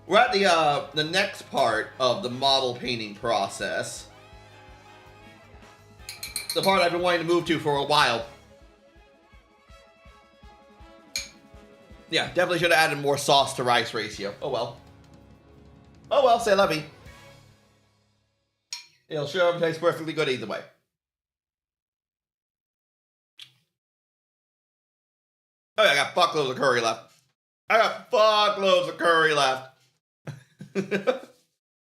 We're at the next part of the model painting process. The part I've been wanting to move to for a while. Yeah, definitely should have added more sauce to rice ratio. Oh well. Oh well, say la vie. It'll sure taste perfectly good either way. Oh yeah, I got fuckloads of curry left.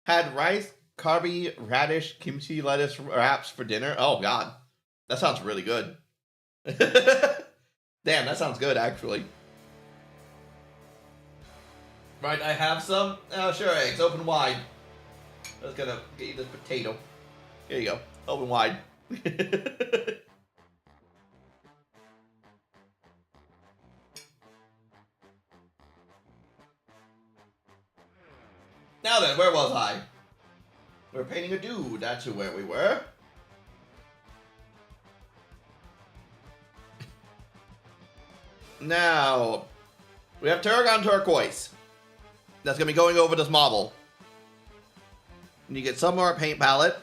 Had rice, carby, radish, kimchi, lettuce wraps for dinner. Oh god. That sounds really good. Damn, that sounds good actually. Right, I have some? Oh sure, eggs, open wide. I was gonna get you this potato. Here you go. Open wide. Now then, where was I? We're painting a dude. That's where we were. Now, we have Tarragon Turquoise. That's going to be going over this model. And you get some more paint palette.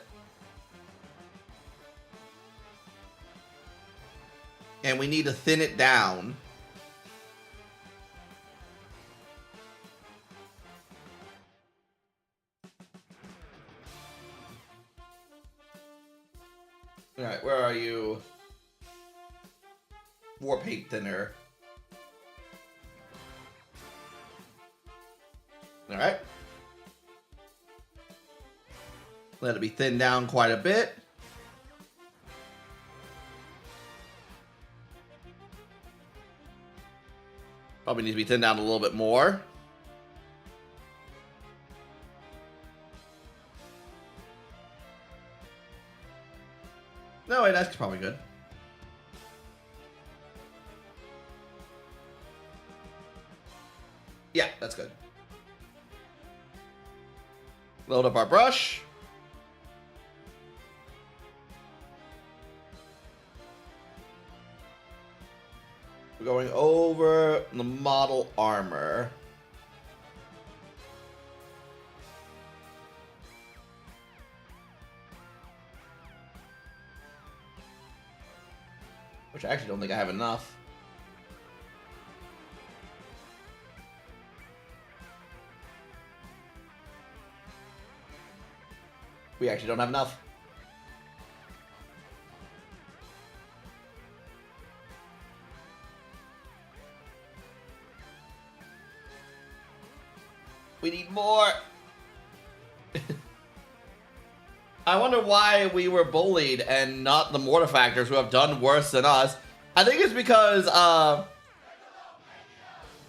And we need to thin it down. Alright, where are you? War paint thinner. Alright. Let it be thinned down quite a bit. Probably needs to be thinned down a little bit more. No, wait, that's probably good. Yeah, that's good. Load up our brush. We're going over the model armor. Which I actually don't think I have enough. We actually don't have enough. We need more. I wonder why we were bullied and not the Mortifactors who have done worse than us. I think it's because the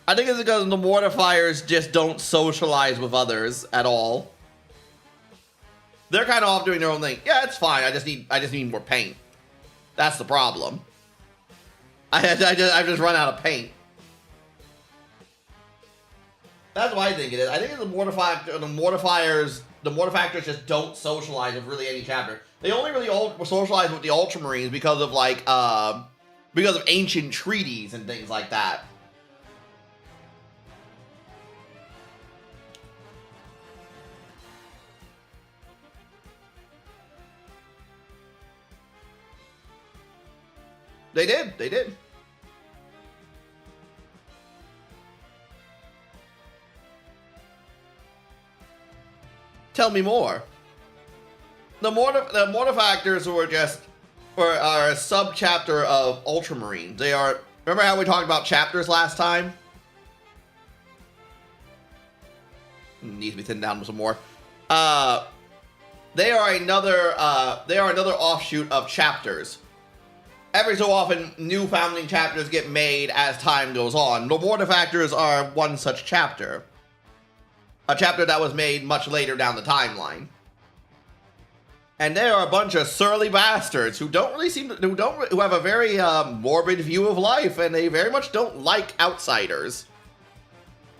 Mortifiers just don't socialize with others at all. They're kind of off doing their own thing. Yeah, it's fine. I just need more paint. That's the problem. I've just run out of paint. That's what I think it is. I think it's the Mortifiers just don't socialize with really any chapter. They only really socialize with the Ultramarines because of because of ancient treaties and things like that. They did. Tell me more. The Mortifactors are a sub-chapter of Ultramarines. They are Remember how we talked about chapters last time? Needs to be thinned down some more. They are another offshoot of chapters. Every so often, new founding chapters get made as time goes on. The Mortifactors are one such chapter. A chapter that was made much later down the timeline. And they are a bunch of surly bastards who don't really who have a very morbid view of life, and they very much don't like outsiders.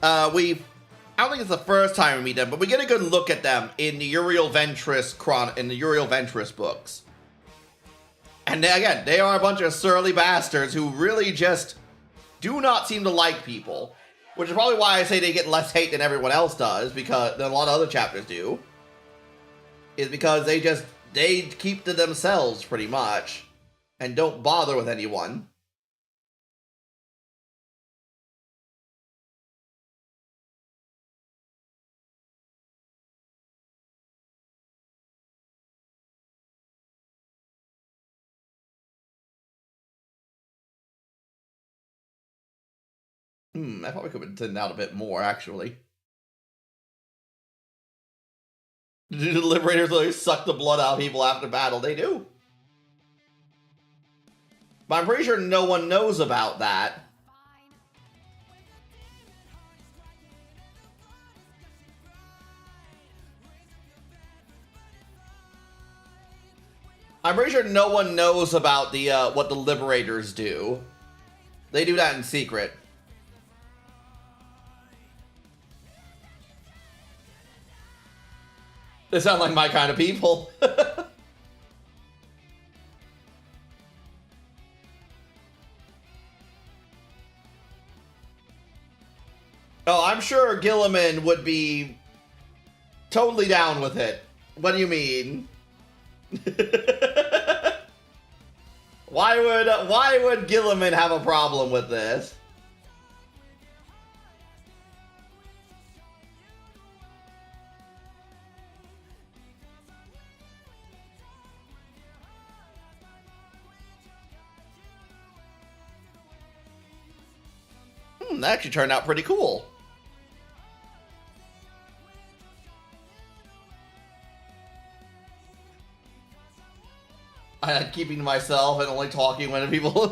I don't think it's the first time we meet them, but we get a good look at them in the Uriel Ventress books. And again, they are a bunch of surly bastards who really just do not seem to like people. Which is probably why I say they get less hate than everyone else does, than a lot of other chapters do. Is because they keep to themselves pretty much, and don't bother with anyone. I probably could have thinned out a bit more, actually. Do the Liberators literally suck the blood out of people after battle? They do. But I'm pretty sure no one knows about that. I'm pretty sure no one knows about the what the Liberators do. They do that in secret. They sound like my kind of people. Oh, I'm sure Gilliman would be totally down with it. What do you mean? Why would Gilliman have a problem with this? That actually turned out pretty cool. I like keeping to myself and only talking when people...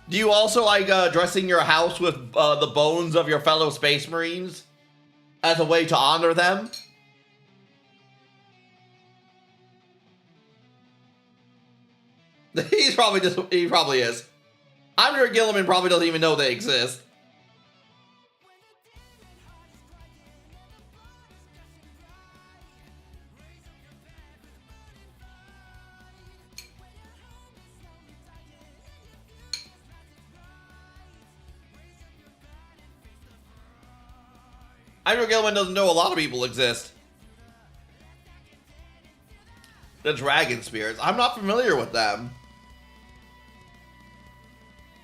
Do you also like dressing your house with the bones of your fellow Space Marines as a way to honor them? He probably is. I'm sure Gilliman probably doesn't even know they exist. I'm sure Gilliman doesn't know a lot of people exist. The Dragon Spirits. I'm not familiar with them.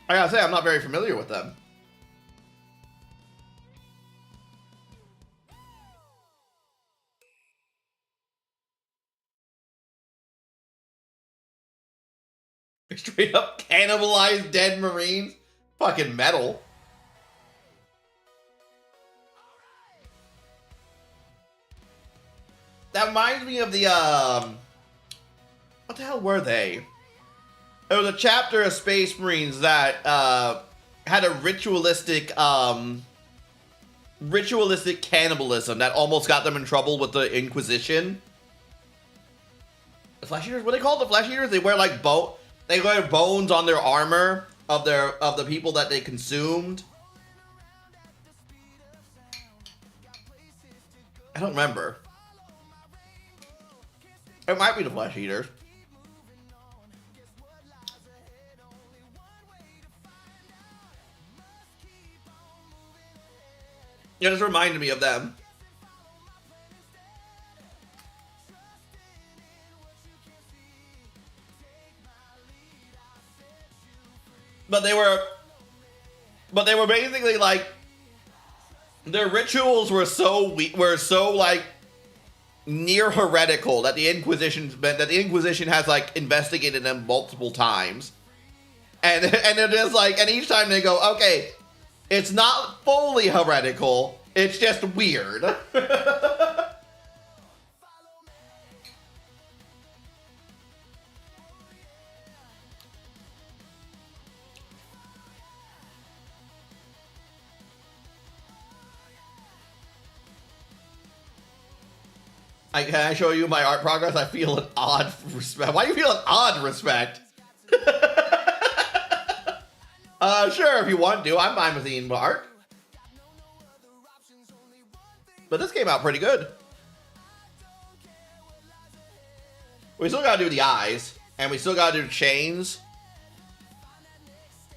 I gotta say, I'm not very familiar with them. Straight up cannibalized dead Marines? Fucking metal. That reminds me of the, what the hell were they? There was a chapter of Space Marines that had a ritualistic cannibalism that almost got them in trouble with the Inquisition. The Flesh Eaters, what are they called? The Flesh Eaters? They wear like they wear bones on their armor of the people that they consumed. I don't remember. It might be the Flesh Eaters. It just reminded me of them. But they were basically like, their rituals were so like near heretical that the Inquisition has like investigated them multiple times. And they're just like, and each time they go, okay, it's not fully heretical, it's just weird. Can I show you my art progress? I feel an odd respect. Why do you feel an odd respect? Sure, if you want to. I'm fine with the art. But this came out pretty good. We still gotta do the eyes. And we still gotta do chains.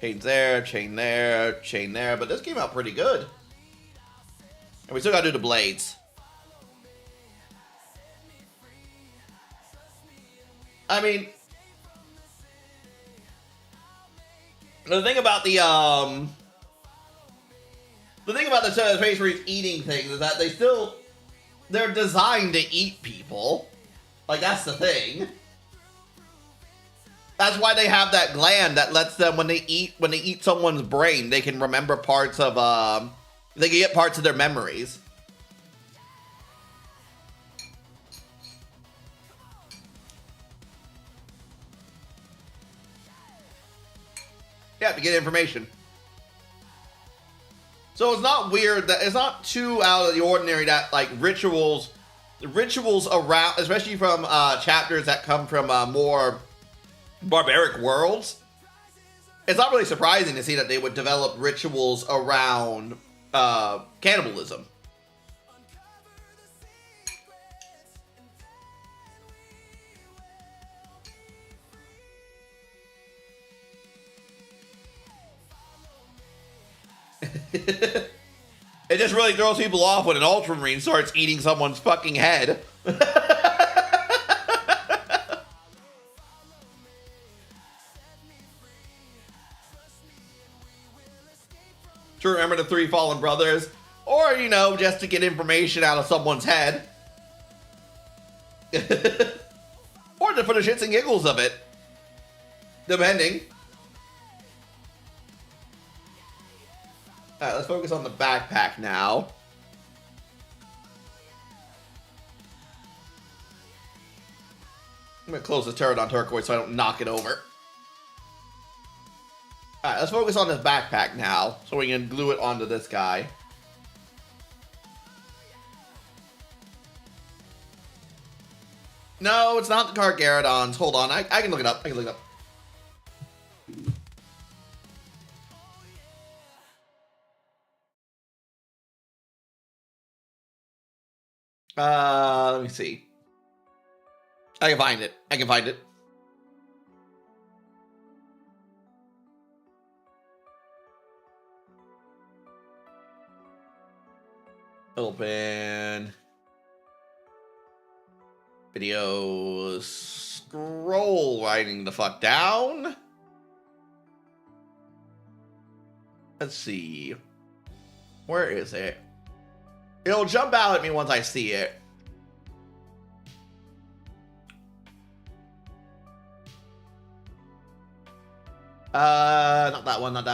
Chains there, chain there, chain there. But this came out pretty good. And we still gotta do the blades. I mean, the thing about the space marines eating things is that they're designed to eat people. Like, that's the thing. That's why they have that gland that lets them, when they eat someone's brain, they can remember parts of, they can get parts of their memories. Yeah, to get information. So it's not weird that it's not too out of the ordinary that like rituals around, especially from chapters that come from more barbaric worlds. It's not really surprising to see that they would develop rituals around cannibalism. It just really throws people off when an Ultramarine starts eating someone's fucking head. To remember the 3 fallen brothers, or, you know, just to get information out of someone's head. Or to for the shits and giggles of it. Depending. Alright, let's focus on the backpack now. I'm gonna close the turret on turquoise so I don't knock it over. Alright, let's focus on this backpack now, so we can glue it onto this guy. No, it's not the Carcharodons. Hold on, I can look it up. Let me see. I can find it. Open. Videos. Scroll writing the fuck down. Let's see. Where is it? It'll jump out at me once I see it. Not that one. Nope,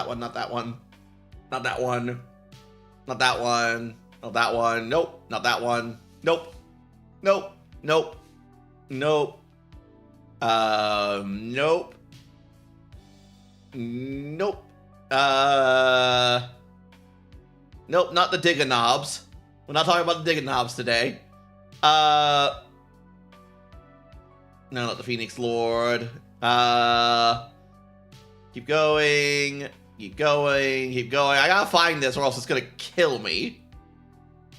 not that one. Nope. Nope. Nope. Nope. Nope, not the Digger Knobs. We're not talking about the Digger Knobs today. No, not the Phoenix Lord. Keep going. I gotta find this or else it's gonna kill me.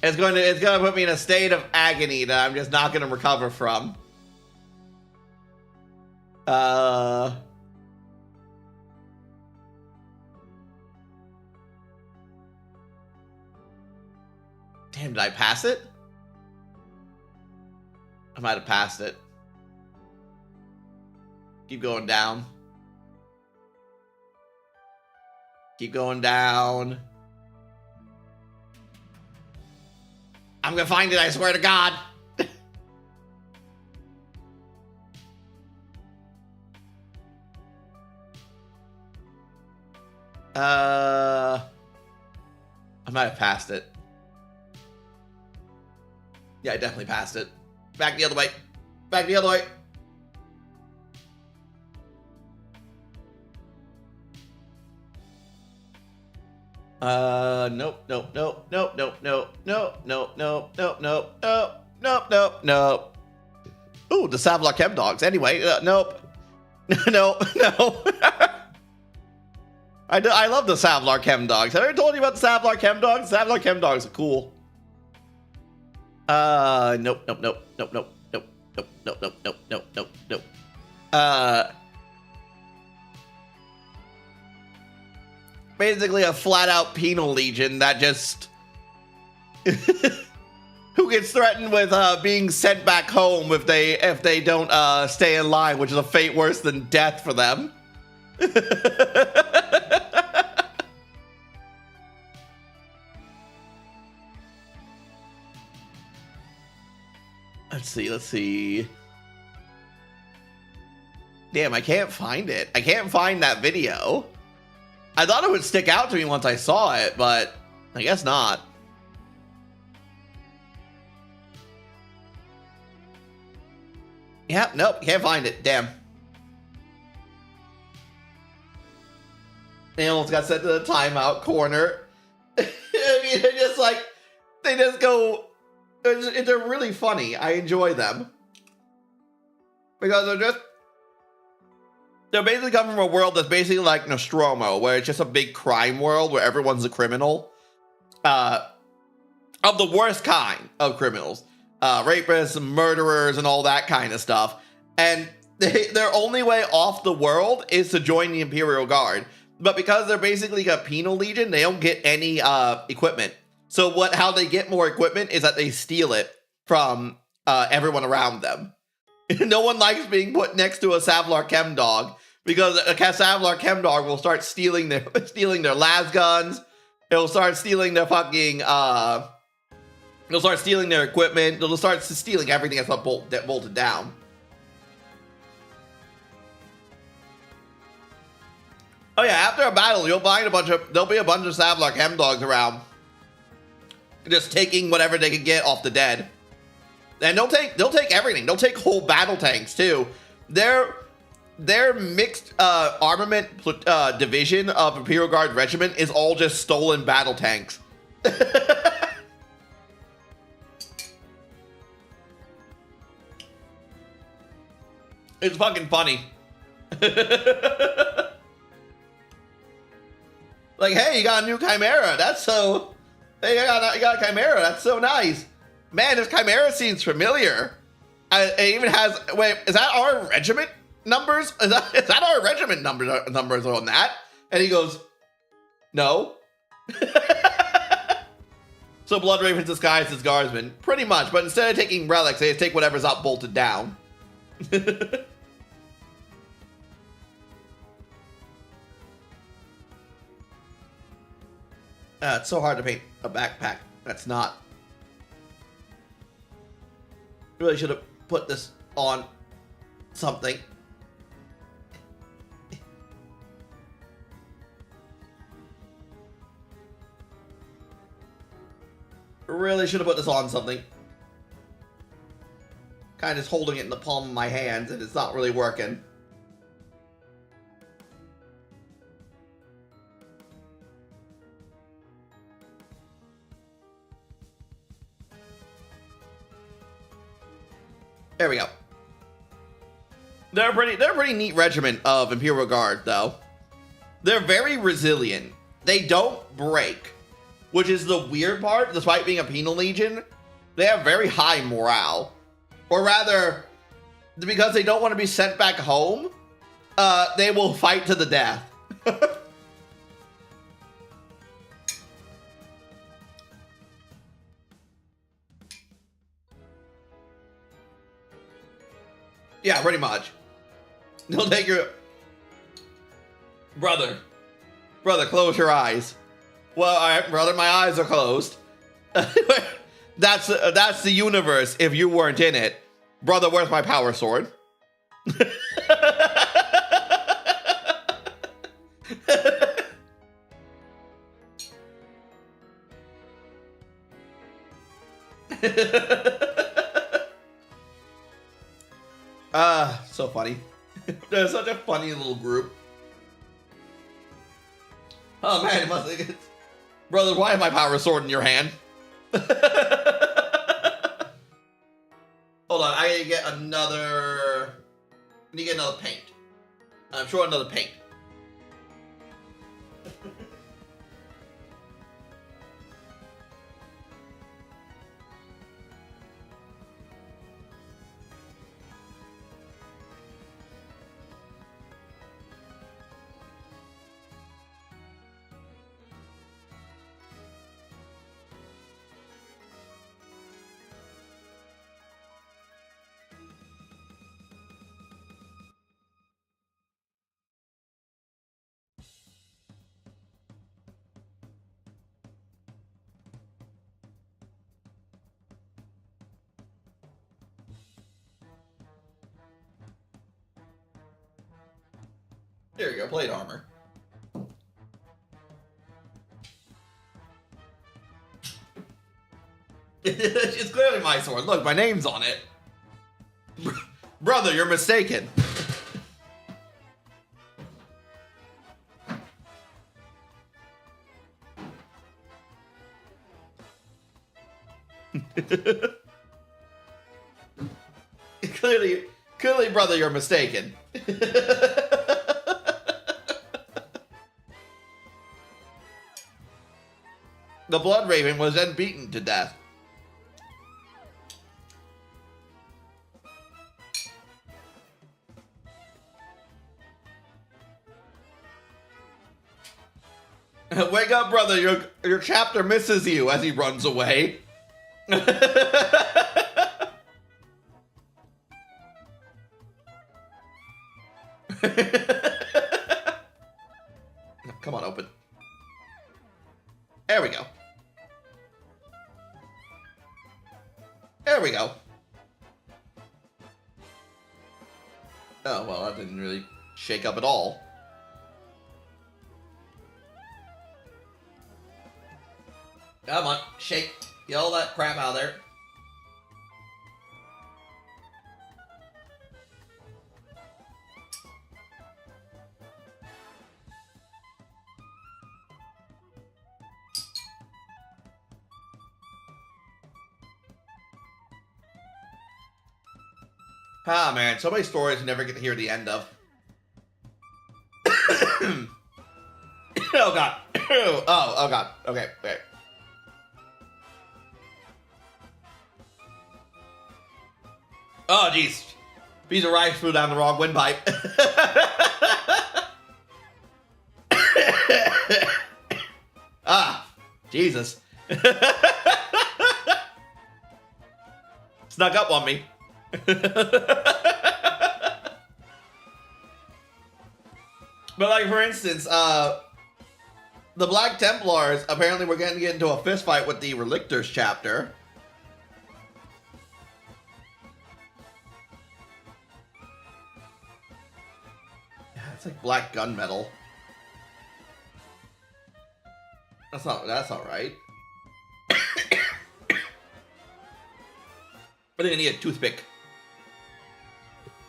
It's gonna put me in a state of agony that I'm just not gonna recover from. Damn, did I pass it? I might have passed it. Keep going down. Keep going down. I'm gonna find it, I swear to God. I might have passed it. Yeah, I definitely passed it. Back the other way. Back the other way. Nope, nope, nope, nope, nope, nope, nope, nope, nope, nope, nope, nope, nope, nope, nope. Ooh, the Savlar Chem Dogs. Anyway, nope. Nope, no. I love the Savlar Chem Dogs. Have I ever told you about the Savlar Chem Dogs? Savlar Chem Dogs are cool. Nope, nope, nope, nope, nope, nope, nope, nope, nope, nope, nope, nope, nope. Basically a flat-out penal legion that just who gets threatened with being sent back home if they don't stay in line, which is a fate worse than death for them. Let's see. Damn, I can't find it. I can't find that video. I thought it would stick out to me once I saw it, but I guess not. Yep, nope, can't find it. Damn. They almost got sent to the timeout corner. I mean, they're just like, they just go, they're really funny. I enjoy them. Because they're basically come from a world that's basically like Nostromo, where it's just a big crime world where everyone's a criminal. Of the worst kind of criminals. Rapists, murderers, and all that kind of stuff. And their only way off the world is to join the Imperial Guard. But because they're basically a penal legion, they don't get any equipment. So how they get more equipment is that they steal it from everyone around them. No one likes being put next to a Savlar Chem Dog, because a Savlar Chem Dog will start stealing their las guns. It'll start stealing their fucking they'll start stealing their equipment. They'll start stealing everything that's not bolted down. Oh yeah, after a battle, you'll find there'll be a bunch of Savlar Chem Dogs around, just taking whatever they can get off the dead. And they'll take everything. They'll take whole battle tanks too. Their mixed armament division of Imperial Guard Regiment is all just stolen battle tanks. It's fucking funny. Like, hey, you got a new Chimera. That's so... Hey, you got a Chimera. That's so nice. Man, this Chimera seems familiar. It even has... Wait, is that our regiment numbers? Is that our regiment numbers on that? And he goes, no. So Blood Raven's disguised as guardsmen. Pretty much, but instead of taking relics, they just take whatever's not bolted down. It's so hard to paint a backpack. That's not. Really should have put this on something. Really should have put this on something. Kind of just holding it in the palm of my hands and it's not really working. There we go. They're a pretty neat regiment of Imperial Guard, though. They're very resilient. They don't break, which is the weird part. Despite being a penal legion, they have very high morale. Or rather, because they don't want to be sent back home, they will fight to the death. Yeah, pretty much. They'll take your... Brother, close your eyes. Well, all right, brother, my eyes are closed. That's the universe if you weren't in it. Brother, where's my power sword? So funny. They're such a funny little group. Oh man, it must have... Brother, why have my power sword in your hand? Hold on, I need to get another... I need to get another paint. I'm sure another paint. There you go, plate armor. It's clearly my sword. Look, my name's on it. Brother, you're mistaken. Clearly, brother, you're mistaken. The Blood Raven was then beaten to death. Wake up, brother. Your chapter misses you as he runs away. Come on, open. There we go. There we go. Oh, well, that didn't really shake up at all. Come on, shake. Get all that crap out of there. Ah, man, so many stories you never get to hear the end of. Oh, God. Oh, God. Okay. Oh, jeez. Piece of rice flew down the wrong windpipe. Ah, Jesus. Snuck up on me. But like, for instance, the Black Templars apparently were going to get into a fist fight with the Relictors chapter. Yeah, it's like black gunmetal. That's not right. I think I need a toothpick.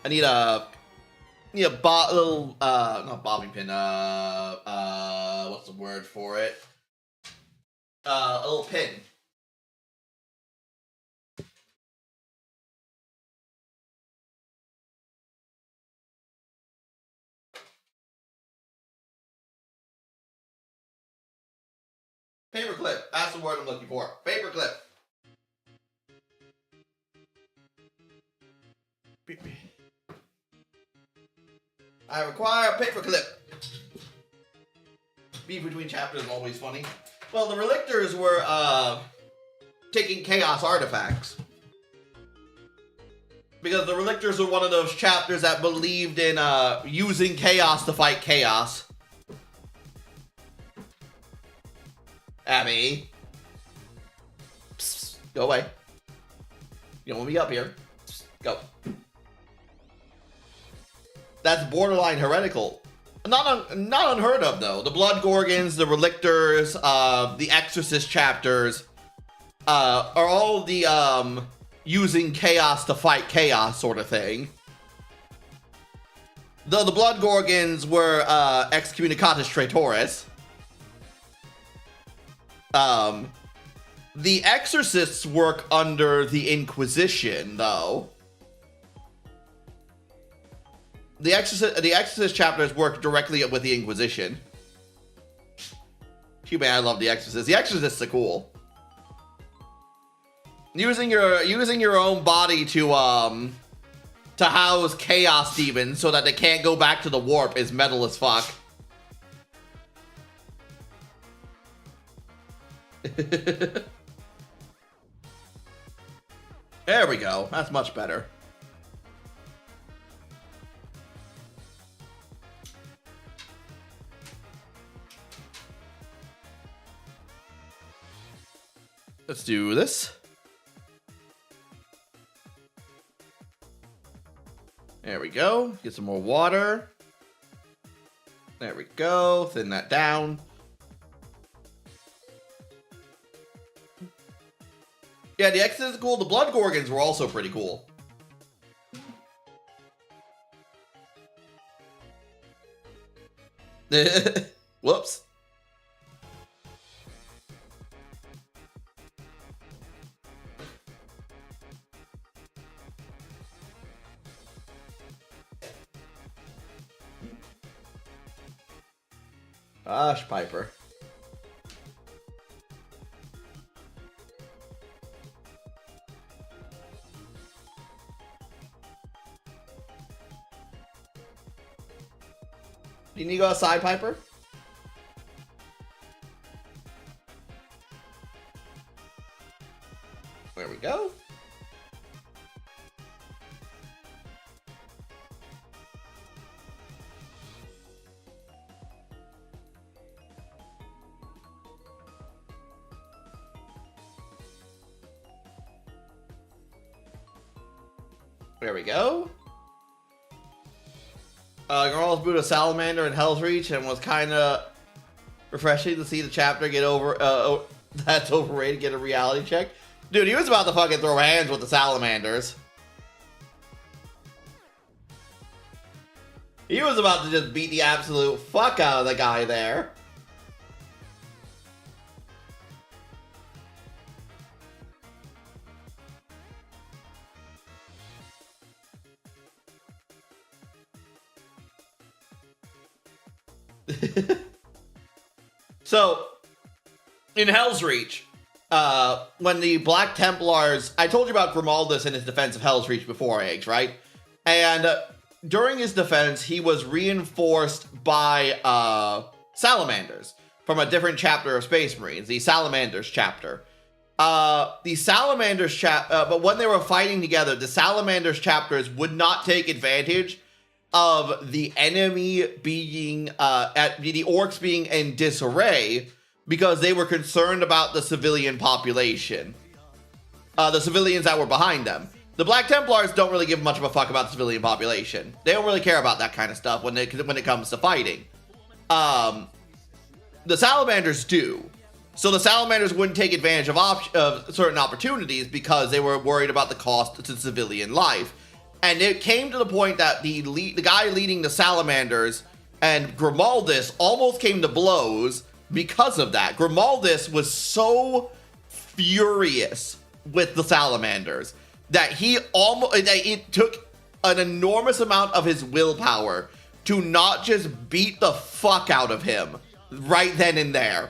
I need a little not bobbing pin, what's the word for it? A little pin. Paperclip. That's the word I'm looking for. Paperclip. I require a paperclip. Beef between chapters is always funny. Well, the Relictors were taking chaos artifacts. Because the Relictors were one of those chapters that believed in using chaos to fight chaos. Abby. Psst, go away. You don't want me up here. Psst, go. That's borderline heretical. Not unheard of, though. The Blood Gorgons, the Relictors, the Exorcist chapters. are all the using chaos to fight chaos sort of thing. Though the Blood Gorgons were excommunicatus traitores. The Exorcists work under the Inquisition, though. The Exorcist chapters work directly with the Inquisition. Gee, man, I love the Exorcists. The Exorcists are cool. Using your own body to house chaos demons so that they can't go back to the warp is metal as fuck. There we go. That's much better. Let's do this. There we go. Get some more water. There we go. Thin that down. Yeah, the Exodus is cool. The Blood Gorgons were also pretty cool. Whoops. Gosh, Piper. You need to go outside, Piper? There we go. There we go. Girls boot a salamander in Hell's Reach and was kind of refreshing to see the chapter get over. That's overrated. Get a reality check, dude. He was about to fucking throw hands with the salamanders. He was about to just beat the absolute fuck out of the guy there. So, in Hell's Reach, when the Black Templars... I told you about Grimaldus and his defense of Hell's Reach before, Eggs, right? And during his defense, he was reinforced by salamanders from a different chapter of Space Marines, the Salamanders chapter. The Salamanders but when they were fighting together, the Salamanders chapters would not take advantage of the enemy being the orcs being in disarray because they were concerned about the civilian population, the civilians that were behind them. The Black Templars don't really give much of a fuck about the civilian population. They don't really care about that kind of stuff when it comes to fighting. The Salamanders do. So the Salamanders wouldn't take advantage of certain opportunities because they were worried about the cost to civilian life. And it came to the point that the guy leading the Salamanders and Grimaldus almost came to blows because of that. Grimaldus was so furious with the Salamanders that it took an enormous amount of his willpower to not just beat the fuck out of him right then and there.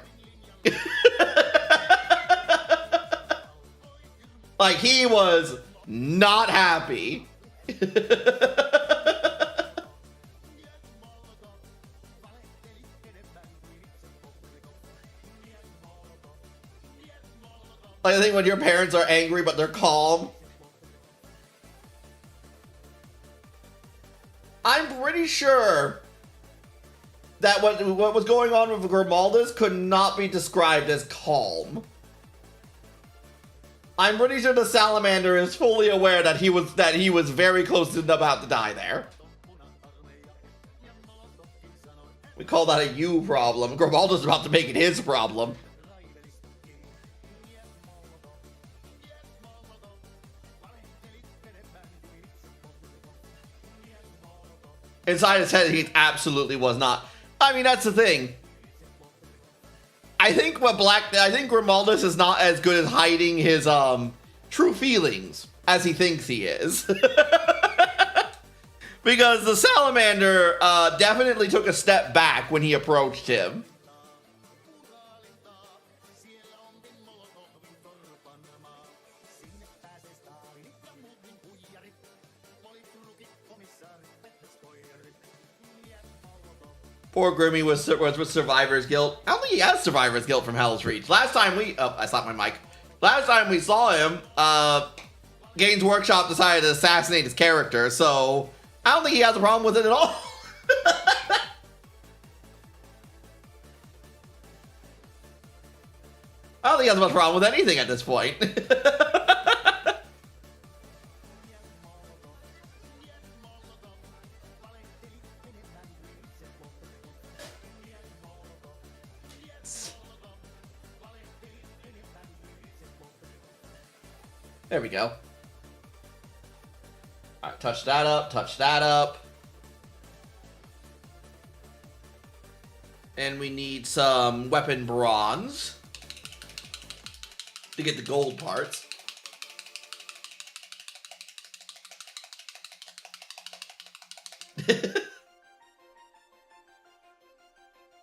Like, he was not happy. I think when your parents are angry but they're calm. I'm pretty sure that what was going on with Grimaldus could not be described as calm. I'm pretty sure the Salamander is fully aware that he was very close to about to die there. We call that a you problem. Grimaldus is about to make it his problem. Inside his head, he absolutely was not. I mean, that's the thing. I think Grimaldus is not as good at hiding his true feelings as he thinks he is. Because the salamander definitely took a step back when he approached him. Poor Grimmy was with survivor's guilt. I don't think he has survivor's guilt from Hell's Reach. Last time I slapped my mic. Last time we saw him, Games Workshop decided to assassinate his character, so I don't think he has a problem with it at all. I don't think he has much problem with anything at this point. There we go. Alright, touch that up, touch that up. And we need some weapon bronze to get the gold parts.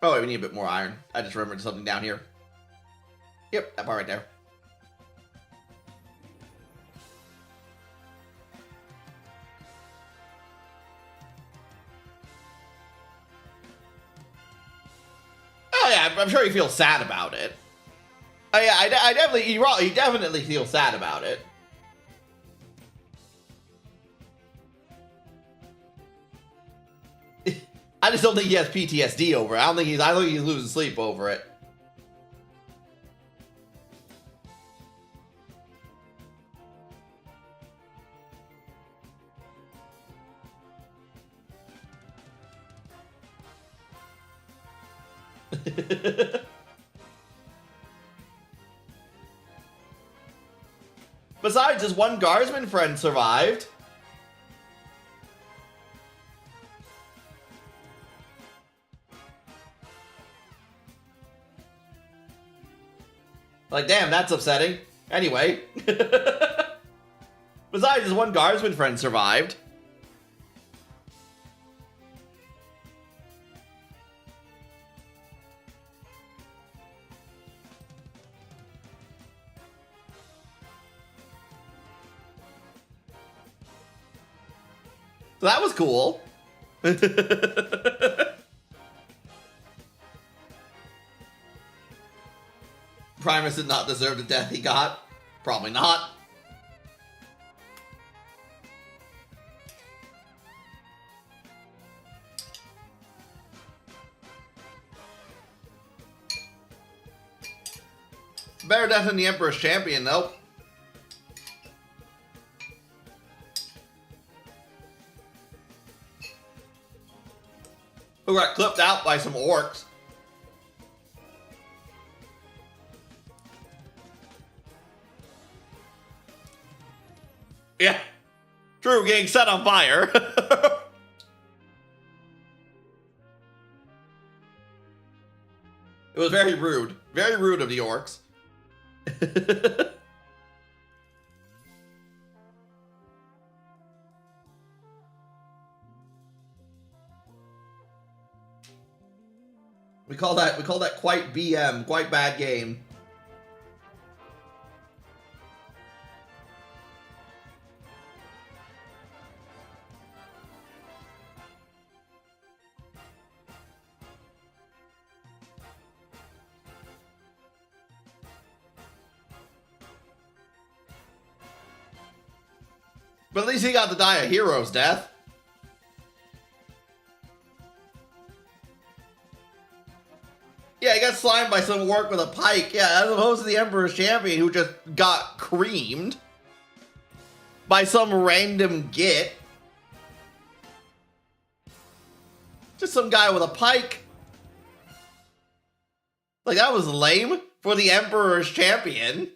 Oh, wait, we need a bit more iron. I just remembered something down here. Yep, that part right there. Oh yeah, I'm sure he feels sad about it. Oh yeah, he definitely feels sad about it. I just don't think he has PTSD over it. I think he's losing sleep over it. Besides, his one guardsman friend survived. Like, damn, that's upsetting. Anyway. Besides, his one guardsman friend survived. So that was cool. Primus did not deserve the death he got. Probably not. Better death than the Emperor's Champion, though. Who got clipped out by some orcs. Yeah. True, getting set on fire. It was very rude. Very rude of the orcs. We call that quite BM, quite bad game. But at least he got to die a hero's death. Yeah, he got slimed by some orc with a pike. Yeah, as opposed to the Emperor's Champion who just got creamed by some random git. Just some guy with a pike. Like, that was lame for the Emperor's Champion.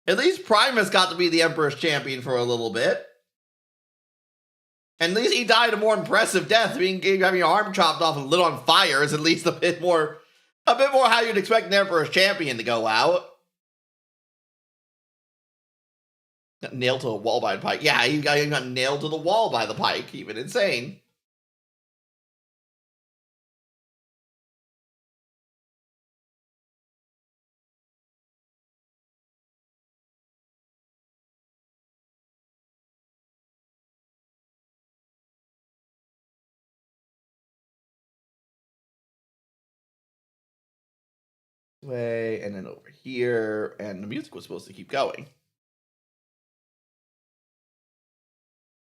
At least Primus got to be the Emperor's champion for a little bit. And at least he died a more impressive death. Having your arm chopped off and lit on fire is at least a bit more how you'd expect an Emperor's champion to go out. Got nailed to a wall by the pike. Yeah, he got nailed to the wall by the pike. Even insane. Way, and then over here, and the music was supposed to keep going.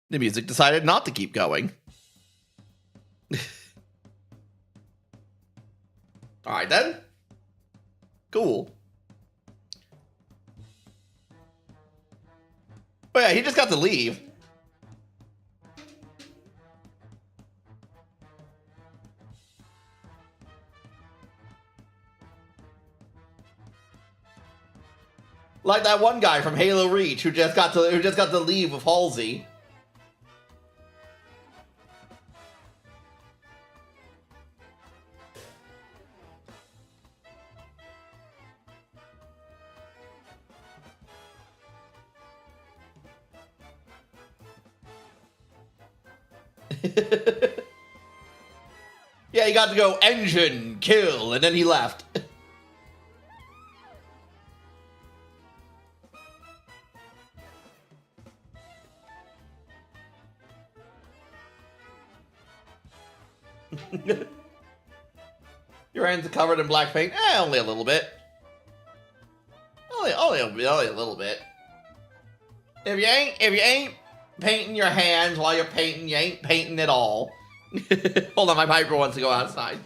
The music decided not to keep going. Alright then. Cool. Oh yeah, he just got to leave. Like that one guy from Halo Reach who just got to leave with Halsey. Yeah, he got to go engine, kill, and then he left. Your hands are covered in black paint? Only a little bit. Only a little bit. If you ain't painting your hands while you're painting, you ain't painting at all. Hold on, my Piper wants to go outside.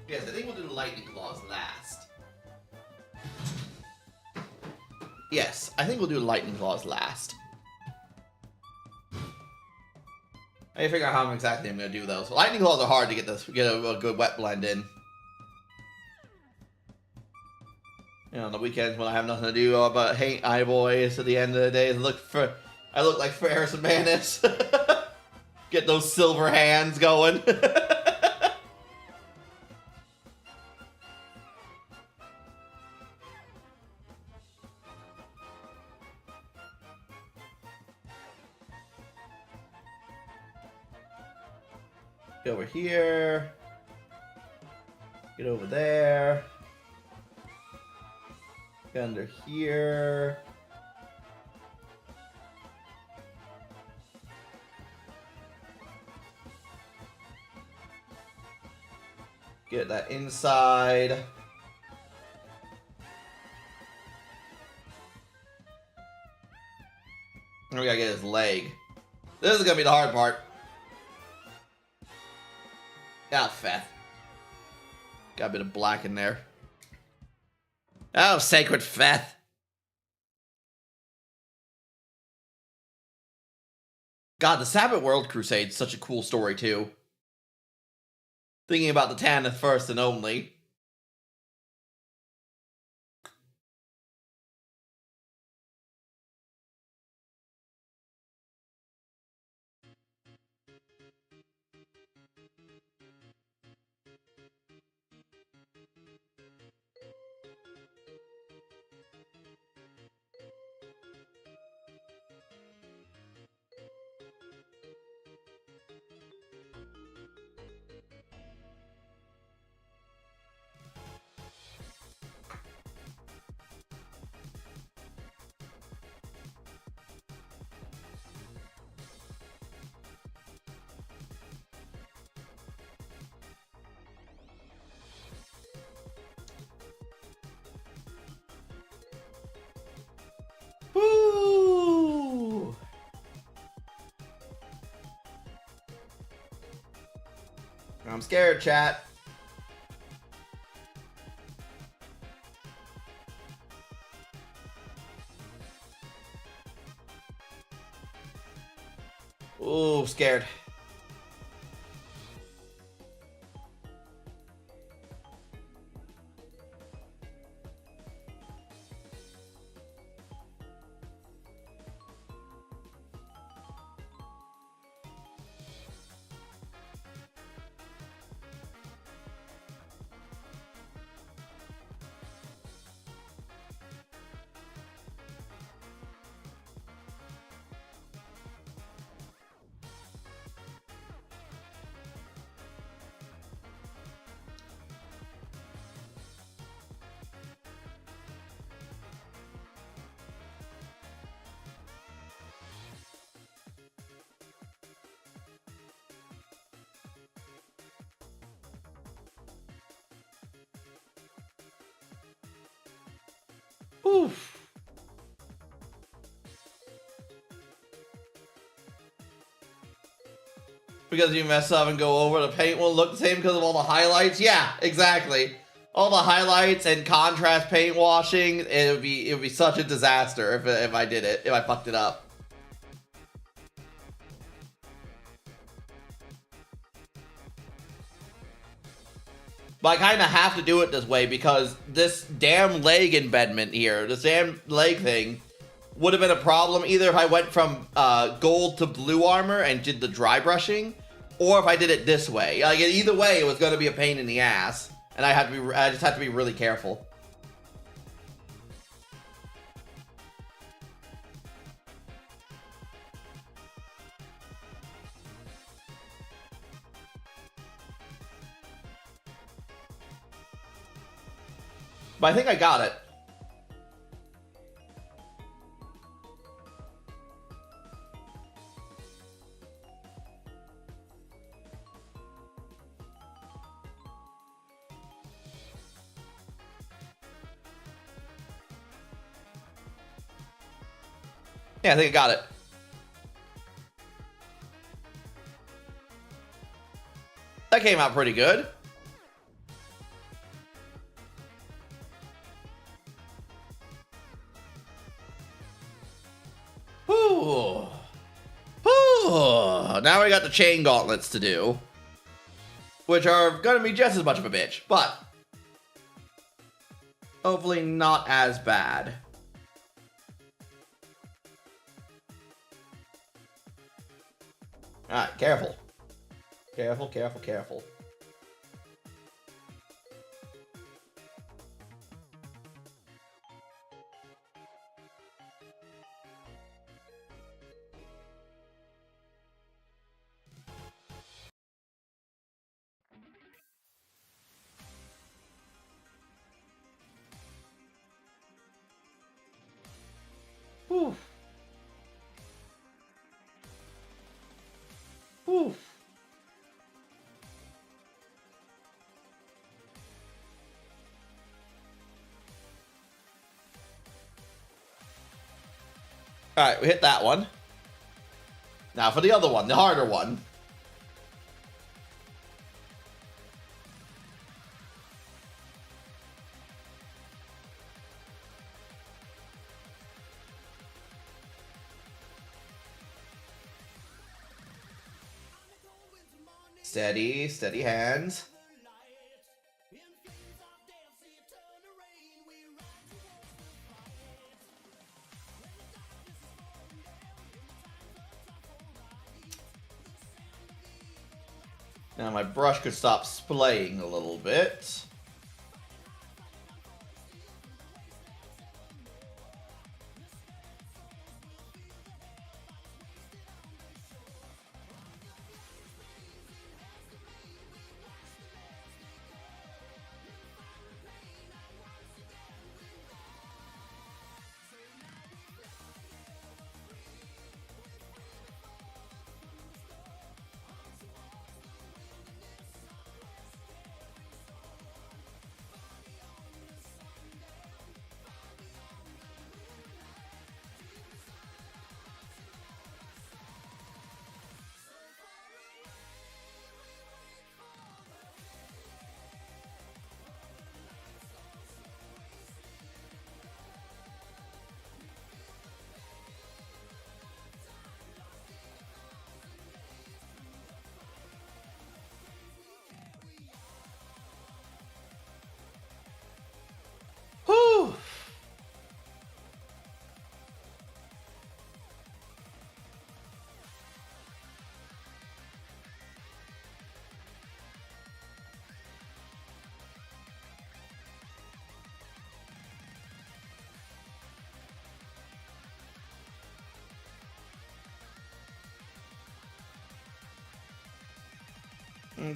Yes, I think we'll do the lightning claws last. Yes, I think we'll do the lightning claws last. I need to figure out how exactly I'm going to do those. Lightning claws are hard to get a good wet blend in. You know, on the weekends when I have nothing to do but hate iBoys at the end of the day, I look like Ferris and Manus. Get those silver hands going. Get over here. Get over there. Get under here. Get that inside. And we gotta get his leg. This is gonna be the hard part. Yeah, Feth. Got a bit of black in there. Oh, sacred Feth. God, the Sabbath World Crusade's such a cool story, too. Thinking about the Tanith first and only. I'm scared, chat. Ooh, scared. Oof. Because you mess up and go over, the paint won't look the same because of all the highlights? Yeah, exactly. All the highlights and contrast paint washing, it would be such a disaster if I did it, if I fucked it up. But I kind of have to do it this way because this damn leg embedment here, this damn leg thing, would have been a problem either if I went from gold to blue armor and did the dry brushing, or if I did it this way. Like either way, it was going to be a pain in the ass, and I just had to be really careful. But I think I got it. Yeah, I think I got it. That came out pretty good. Ooh. Ooh. Now we got the chain gauntlets to do, which are going to be just as much of a bitch, but hopefully not as bad. Alright, careful. Careful, careful, careful. Whew. Whew. Alright, we hit that one. Now for the other one, the harder one. Steady, steady hands. Now my brush could stop splaying a little bit.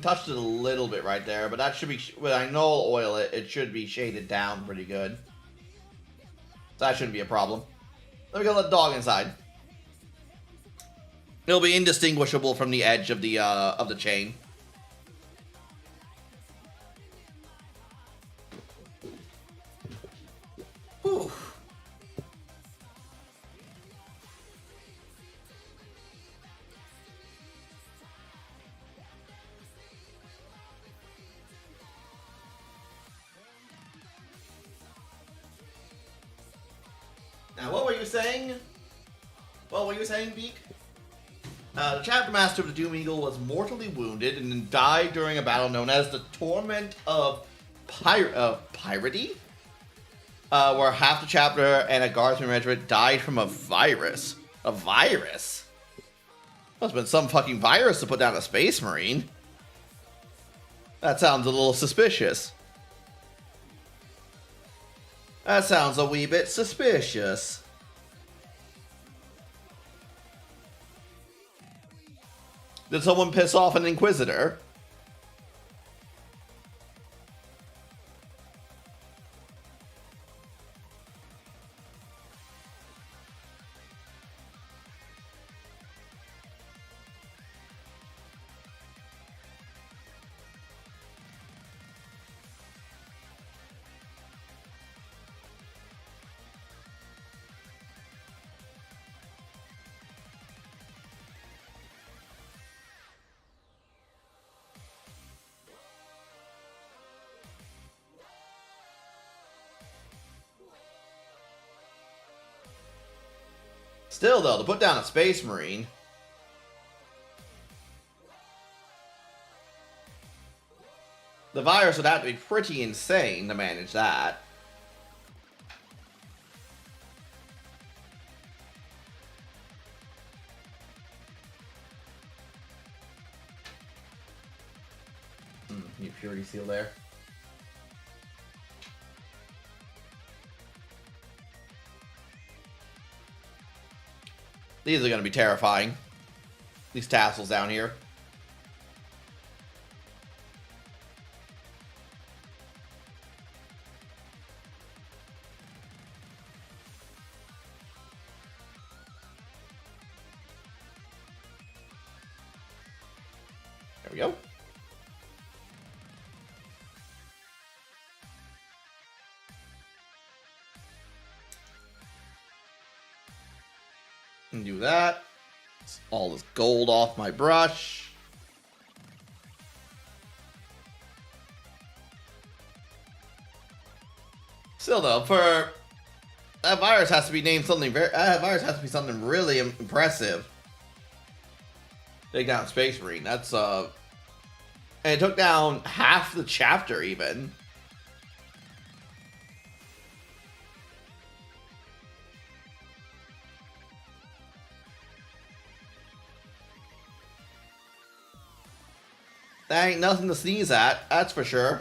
Touched it a little bit right there, but that should be, when I null oil it, it should be shaded down pretty good. So that shouldn't be a problem. Let me go let the dog inside. It'll be indistinguishable from the edge of the chain. Whew. Now, what were you saying? What were you saying, Beak? The chapter master of the Doom Eagle was mortally wounded and then died during a battle known as the Torment of Pyrity, where half the chapter and a guardsman regiment died from a virus. A virus? Must have been some fucking virus to put down a space marine. That sounds a little suspicious. That sounds a wee bit suspicious. Did someone piss off an Inquisitor? Still, though, to put down a Space Marine. The virus would have to be pretty insane to manage that. New purity seal there. These are going to be terrifying. These tassels down here. There we go. And do that. All this gold off my brush. Still though, for that virus has to be named something very. That virus has to be something really impressive. Take down Space Marine. That's and it took down half the chapter even. That ain't nothing to sneeze at, that's for sure.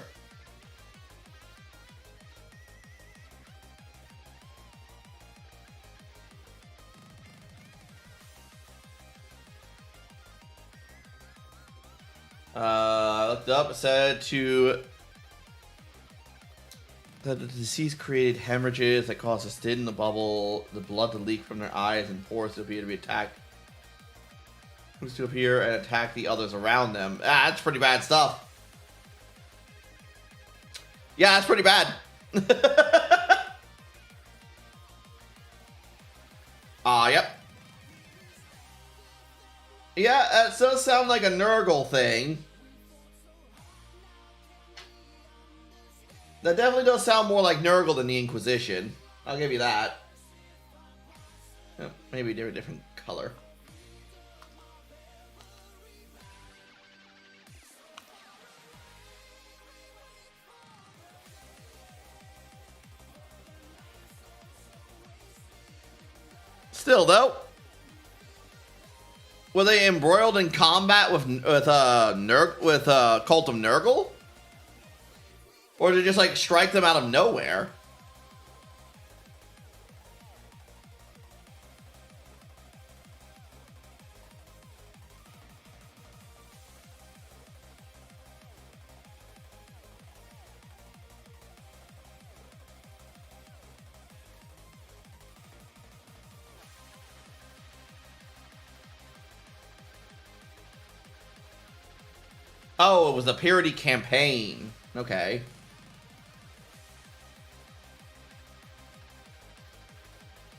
I looked up, it said that the disease created hemorrhages that caused a stit in the bubble, the blood to leak from their eyes, and pores to appear to be attacked. To appear and attack the others around them. Ah, that's pretty bad stuff. Yeah, that's pretty bad. Yep. Yeah, that does sound like a Nurgle thing. That definitely does sound more like Nurgle than the Inquisition. I'll give you that. Maybe a different color. Still, though, were they embroiled in combat with Cult of Nurgle, or did it just like strike them out of nowhere? Oh, it was a parody campaign. Okay.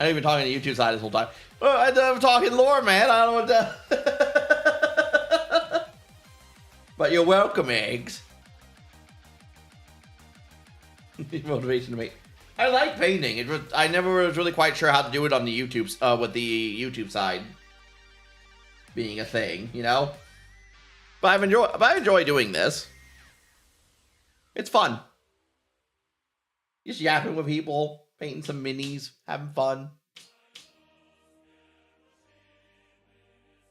I ain't even talking to YouTube side this whole time. Well, I'm talking lore, man. I don't know what to... But you're welcome, eggs. Motivation to make. I like painting. I never was really quite sure how to do it on the YouTube, with the YouTube side being a thing, you know. But I enjoy doing this. It's fun. Just yapping with people, painting some minis, having fun.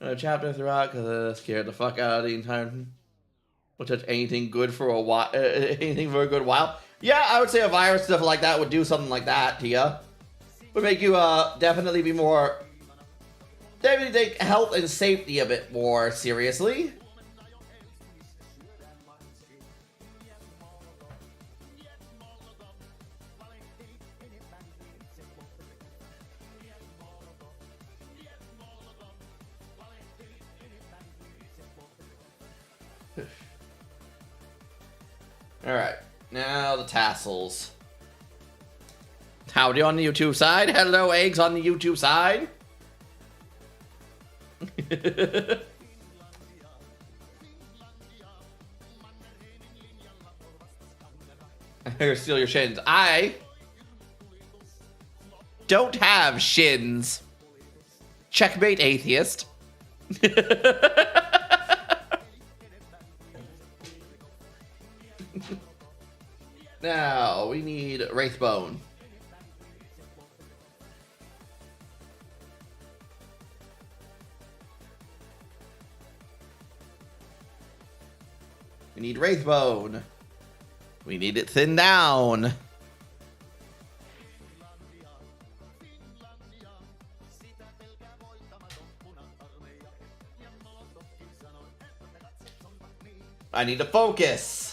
A chapter throughout because scared the fuck out of the entire. Will touch anything good for a while. Anything for a good while. Yeah, I would say a virus stuff like that would do something like that to you. Would make you definitely be more. Definitely take health and safety a bit more seriously. Alright, now the tassels. Howdy on the YouTube side. Hello, eggs on the YouTube side. Here, steal your shins. I don't have shins. Checkmate, atheist. Now, we need Wraithbone. We need Wraithbone. We need it thinned down. I need to focus.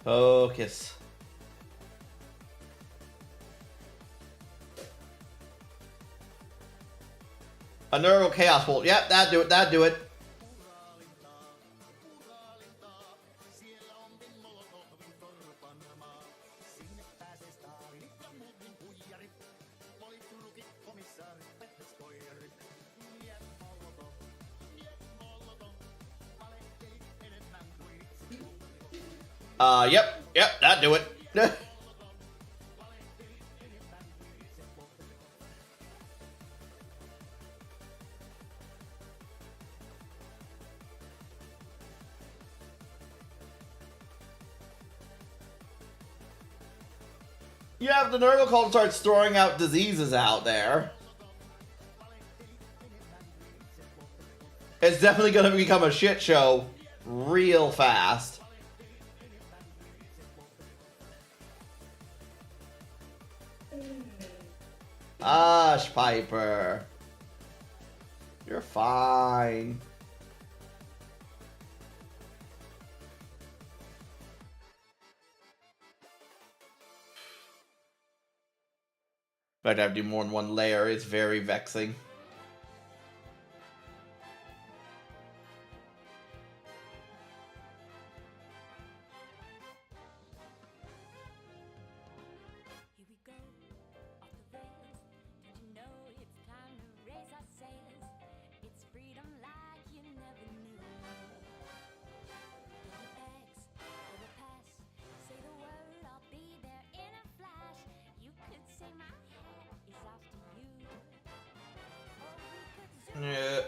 Focus. A neural chaos bolt. Yep, that'd do it. That'd do it. Yep, that'd do it. Yeah, if the Nurgle Cult starts throwing out diseases out there, it's definitely going to become a shit show real fast. Hush, Piper. You're fine. But I have to do more than one layer. It's very vexing. Yeah.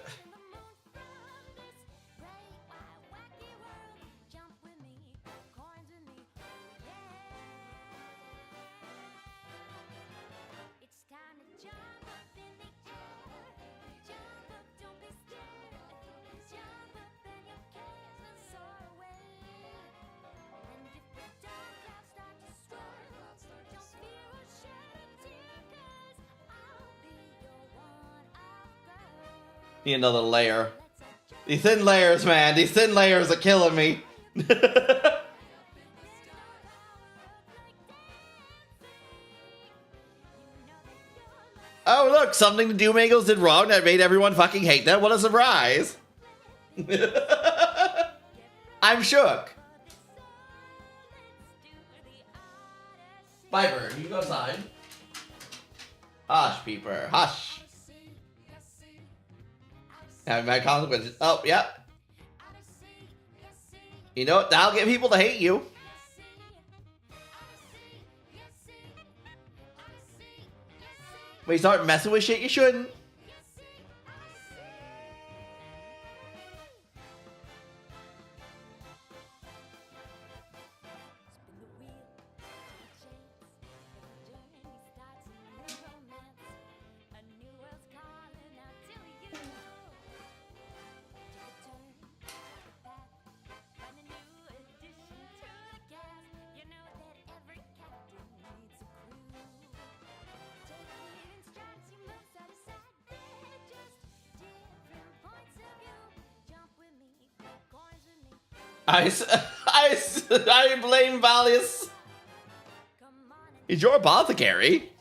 Need another layer. These thin layers, man. These thin layers are killing me. Oh, look, something the Doomagles did wrong that made everyone fucking hate them. What a surprise. I'm shook. Viper, you go outside. Hush, Peeper, hush. Having bad consequences. Oh, yeah. You know what? That'll get people to hate you. When you start messing with shit you shouldn't. I blame Valius. He's your apothecary.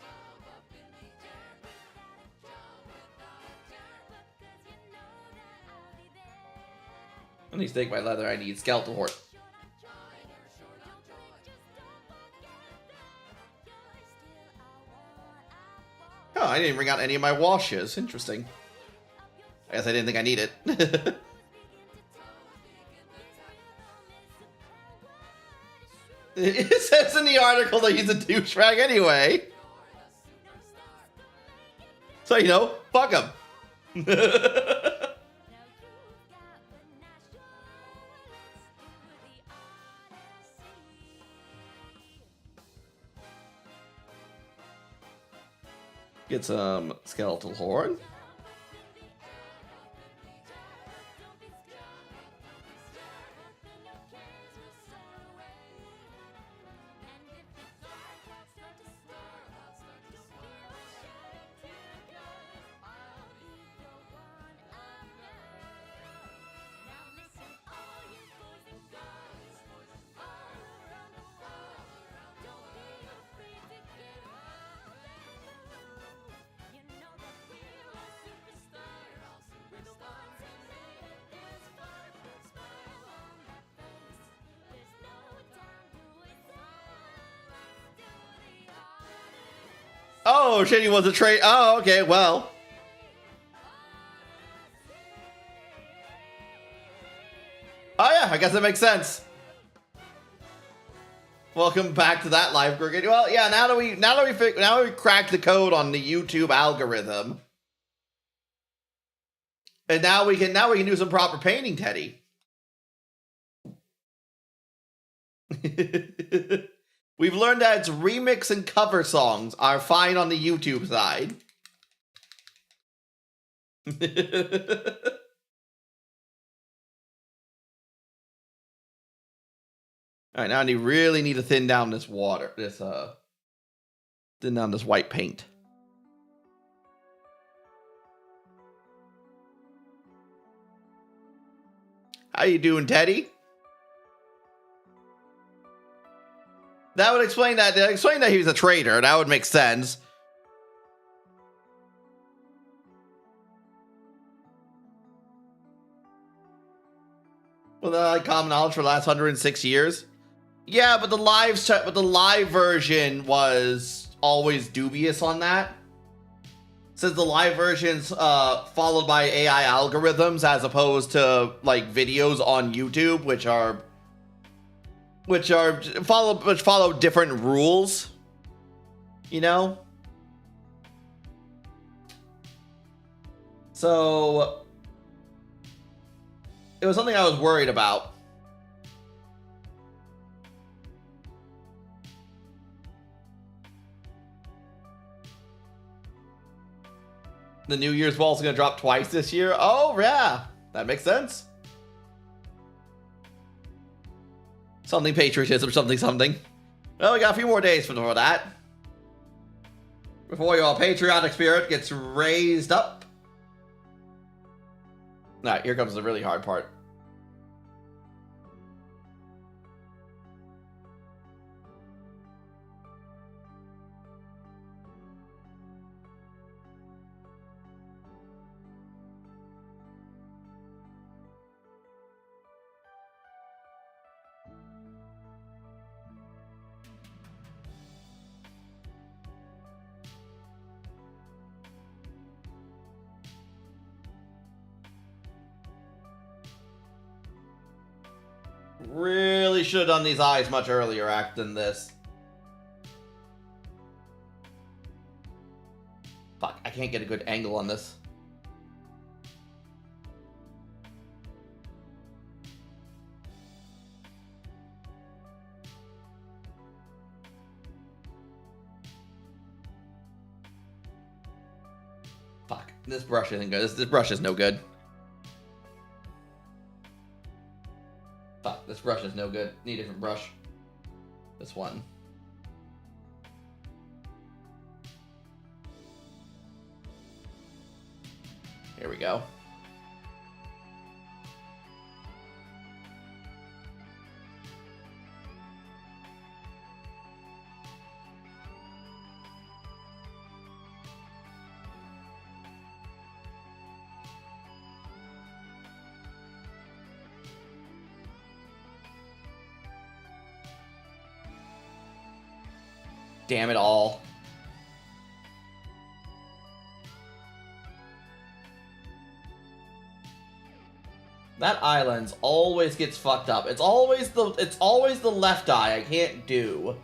I need to take my leather. I need skeletal horse. Oh, I didn't bring out any of my washes. Interesting. I guess I didn't think I need it. It says in the article that he's a douchebag anyway. So, you know, fuck him. Get some skeletal horn. Oh, shit, he was a trade. Oh, okay, well. Oh, yeah, I guess that makes sense. Welcome back to that live cricket. Well, yeah, now that we cracked the code on the YouTube algorithm. And now we can do some proper painting, Teddy. We've learned that its remix and cover songs are fine on the YouTube side. Alright, now I really need to thin down this water. Thin down this white paint. How you doing, Teddy? That would explain that. Explain that he was a traitor. That would make sense. Well, like common knowledge for the last 106 years. Yeah, but the live version was always dubious on that. Since the live version's followed by AI algorithms as opposed to like videos on YouTube, which follow different rules, you know? So it was something I was worried about. The New Year's ball is going to drop twice this year. Oh, yeah. That makes sense. Something patriotism, something. Well, we got a few more days before that. Before your patriotic spirit gets raised up. Alright, here comes the really hard part. Really should have done these eyes much earlier act than this. Fuck, I can't get a good angle on this. Fuck, this brush isn't good. This brush is no good. Fuck, this brush is no good. Need a different brush. This one. Here we go. Damn it all. That eye lens always gets fucked up. It's always the left eye I can't do.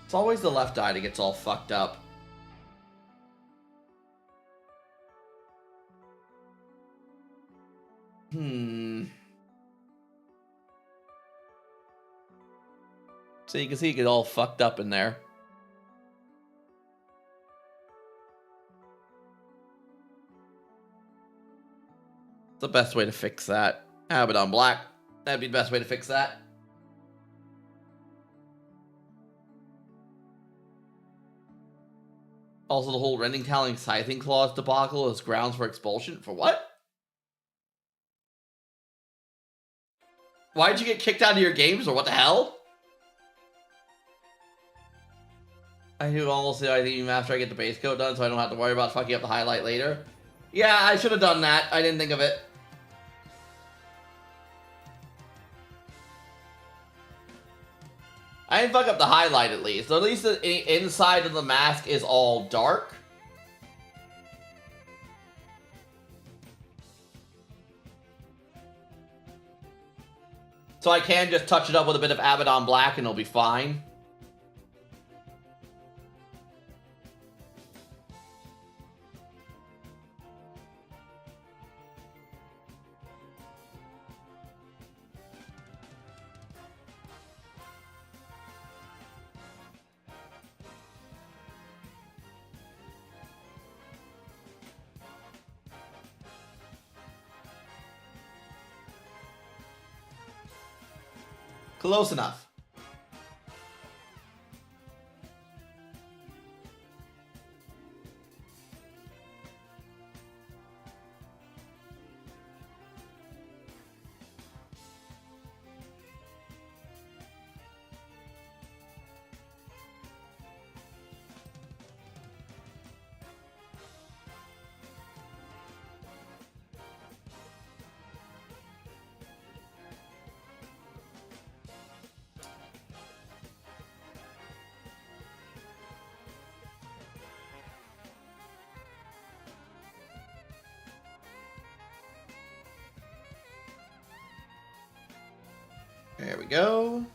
It's always the left eye that gets all fucked up. So you can see it get all fucked up in there. It's the best way to fix that. Have it on black. That'd be the best way to fix that. Also, the whole rending, talent, scything clause debacle is grounds for expulsion. For what? Why'd you get kicked out of your games, or what the hell? I do almost the idea even after I get the base coat done, so I don't have to worry about fucking up the highlight later. Yeah, I should have done that. I didn't think of it. I didn't fuck up the highlight at least. So at least the inside of the mask is all dark. So I can just touch it up with a bit of Abaddon Black and it'll be fine. Close enough. There we go.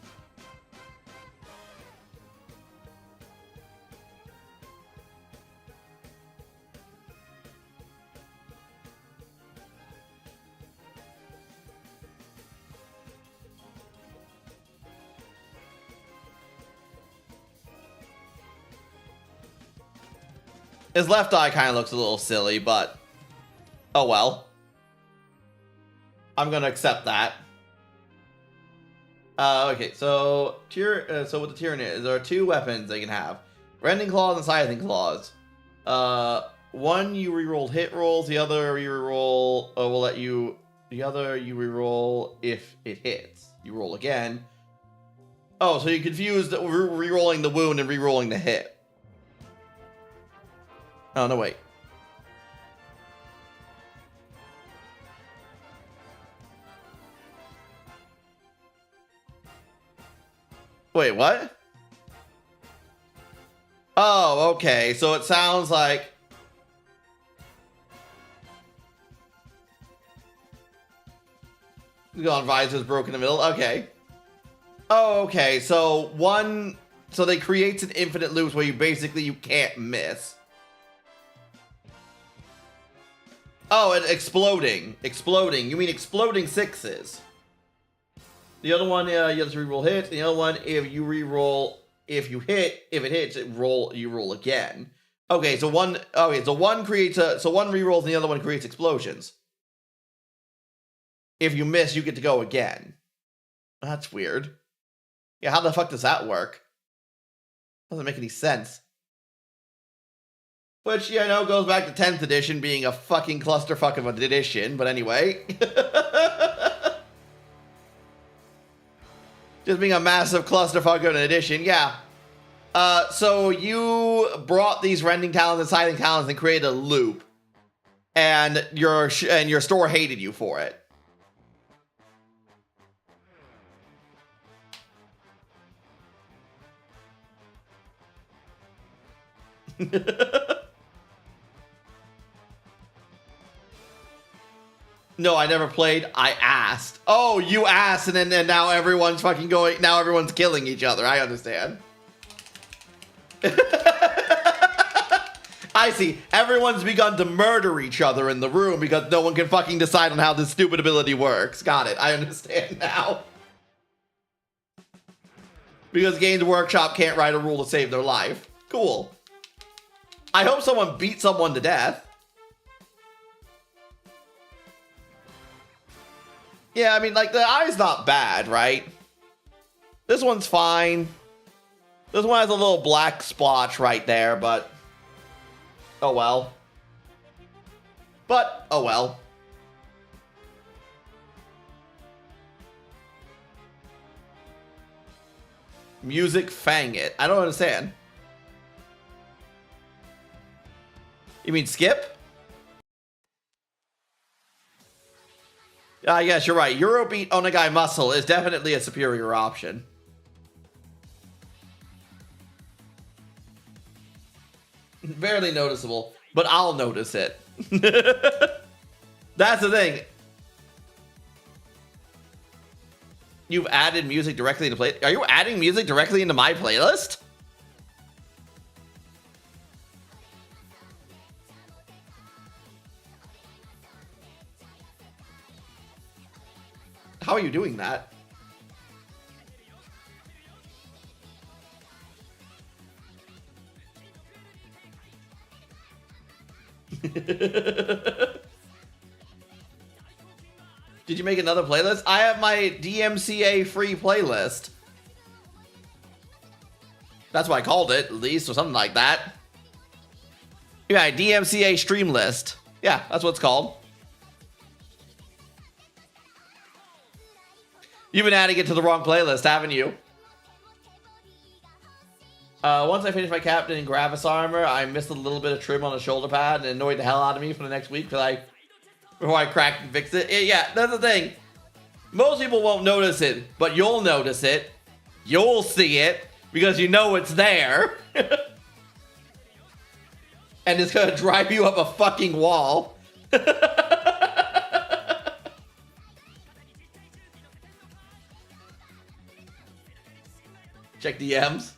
His left eye kind of looks a little silly, but oh well. I'm gonna accept that. Okay, so so with the Tyranid, there are 2 weapons they can have: Rending Claws and Scything Claws. One you reroll hit rolls, the other you reroll will let you. The other you reroll if it hits. You roll again. Oh, so you confused rerolling the wound and rerolling the hit. Oh no, wait. Wait, what? Oh, okay. So it sounds like... Gone visor's broken in the middle. Okay. Oh, okay. So so they creates an infinite loops where you can't miss. Oh, and exploding. Exploding. You mean exploding 6s. The other one, you have to reroll hit. The other one, if it hits, you roll again. Okay, so one creates one rerolls and the other one creates explosions. If you miss, you get to go again. That's weird. Yeah, how the fuck does that work? Doesn't make any sense. Which, yeah, I know goes back to 10th edition being a fucking clusterfuck of an edition, but anyway. Just being a massive clusterfuck of an edition, yeah. So you brought these rending talents and scything talents and created a loop. And your store hated you for it. No, I never played. I asked. Oh, you asked, and then now everyone's fucking going. Now everyone's killing each other. I understand. I see. Everyone's begun to murder each other in the room because no one can fucking decide on how this stupid ability works. Got it. I understand now. Because Games Workshop can't write a rule to save their life. Cool. I hope someone beat someone to death. Yeah, I mean, like, the eye's not bad, right? This one's fine. This one has a little black splotch right there, but... oh well. But, oh well. Music Fang It. I don't understand. You mean skip? Yes, you're right. Eurobeat Onagai Muscle is definitely a superior option. Barely noticeable, but I'll notice it. That's the thing. You've added music directly into play. Are you adding music directly into my playlist? How are you doing that? Did you make another playlist? I have my DMCA free playlist. That's what I called it, at least, or something like that. Yeah, DMCA stream list. Yeah, that's what it's called. You've been adding it to the wrong playlist, haven't you? Once I finish my Captain and Gravis armor, I missed a little bit of trim on the shoulder pad and annoyed the hell out of me for the next week before I cracked and fixed it. Yeah, that's the thing. Most people won't notice it, but you'll notice it. You'll see it because you know it's there. And it's gonna drive you up a fucking wall. Check DMs.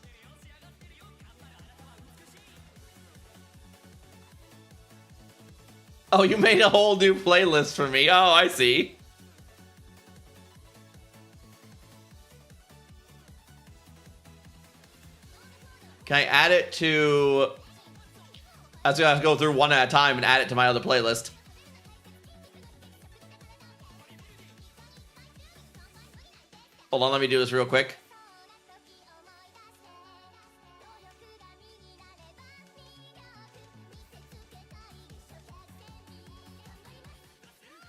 Oh, you made a whole new playlist for me. Oh, I see. Can I add it to... I was gonna have to go through one at a time and add it to my other playlist. Hold on, let me do this real quick.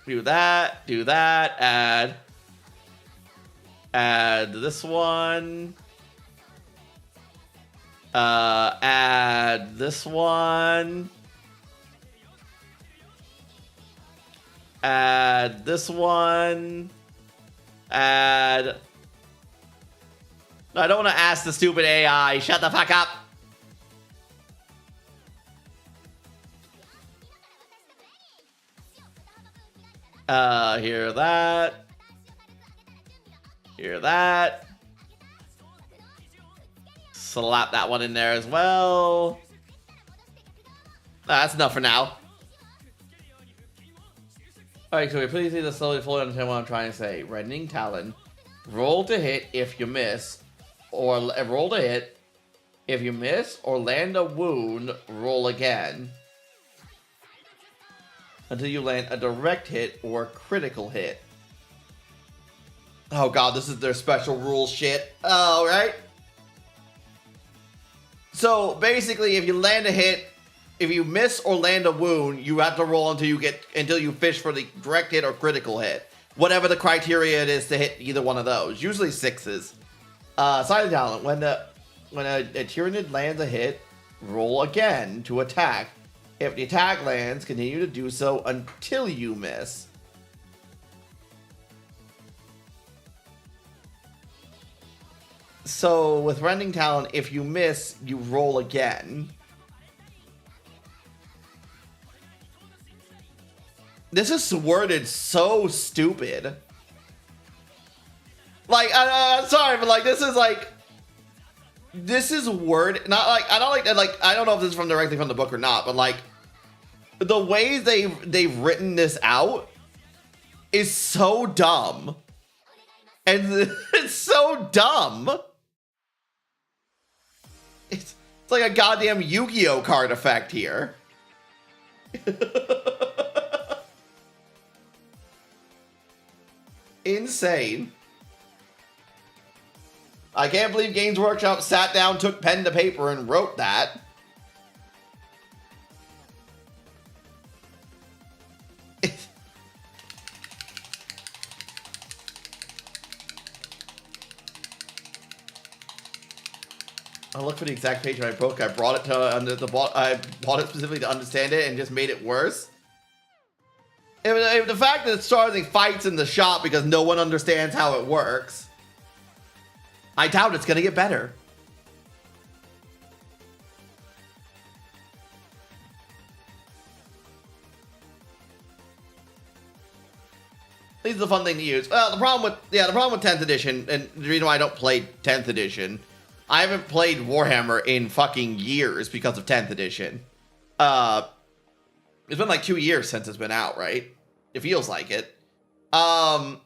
Do that, add this one. Add this one. Add this one. Add... I don't want to ask the stupid AI. Shut the fuck up. Hear that. Hear that. Slap that one in there as well. That's enough for now. Alright, so please need to slowly fully understand what I'm trying to say. Reddening Talon. Roll to hit if you miss. Or roll to hit. If you miss or land a wound, roll again. Until you land a direct hit or a critical hit. Oh god, this is their special rule shit. Oh, right? So, basically, if you land a hit, if you miss or land a wound, you have to roll until you fish for the direct hit or critical hit. Whatever the criteria it is to hit either one of those. Usually 6s. Silent Talent. When a Tyrannid lands a hit, roll again to attack. If the attack lands, continue to do so until you miss. So, with Rending Talent, if you miss, you roll again. This is worded so stupid. Like, I'm sorry, but like, this is word, not like, I don't like that, like, I don't know if this is directly from the book or not, but like, the way they've written this out is so dumb. And it's so dumb. It's like a goddamn Yu-Gi-Oh card effect here. Insane. I can't believe Games Workshop sat down, took pen to paper, and wrote that. I looked for the exact page when I broke. I brought it to I bought it specifically to understand it and just made it worse. If the fact that it's starting fights in the shop because no one understands how it works, I doubt it's gonna get better. This is the fun thing to use. Well, the problem with 10th edition, and the reason why I don't play 10th edition, I haven't played Warhammer in fucking years because of 10th edition. It's been like 2 years since it's been out, right? It feels like it. I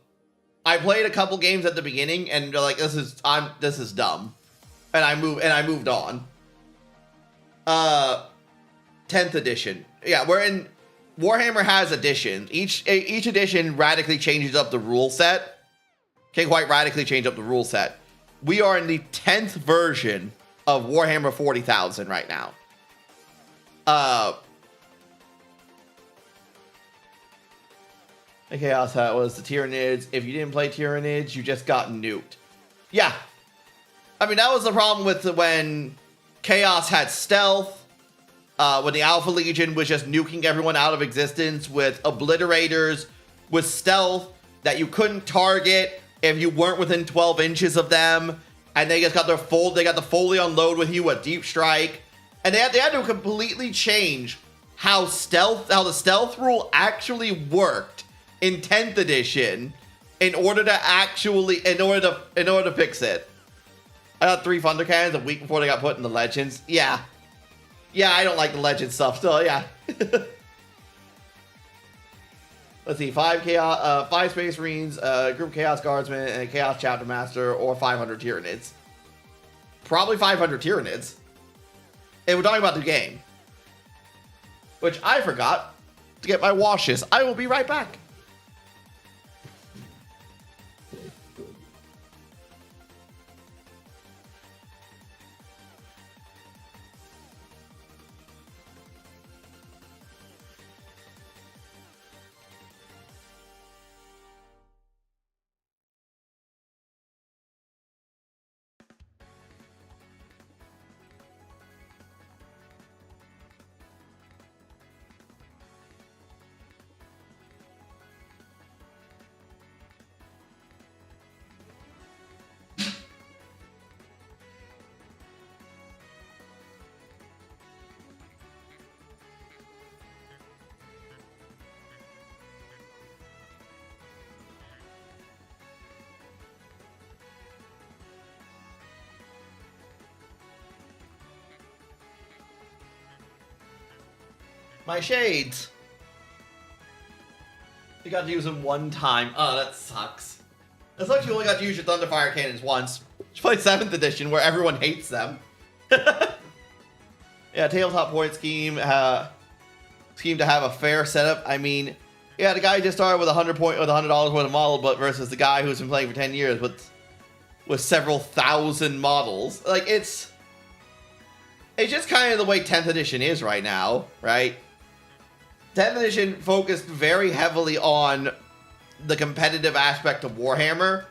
played a couple games at the beginning and like, this is dumb. And I moved on. 10th edition. Yeah, Warhammer has editions. Each edition radically changes up the rule set. Can quite radically change up the rule set. We are in the 10th version of Warhammer 40,000 right now. The Chaos Hat was the Tyrannids. If you didn't play Tyrannids, you just got nuked. Yeah. I mean, that was the problem with when Chaos had stealth. When the Alpha Legion was just nuking everyone out of existence with obliterators, with stealth that you couldn't target if you weren't within 12 inches of them, and they just got the fully unload with you with deep strike, and they had to completely change how the stealth rule actually worked in 10th edition in order to fix it. I got 3 Thunder Cannons a week before they got put in the Legends. Yeah, I don't like the Legend stuff still. Yeah. Let's see, 5 Space Marines, group Chaos Guardsmen, and a Chaos Chapter Master, or 500 Tyrannids. Probably 500 Tyrannids. And we're talking about the game. Which I forgot to get my washes. I will be right back. My shades. You got to use them one time. Oh, that sucks. It sucks you only got to use your Thunderfire cannons once. You play 7th edition where everyone hates them. Yeah, tabletop point scheme. Scheme to have a fair setup. I mean, yeah, the guy just started with $100 worth of model, but versus the guy who's been playing for 10 years with several thousand models. Like, it's just kind of the way 10th edition is right now, right? 10th edition focused very heavily on the competitive aspect of Warhammer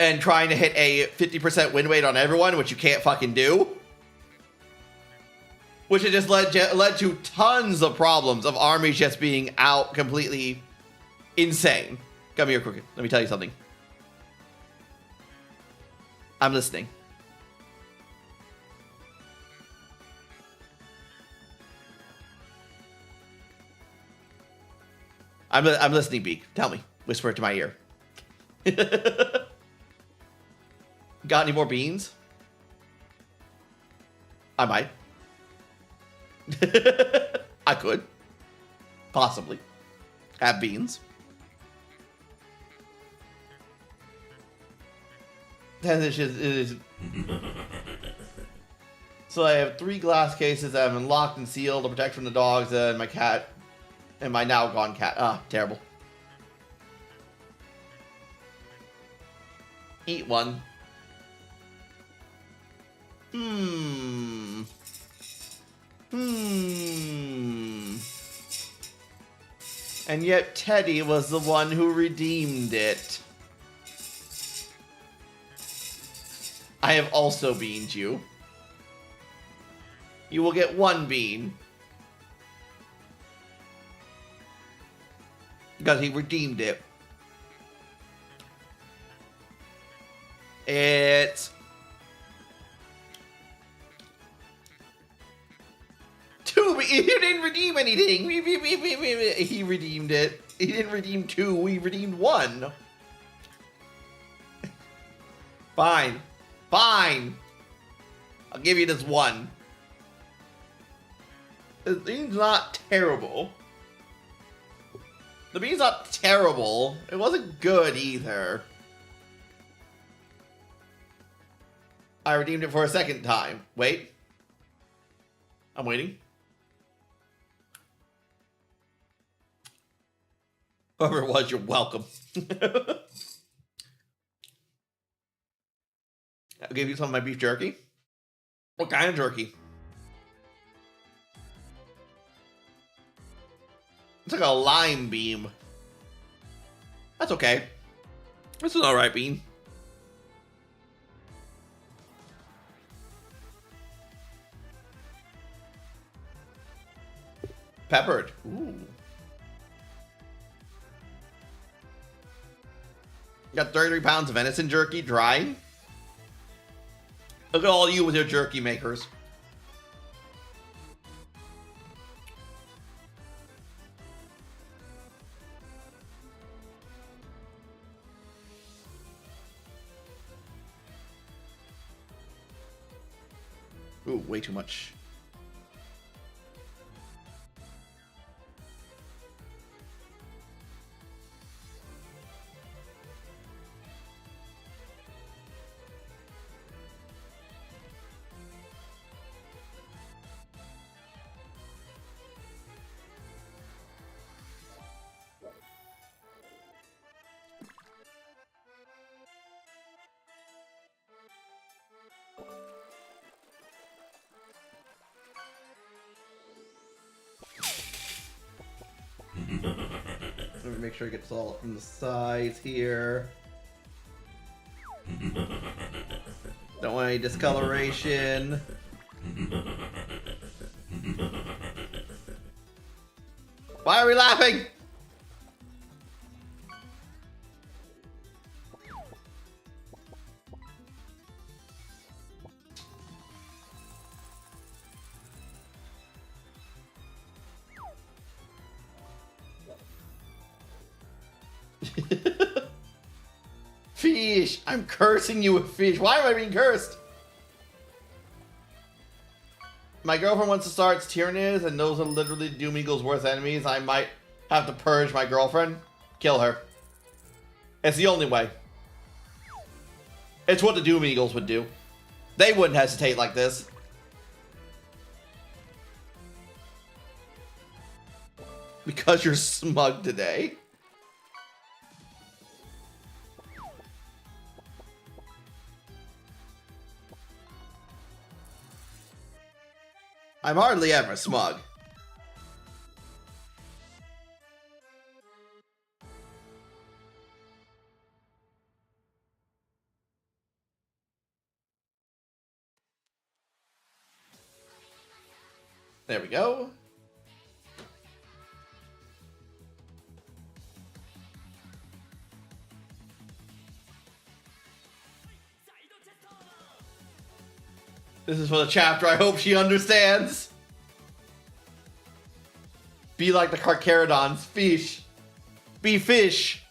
and trying to hit a 50% win rate on everyone, which you can't fucking do. Which has just led to tons of problems of armies just being out completely insane. Come here, Crooked. Let me tell you something. I'm listening. I'm listening, Beak. Tell me. Whisper it to my ear. Got any more beans? I might. I could. Possibly. Have beans. So I have 3 glass cases that have been locked and sealed to protect from the dogs and my cat. And my now gone cat. Ah, terrible. Eat one. And yet Teddy was the one who redeemed it. I have also beaned you. You will get 1 bean. Because he redeemed it. It's... He didn't redeem anything. He redeemed it. He didn't redeem 2. We redeemed 1. Fine. Fine. I'll give you this 1. The bean's not terrible. The bean's not terrible. It wasn't good either. I redeemed it for a 2nd time. Wait. I'm waiting. Whoever it was, you're welcome. I'll give you some of my beef jerky. What kind of jerky? It's like a lime beam. That's okay. This is alright bean. Peppered. Ooh. Got 33 pounds of venison jerky dry. Look at all you with your jerky makers. Ooh, way too much. Let me make sure it gets all from the sides here. Don't want any discoloration. Why are we laughing? Fish! I'm cursing you with fish. Why am I being cursed? My girlfriend wants to start Tyranids, and those are literally Doom Eagle's worst enemies. I might have to purge my girlfriend. Kill her. It's the only way. It's what the Doom Eagles would do. They wouldn't hesitate like this. Because you're smug today. I'm hardly ever smug. There we go. This is for the chapter. I hope she understands. Be like the Carcharodons. Fish. Be fish.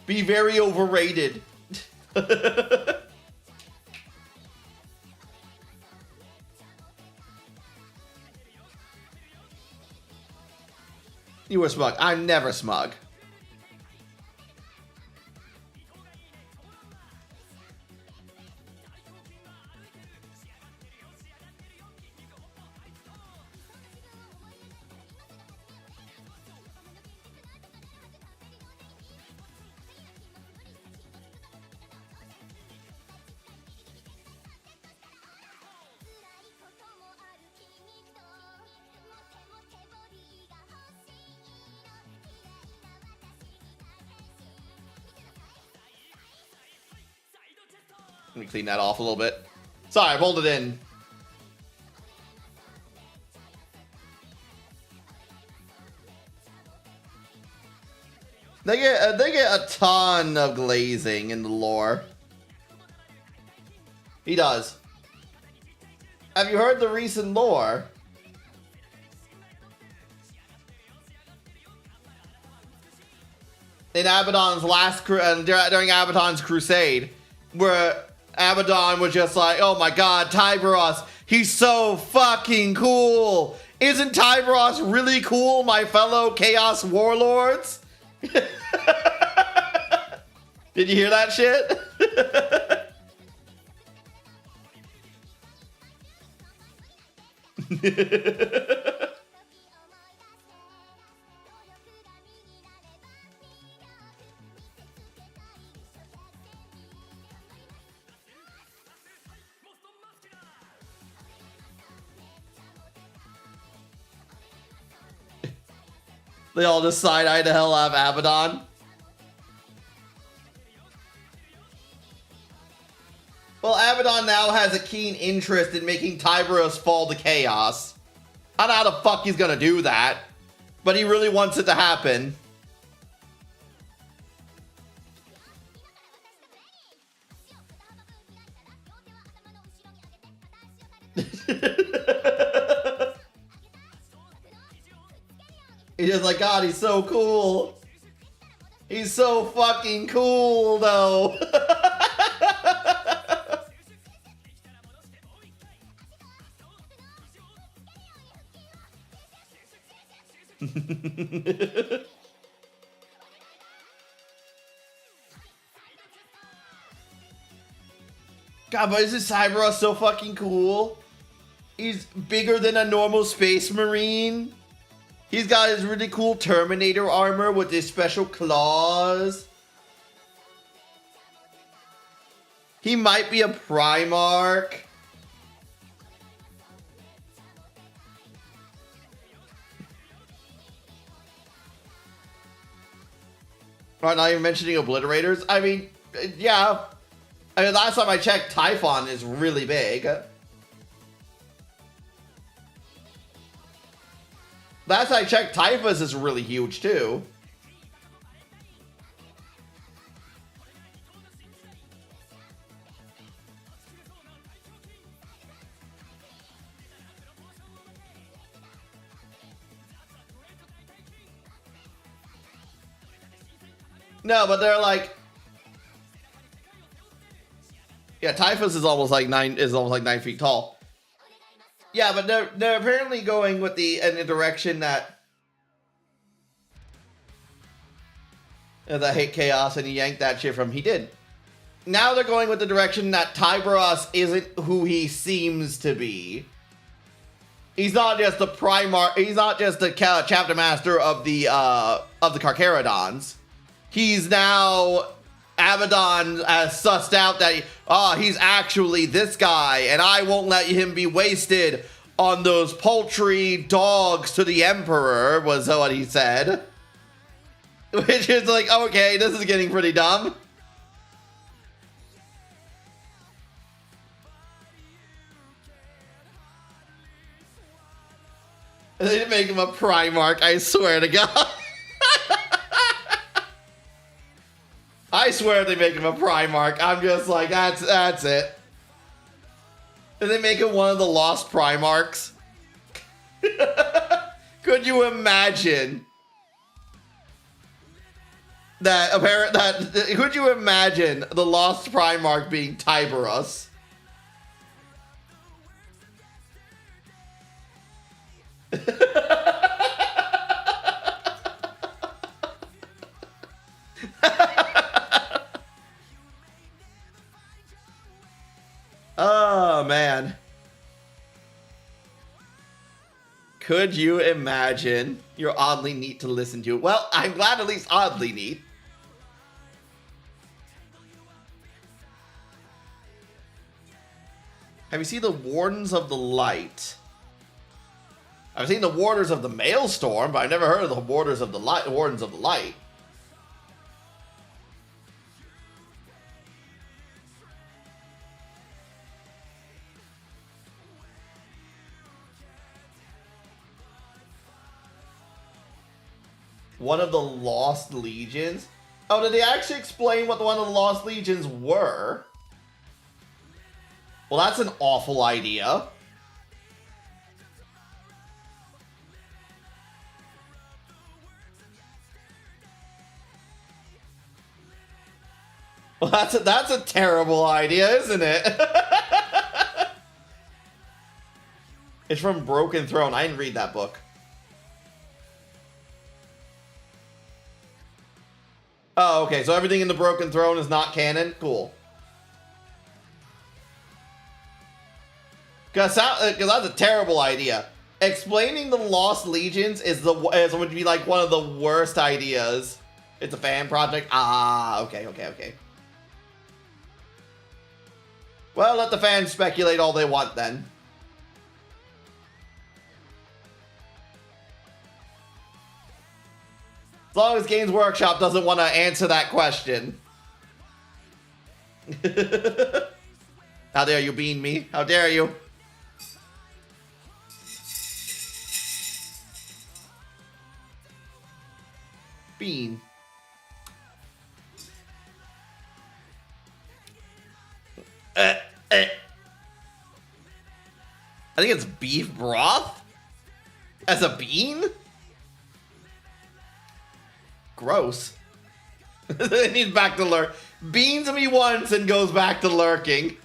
Be very overrated. You were smug. I'm never smug. Let me clean that off a little bit. Sorry, I pulled it in. They get a ton of glazing in the lore. He does. Have you heard the recent lore? In Abaddon's during Abaddon's crusade, where Abaddon was just like, oh my god, Tyberos, he's so fucking cool. Isn't Tyberos really cool, my fellow Chaos Warlords? Did you hear that shit? They all just side-eye the hell out of Abaddon. Well, Abaddon now has a keen interest in making Tyberos fall to chaos. I don't know how the fuck he's gonna do that, but he really wants it to happen. He's just like, God, he's so cool. He's so fucking cool, though. God, but isn't Cyberos so fucking cool? He's bigger than a normal space marine. He's got his really cool Terminator armor with his special claws. He might be a Primarch. Right, not even mentioning obliterators. I mean, yeah. I mean, last time I checked, Typhon is really big. Last time I checked, Typhus is really huge too. No, but they're like... Yeah, Typhus is almost like 9 feet tall. Yeah, but they're apparently going with in the direction that I hate chaos, and he yanked that shit from. He did. Now they're going with the direction that Tyberos isn't who he seems to be. He's not just the Primarch. He's not just the chapter master of the Carcharodons. He's now Abaddon has sussed out that he's actually this guy, and I won't let him be wasted on those paltry dogs to the Emperor, was what he said. Which is like, okay, this is getting pretty dumb. They didn't make him a Primarch, I swear to God. I swear they make him a Primarch. I'm just like, that's it. Did they make him one of the lost Primarchs? Could you imagine could you imagine the lost Primarch being Tyberos? Oh, man. Could you imagine? You're oddly neat to listen to. Well, I'm glad at least oddly neat. Have you seen the Wardens of the Light? I've seen the Warders of the Maelstrom, but I've never heard of the Wardens of the Light. One of the Lost Legions? Oh, did they actually explain what one of the Lost Legions were? Well, that's an awful idea. Well, that's a terrible idea, isn't it? It's from Broken Throne. I didn't read that book. Oh, okay. So everything in the Broken Throne is not canon? Cool. Because that's a terrible idea. Explaining the Lost Legions would be like one of the worst ideas. It's a fan project? Ah, okay. Well, let the fans speculate all they want then. As long as Games Workshop doesn't want to answer that question. How dare you bean me? How dare you? Bean. I think it's beef broth? As a bean? Gross. Then he's back to lurk. Beans me once and goes back to lurking.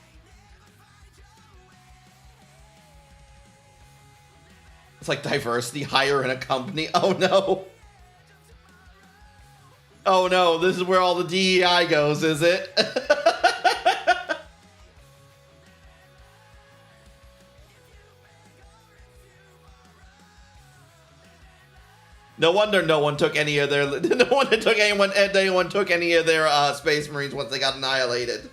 It's like diversity hire in a company. Oh no. Oh no, this is where all the DEI goes, is it? No wonder no one took any of their anyone took any of their Space Marines once they got annihilated.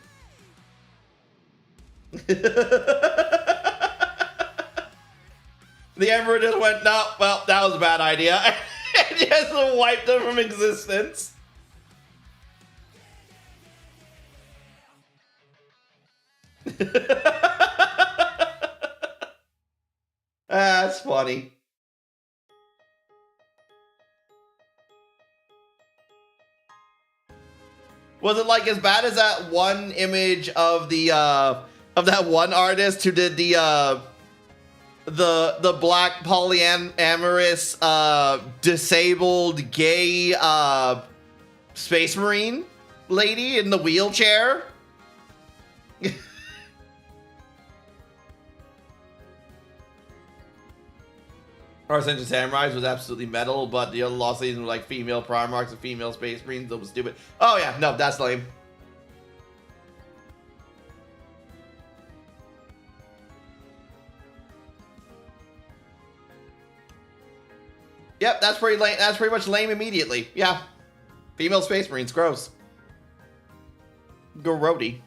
The Emperor just went, no, well, that was a bad idea. And just wiped them from existence. That's funny. Was it like as bad as that one image of the of that one artist who did the black polyamorous disabled gay Space Marine lady in the wheelchair? Ascension Samurais was absolutely metal, but the other lost seasons were like female Primarchs and female Space Marines. That was stupid. Oh yeah, no, that's lame. Yep, that's pretty lame. That's pretty much lame immediately. Yeah. Female Space Marines, gross. Garrody.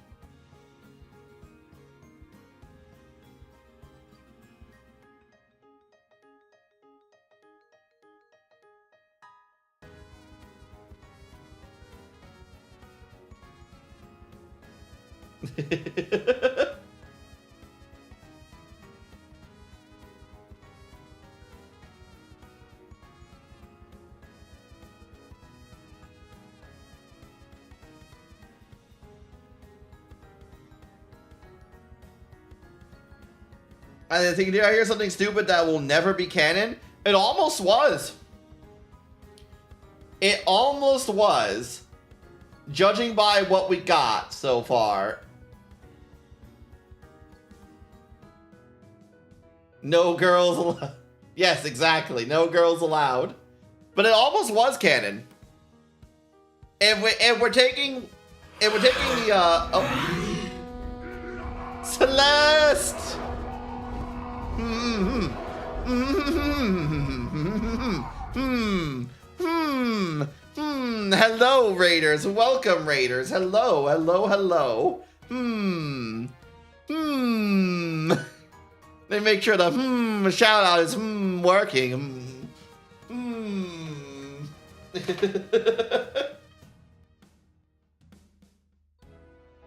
I think, did I hear something stupid that will never be canon? It almost was. It almost was. Judging by what we got so far. No girls allowed. Yes, exactly. No girls allowed. But it almost was canon. If we're taking the oh. Celeste! Hello, Raiders. Welcome, Raiders. Hello, hello, hello. They make sure the shout out is working.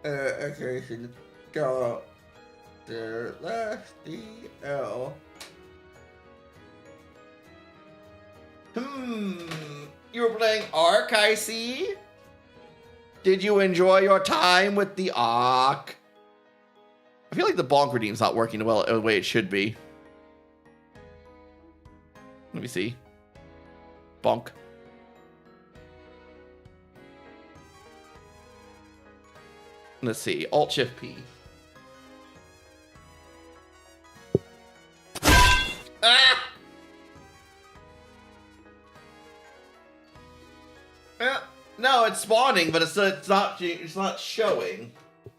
Okay, so go there. Last DL. You were playing Ark, I see. Did you enjoy your time with the Ark? I feel like the bonk redeem's not working well the way it should be. Let me see. Bonk. Let's see. Alt Shift P. Ah! No, it's spawning, but it's not showing.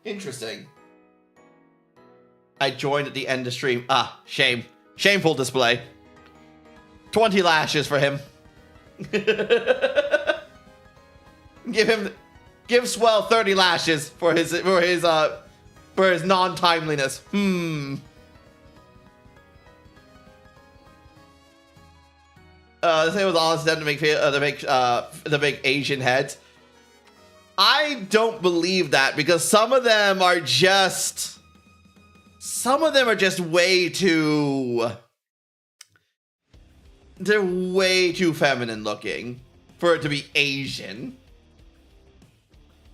Interesting. I joined at the end of stream. Ah, shame. Shameful display. 20 lashes for him. Give Swell 30 lashes for his non-timeliness. This thing was honest them to make Asian heads. I don't believe that because some of them are just way too. They're way too feminine looking for it to be Asian.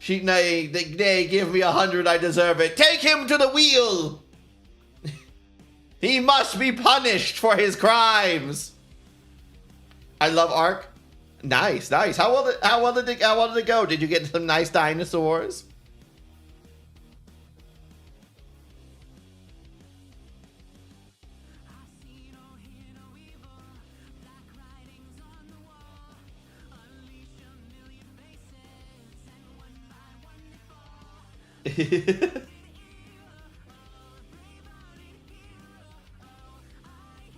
They give me 100, I deserve it. Take him to the wheel. He must be punished for his crimes. I love Ark. Nice. How well did it go? Did you get some nice dinosaurs?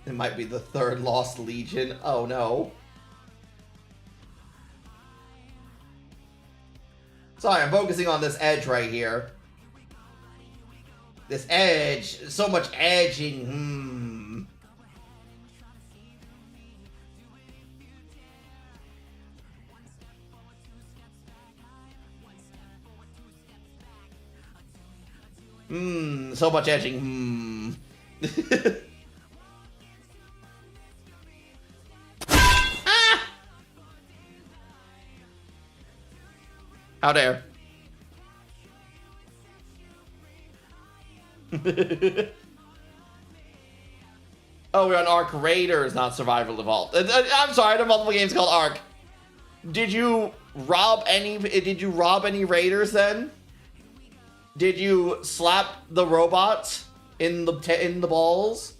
It might be the third Lost Legion. Oh no. Sorry, I'm focusing on this edge right here. This edge. So much edging. So much edging. How dare. Oh, we're on Ark Raiders, not Survival Evolved. I'm sorry, there are multiple games called Ark. Did you rob any Raiders then? Did you slap the robots in the balls?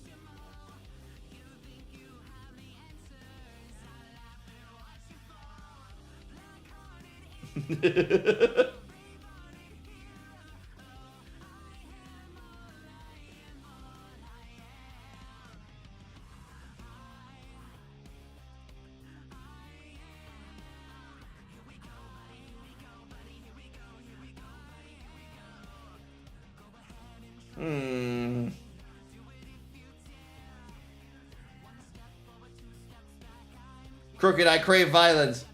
Crooked, I crave violence.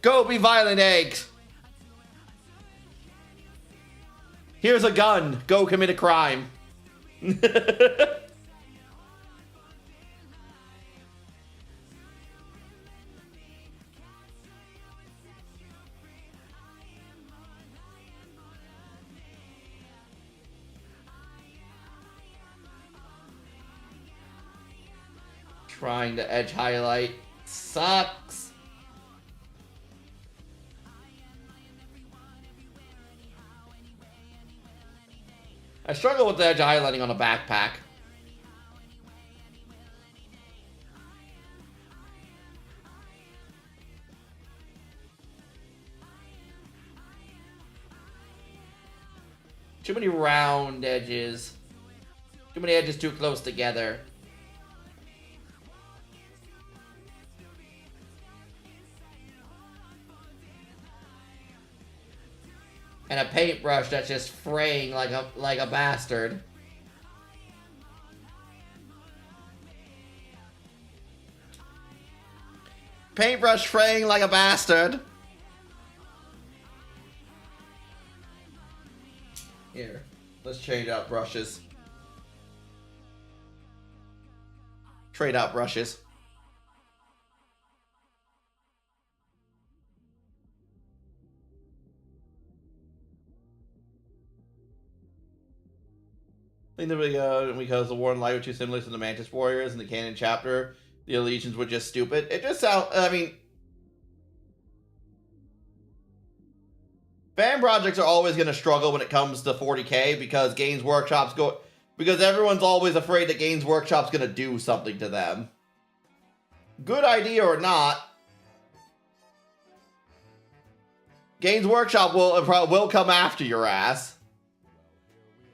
Go be violent, eggs. Here's a gun. Go commit a crime. Trying to edge highlight sucks. I struggle with the edge highlighting on a backpack. Too many round edges. Too many edges too close together. And a paintbrush that's just fraying like a bastard. Paintbrush fraying like a bastard. Here, let's change out brushes. Trade out brushes. I think that because the war in light were too similar to the Mantis Warriors in the canon chapter, the allegiance were just stupid. It just sounds, I mean, fan projects are always going to struggle when it comes to 40k because Games Workshop's because everyone's always afraid that Games Workshop's going to do something to them. Good idea or not, Games Workshop will come after your ass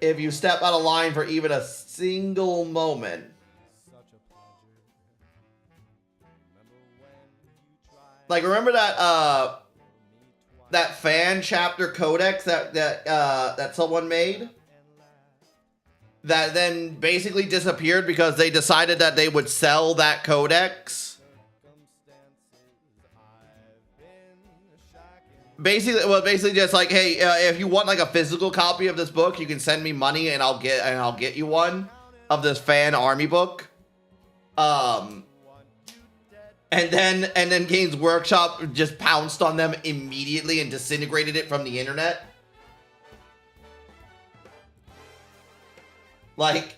if you step out of line for even a single moment. Like, remember that that fan chapter codex that someone made? That then basically disappeared because they decided that they would sell that codex? Basically just like, hey, if you want like a physical copy of this book, you can send me money and I'll get you one of this fan army book. And then Games Workshop just pounced on them immediately and disintegrated it from the internet. Like,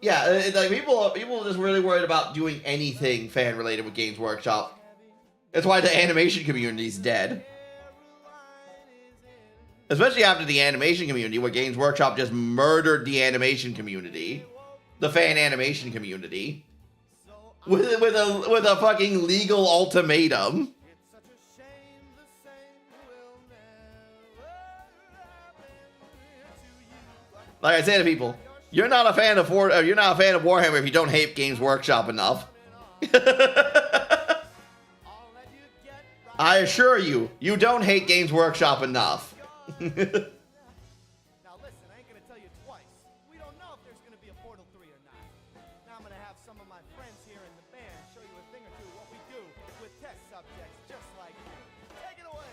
yeah, like people are just really worried about doing anything fan related with Games Workshop. That's why the animation community's dead. Especially after the animation community, where Games Workshop just murdered the animation community, the fan animation community, with a fucking legal ultimatum. Like I say to people, you're not a fan of Warhammer if you don't hate Games Workshop enough. I assure you, you don't hate Games Workshop enough. Now listen, I ain't gonna tell you twice. We don't know if there's gonna be a Portal 3 or not. Now I'm gonna have some of my friends here in the band show you a thing or two of what we do with test subjects just like you. Take it away!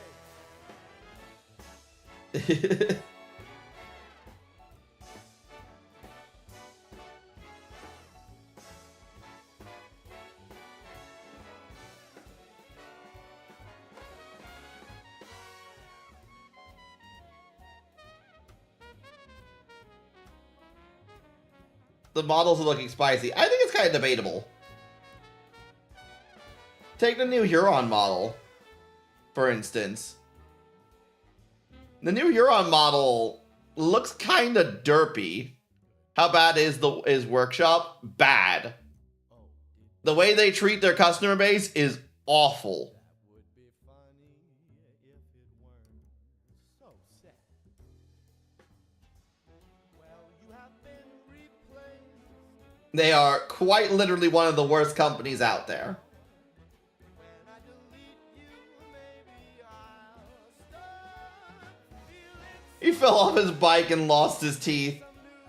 The models are looking spicy. I think it's kind of debatable. Take the new Huron model, for instance. The new Huron model looks kind of derpy. How bad is Workshop? Bad. The way they treat their customer base is awful. They are quite literally one of the worst companies out there. When I delete you, maybe I'll start feeling He fell off his bike and lost his teeth.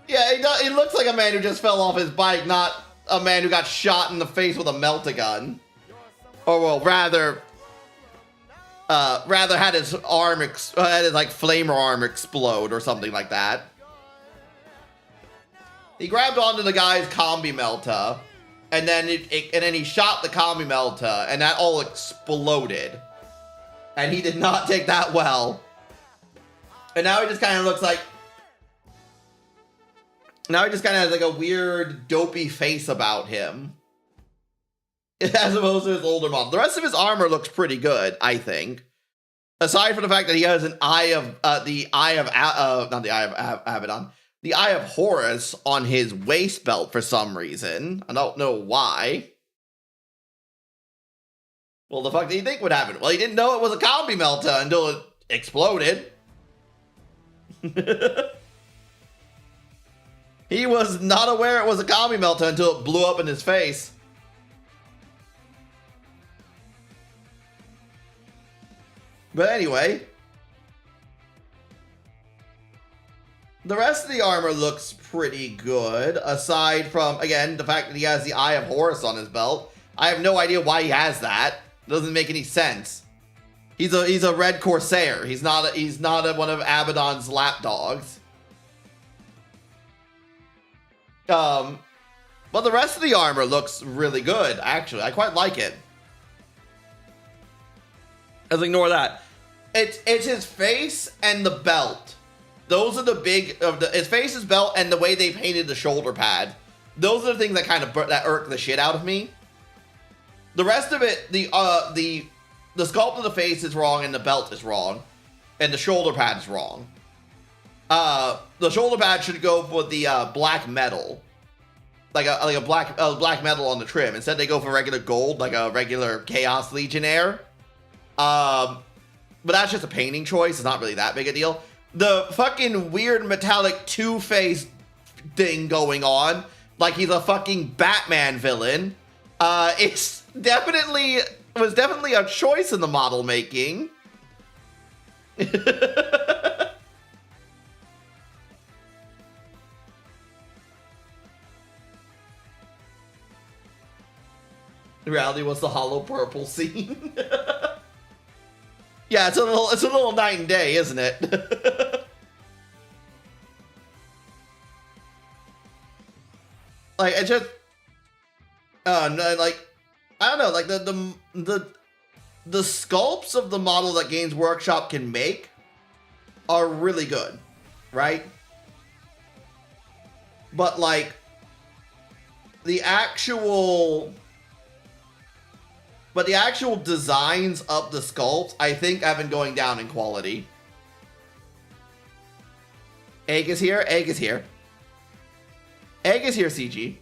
Yeah, it looks like a man who just fell off his bike, not a man who got shot in the face with a melt-a-gun. Or, well, rather had his arm, had his, like, flamer arm explode or something like that. He grabbed onto the guy's combi melta, and then he shot the combi melta, and that all exploded. And he did not take that well. And now he just kind of looks like... Now he just kind of has like a weird, dopey face about him. As opposed to his older model. The rest of his armor looks pretty good, I think. Aside from the fact that he has an eye of, not the eye of Abaddon, the Eye of Horus on his waist belt for some reason. I don't know why. Well, the fuck did he think would happen? Well, he didn't know it was a combi melta until it exploded. He was not aware it was a combi melta until it blew up in his face. But anyway, the rest of the armor looks pretty good, aside from, again, the fact that he has the Eye of Horus on his belt. I have no idea why he has that. It doesn't make any sense. He's a red Corsair. He's not one of Abaddon's lapdogs. But the rest of the armor looks really good, actually. I quite like it. Let's ignore that. It's his face and the belt. Those are the big his face, his belt, and the way they painted the shoulder pad. Those are the things that kind of that irk the shit out of me. The rest of it, the sculpt of the face is wrong, and the belt is wrong, and the shoulder pad is wrong. The shoulder pad should go for the black metal, like a black metal on the trim. Instead, they go for regular gold, like a regular Chaos Legionnaire. But that's just a painting choice. It's not really that big a deal. The fucking weird metallic Two-Face thing going on, like he's a fucking Batman villain. Was definitely a choice in the model making. In reality, was the hollow purple scene. Yeah, it's a little night and day, isn't it? Like, it just, like, I don't know, like the sculpts of the model that Games Workshop can make are really good, right? But like, the actual designs of the sculpts, I think, have been going down in quality. Egg is here. Egg is here. Egg is here, CG.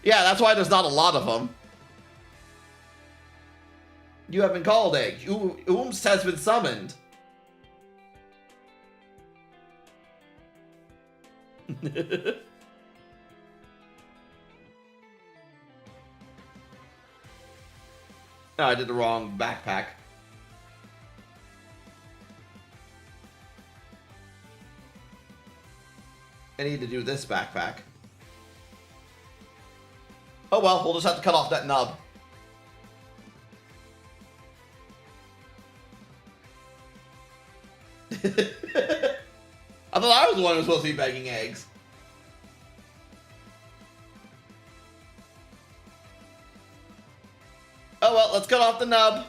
Yeah, that's why there's not a lot of them. You have been called, Egg. Ooms has been summoned. Oh, I did the wrong backpack. I need to do this backpack. Oh well, we'll just have to cut off that nub. I thought I was the one who was supposed to be begging eggs. Oh well, let's cut off the nub.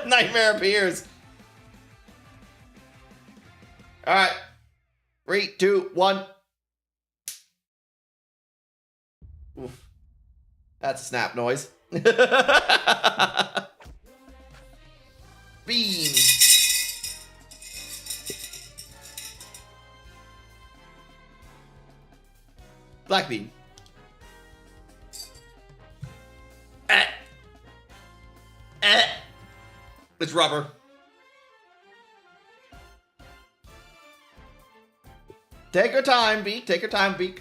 Nightmare appears. Alright. 3, 2, 1. Oof. That's a snap noise. Beam. Black bean. Eh. Eh. It's rubber. Take your time, Beak. Take your time, Beak.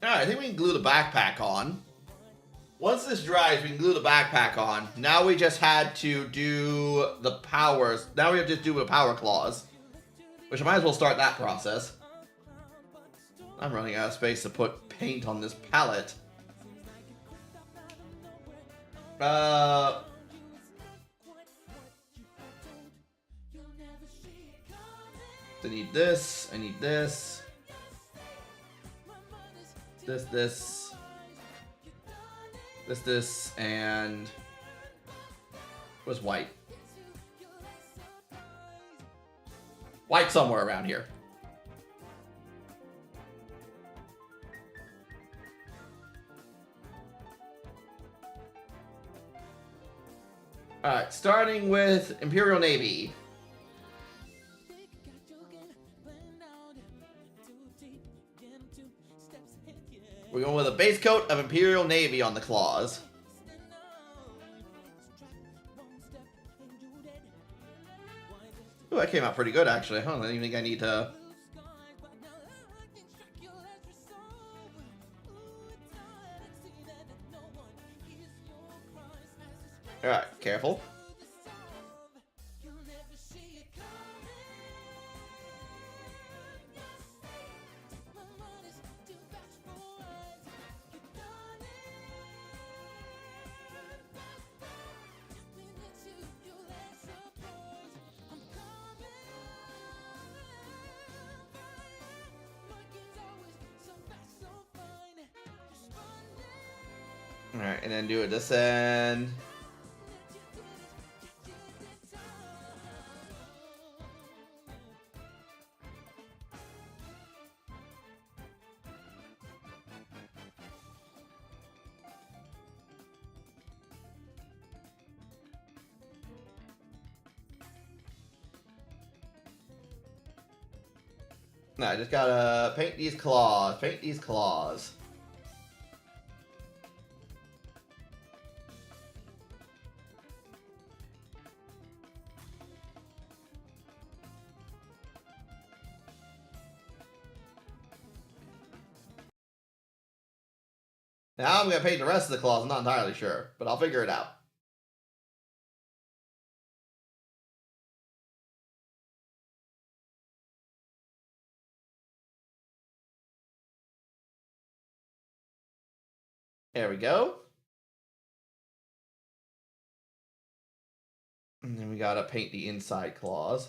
Alright, I think we can glue the backpack on. Once this dries, we can glue the backpack on. Now we just had to do the powers. Now we have to do the power claws. Which I might as well start that process. I'm running out of space to put paint on this palette. I need this. I need this. This, and what's white? White somewhere around here. Alright, starting with Imperial Navy. We're going with a base coat of Imperial Navy on the claws. Ooh, that came out pretty good, actually. I don't even think I need to... Alright, careful. Alright, and then do a descend. No, I just gotta paint these claws. Paint these claws. Now I'm gonna paint the rest of the claws. I'm not entirely sure, but I'll figure it out. There we go. And then we gotta paint the inside claws.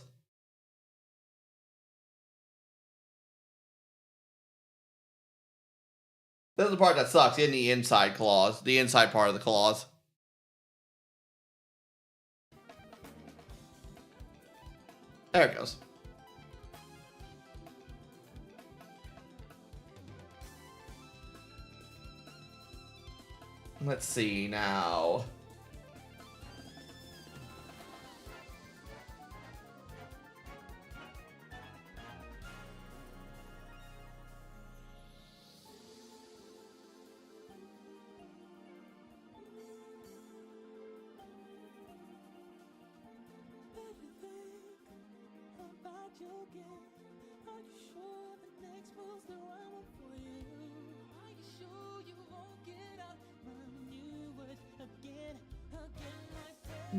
This is the part that sucks, in the inside claws. The inside part of the claws. There it goes. Let's see now.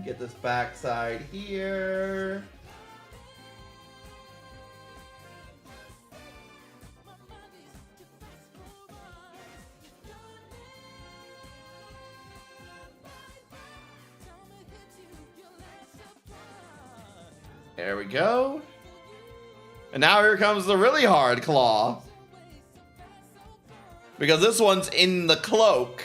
Get this backside here. There we go. And now here comes the really hard claw. Because this one's in the cloak.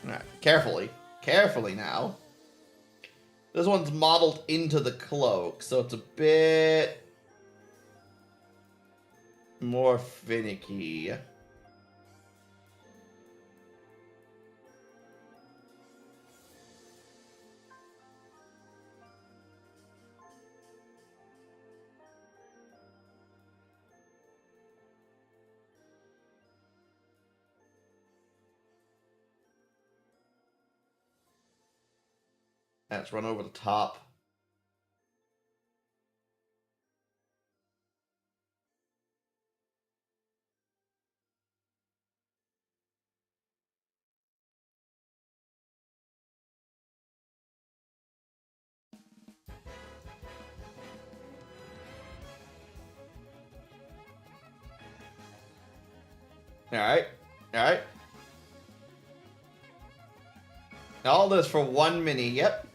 Alright, carefully. Carefully now. This one's modeled into the cloak, so it's a bit more finicky. Let's run over the top. Alright. Alright. All this for 1 mini, yep.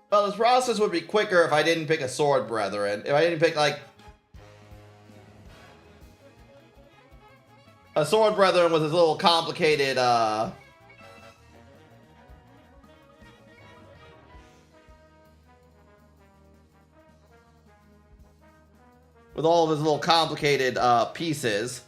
Well, this process would be quicker if I didn't pick a Sword Brethern. If I didn't pick, like, a Sword Brethern with his little complicated, with all of his little complicated, pieces.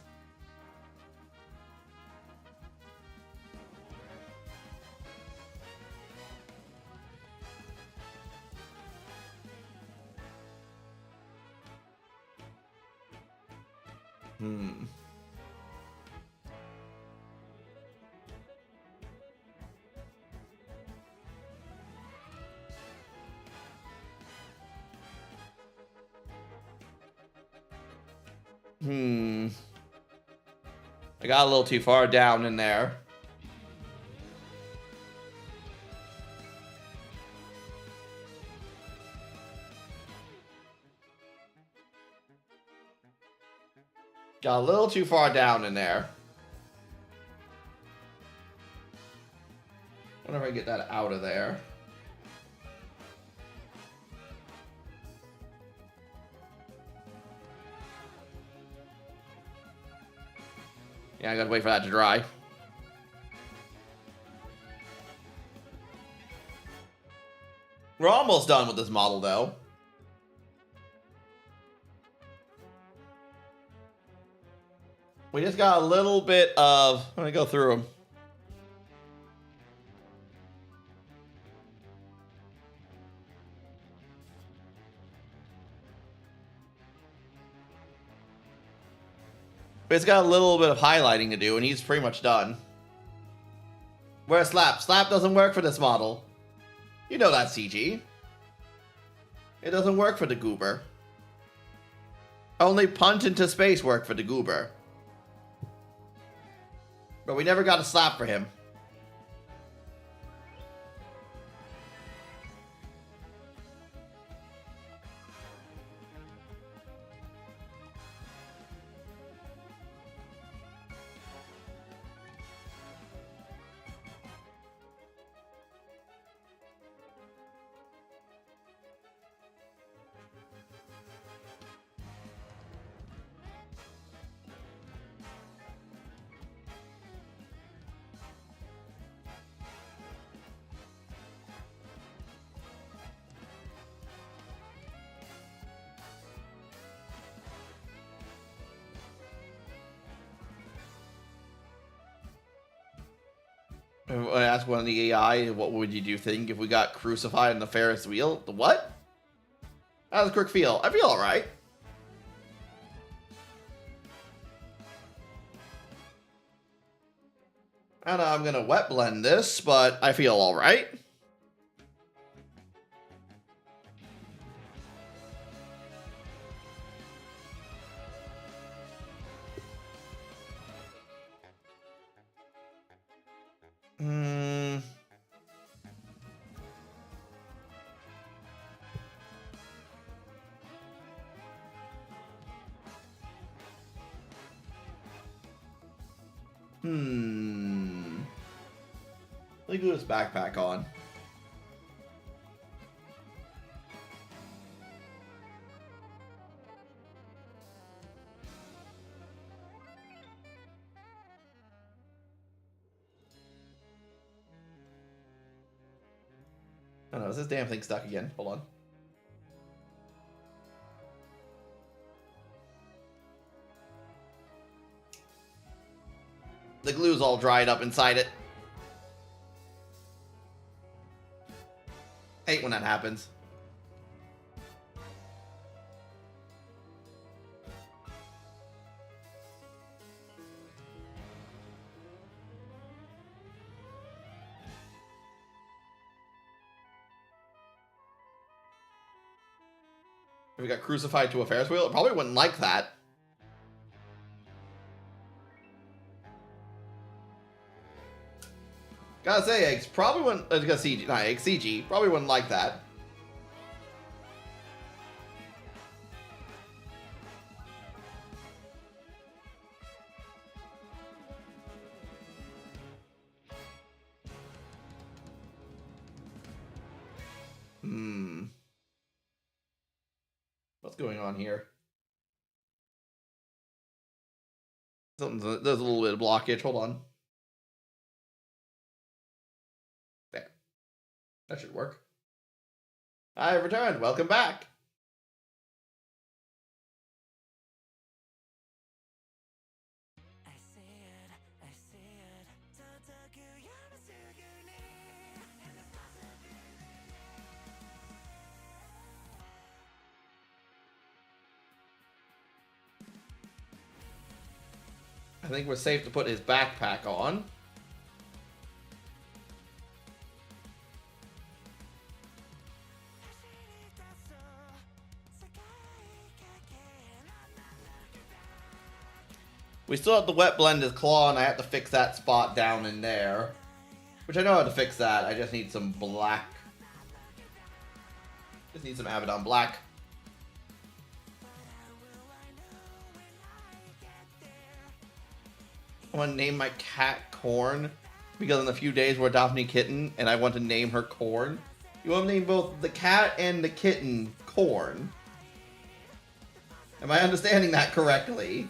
I got a little too far down in there. Got a little too far down in there. Whenever I get that out of there. Yeah, I gotta wait for that to dry. We're almost done with this model, though. We just got a little bit of... I'm gonna go through them. But it's got a little bit of highlighting to do, and he's pretty much done. Where's Slap? Slap doesn't work for this model. You know that, CG. It doesn't work for the Goober. Only Punt into Space worked for the Goober. But we never got a Slap for him. I asked one of the AI, what would you think if we got crucified in the Ferris wheel? The what? How does Crook feel? I feel alright. I know I'm gonna wet blend this, but I feel alright. Let me glue this backpack on. don't know, is this damn thing stuck again? Hold on. The glue's all dried up inside it. Hate when that happens. If we got crucified to a Ferris wheel, it probably wouldn't like that. Gotta say, eggs probably wouldn't. CG, not egg, CG probably wouldn't like that. What's going on here? There's a little bit of blockage. Hold on. There. That should work. I've returned. Welcome back. I think we're safe to put his backpack on. We still have to wet blend his claw, and I have to fix that spot down in there. Which I know how to fix that. I just need some black. Just need some Abaddon black. I want to name my cat Corn because in a few days we're adopting a kitten and I want to name her Corn. You want to name both the cat and the kitten Corn. Am I understanding that correctly?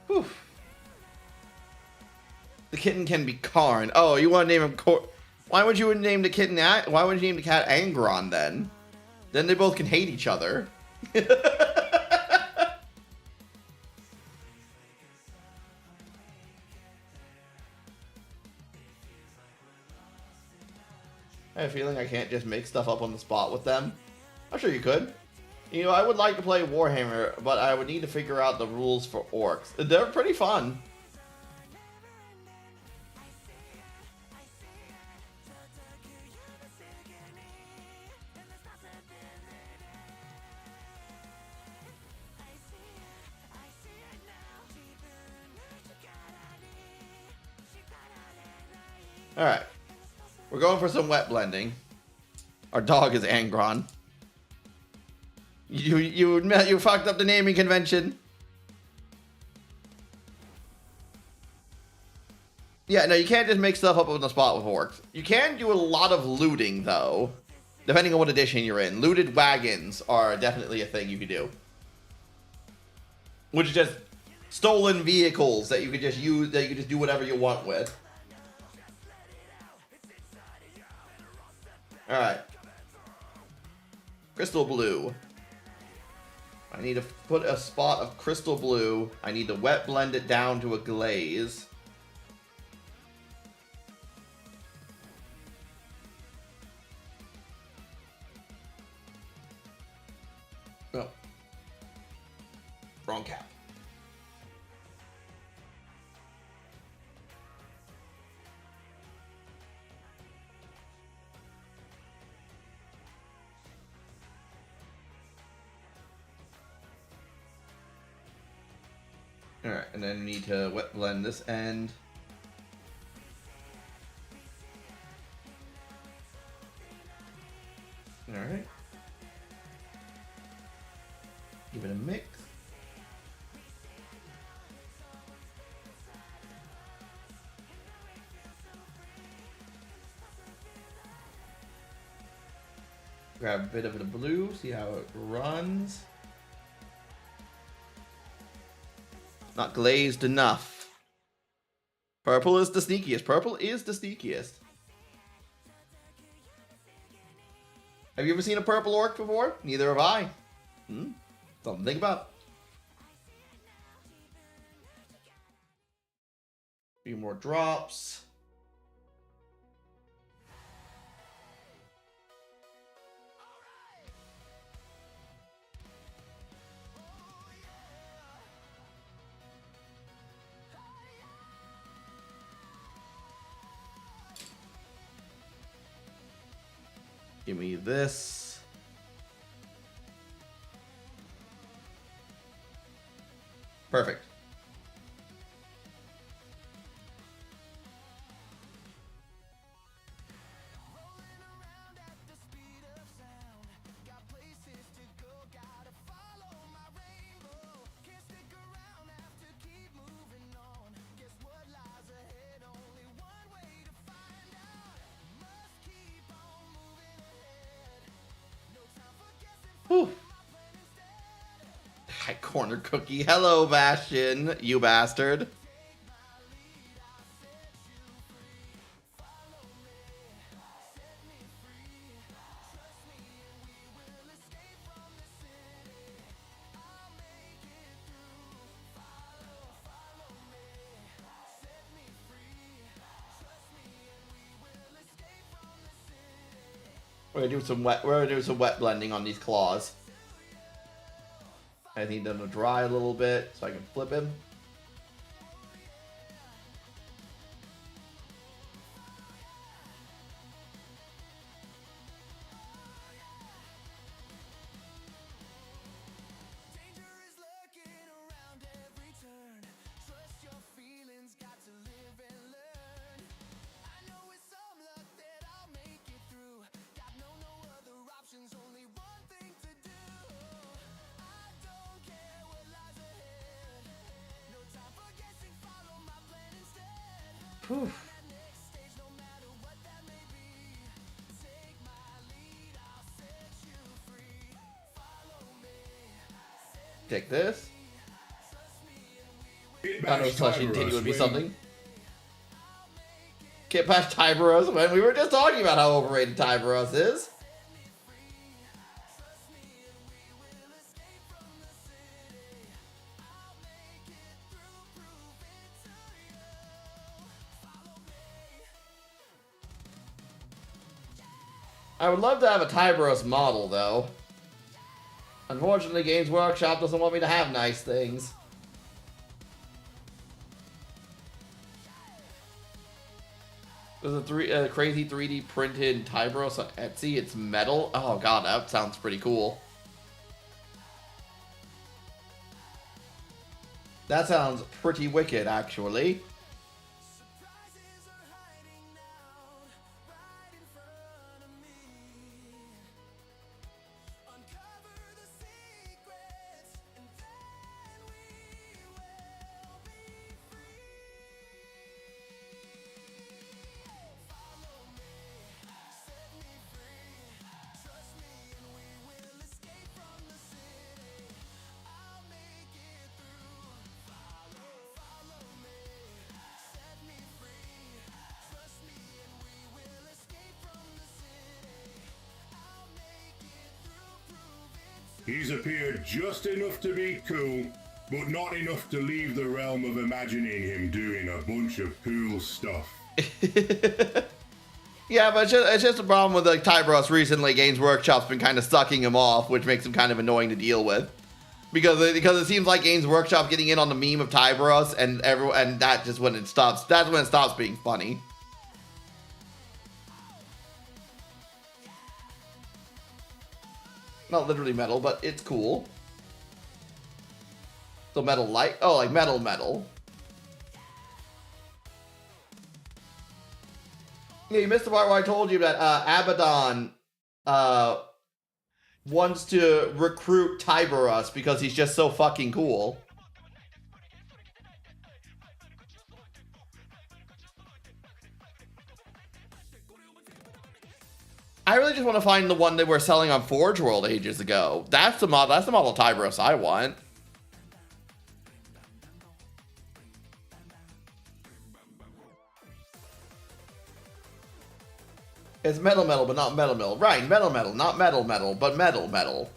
Whew. The kitten can be Karn. Oh, you want to name him Corn? Why would you name the kitten? Why would you name the cat Angron then? Then they both can hate each other. I have a feeling I can't just make stuff up on the spot with them. I'm sure you could. You know, I would like to play Warhammer, but I would need to figure out the rules for orcs. They're pretty fun. Alright. We're going for some wet blending. Our dog is Angron. You admit you fucked up the naming convention. Yeah, no, you can't just make stuff up on the spot with orcs. You can do a lot of looting, though, depending on what edition you're in. Looted wagons are definitely a thing you could do. Which is just stolen vehicles that you could just use, that you could just do whatever you want with. Alright. Crystal blue. I need to put a spot of crystal blue. I need to wet blend it down to a glaze. Oh. Wrong cap. Alright, and then we need to wet blend this end. Give it a mix. Grab a bit of the blue, see how it runs. Not glazed enough. Purple is the sneakiest. Purple is the sneakiest. Have you ever seen a purple orc before? Neither have I. Something to think about. A few more drops. Give me this. Perfect. Whew. I cornered Cookie. Hello, Bastion, you bastard. We're gonna do some wet blending on these claws. I need them to dry a little bit so I can flip him. Whew. Take this. I know Slushy Titty would be something. Get past Tyberos, man. We were just talking about how overrated Tyberos is. I would love to have a Tyberos model, though. Unfortunately, Games Workshop doesn't want me to have nice things. There's a crazy 3D printed Tyberos on Etsy. It's metal. Oh god, that sounds pretty cool. That sounds pretty wicked, actually. He's appeared just enough to be cool, but not enough to leave the realm of imagining him doing a bunch of cool stuff. Yeah, but it's just a problem with like Tyberos recently. Games Workshop's been kind of sucking him off, which makes him kind of annoying to deal with. Because it seems like Games Workshop getting in on the meme of Tyberos, and that just when it stops. That's when it stops being funny. Not literally metal, but it's cool. So metal light. Oh, like metal. Yeah, you missed the part where I told you that Abaddon wants to recruit Tiberus because he's just so fucking cool. I really just want to find the one they were selling on Forge World ages ago. That's the model. That's the model Tiberus I want. It's metal, but not metal. Right, metal, not metal, but metal. Alright,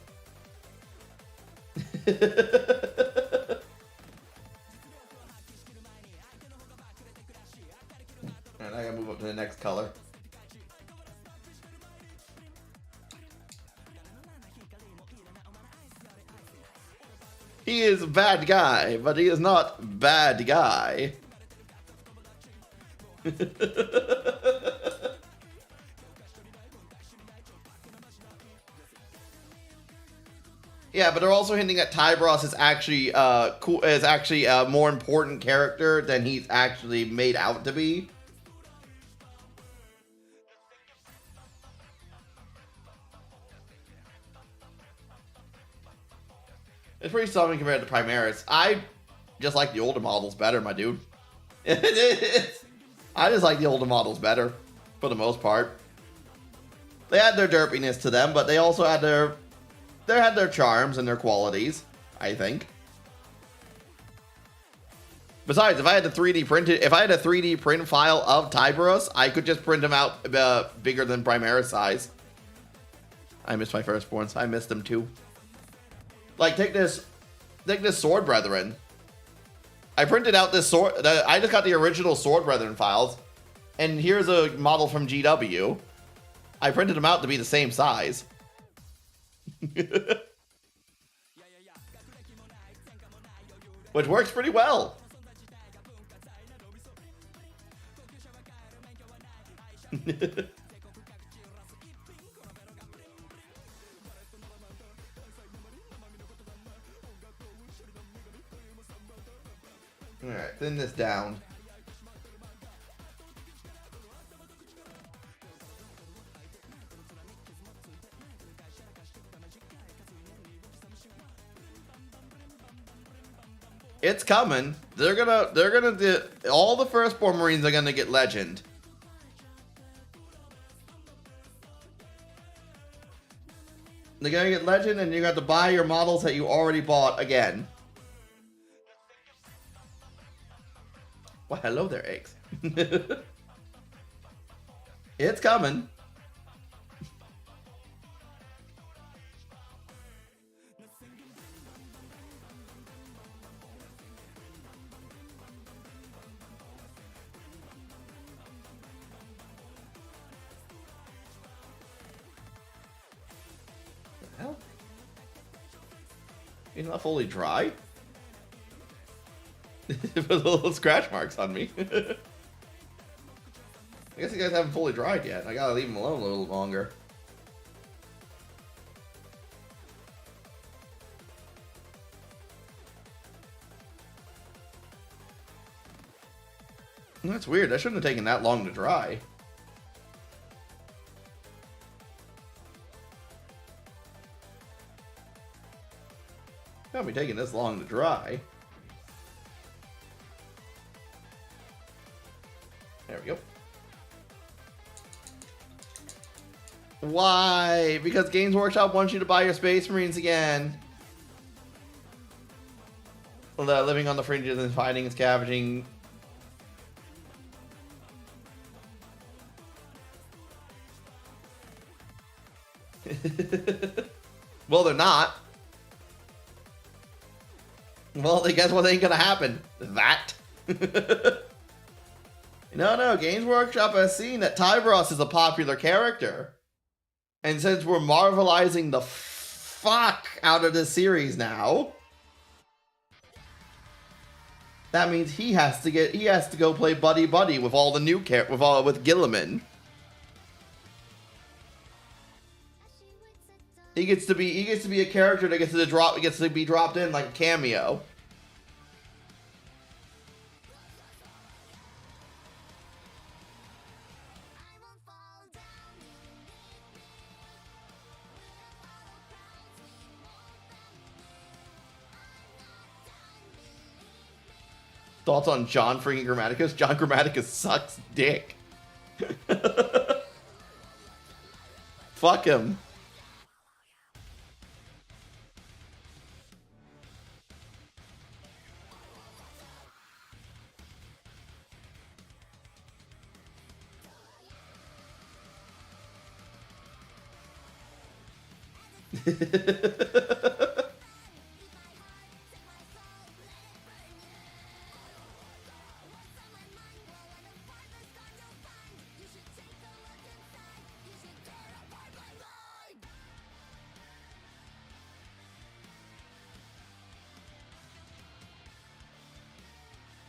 I gotta move up to the next color. He is a bad guy, but he is not bad guy. Yeah, but they're also hinting that Tybros is actually cool. Is actually a more important character than he's actually made out to be. It's pretty stunning compared to Primaris. I just like the older models better, my dude. I just like the older models better, for the most part. They had their derpiness to them, but they also had their charms and their qualities, I think. Besides, if I had a 3D print file of Tiberus, I could just print them out bigger than Primaris size. I missed my firstborns. I missed them too. Like, take this Sword Brethern. I printed out this sword. I just got the original Sword Brethern files, and here's a model from GW. I printed them out to be the same size. Which works pretty well. Alright, thin this down. It's coming. They're gonna do, all the firstborn Marines are gonna get legend. They're gonna get legend, and you have to buy your models that you already bought again. Well, hello there, eggs. It's coming. What the hell? He's not fully dry? Put little scratch marks on me. I guess you guys haven't fully dried yet. I gotta leave them alone a little longer. That's weird. That shouldn't have taken that long to dry. Can't be taking this long to dry. There we go. Why? Because Games Workshop wants you to buy your Space Marines again. Living on the fringes and fighting and scavenging. Well, they're not. Well, guess what ain't gonna happen? That. No, Games Workshop has seen that Tiberus is a popular character. And since we're marvelizing the fuck out of this series now, that means he has to go play buddy with all the new with Gilliman. He gets to be a character that gets to be dropped in like a cameo. Thoughts on John freaking Grammaticus? John Grammaticus sucks dick. Fuck him.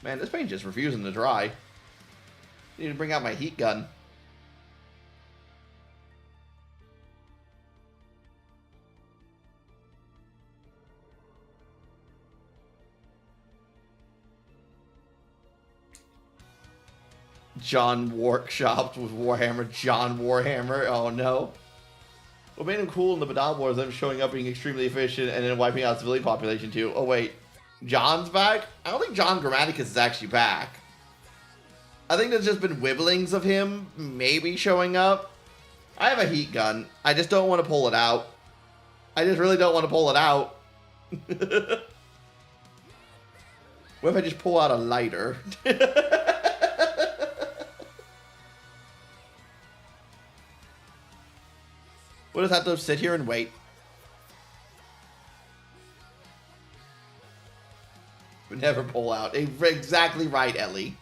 Man, this paint's just refusing to dry. Need to bring out my heat gun. John workshopped with Warhammer. John Warhammer. Oh no. What made him cool in the Badab War is them showing up being extremely efficient and then wiping out civilian population too. Oh wait. John's back? I don't think John Grammaticus is actually back. I think there's just been wibblings of him maybe showing up. I have a heat gun. I just don't want to pull it out. I just really don't want to pull it out. What if I just pull out a lighter? We'll just have to sit here and wait. Never pull out. Exactly right, Ellie.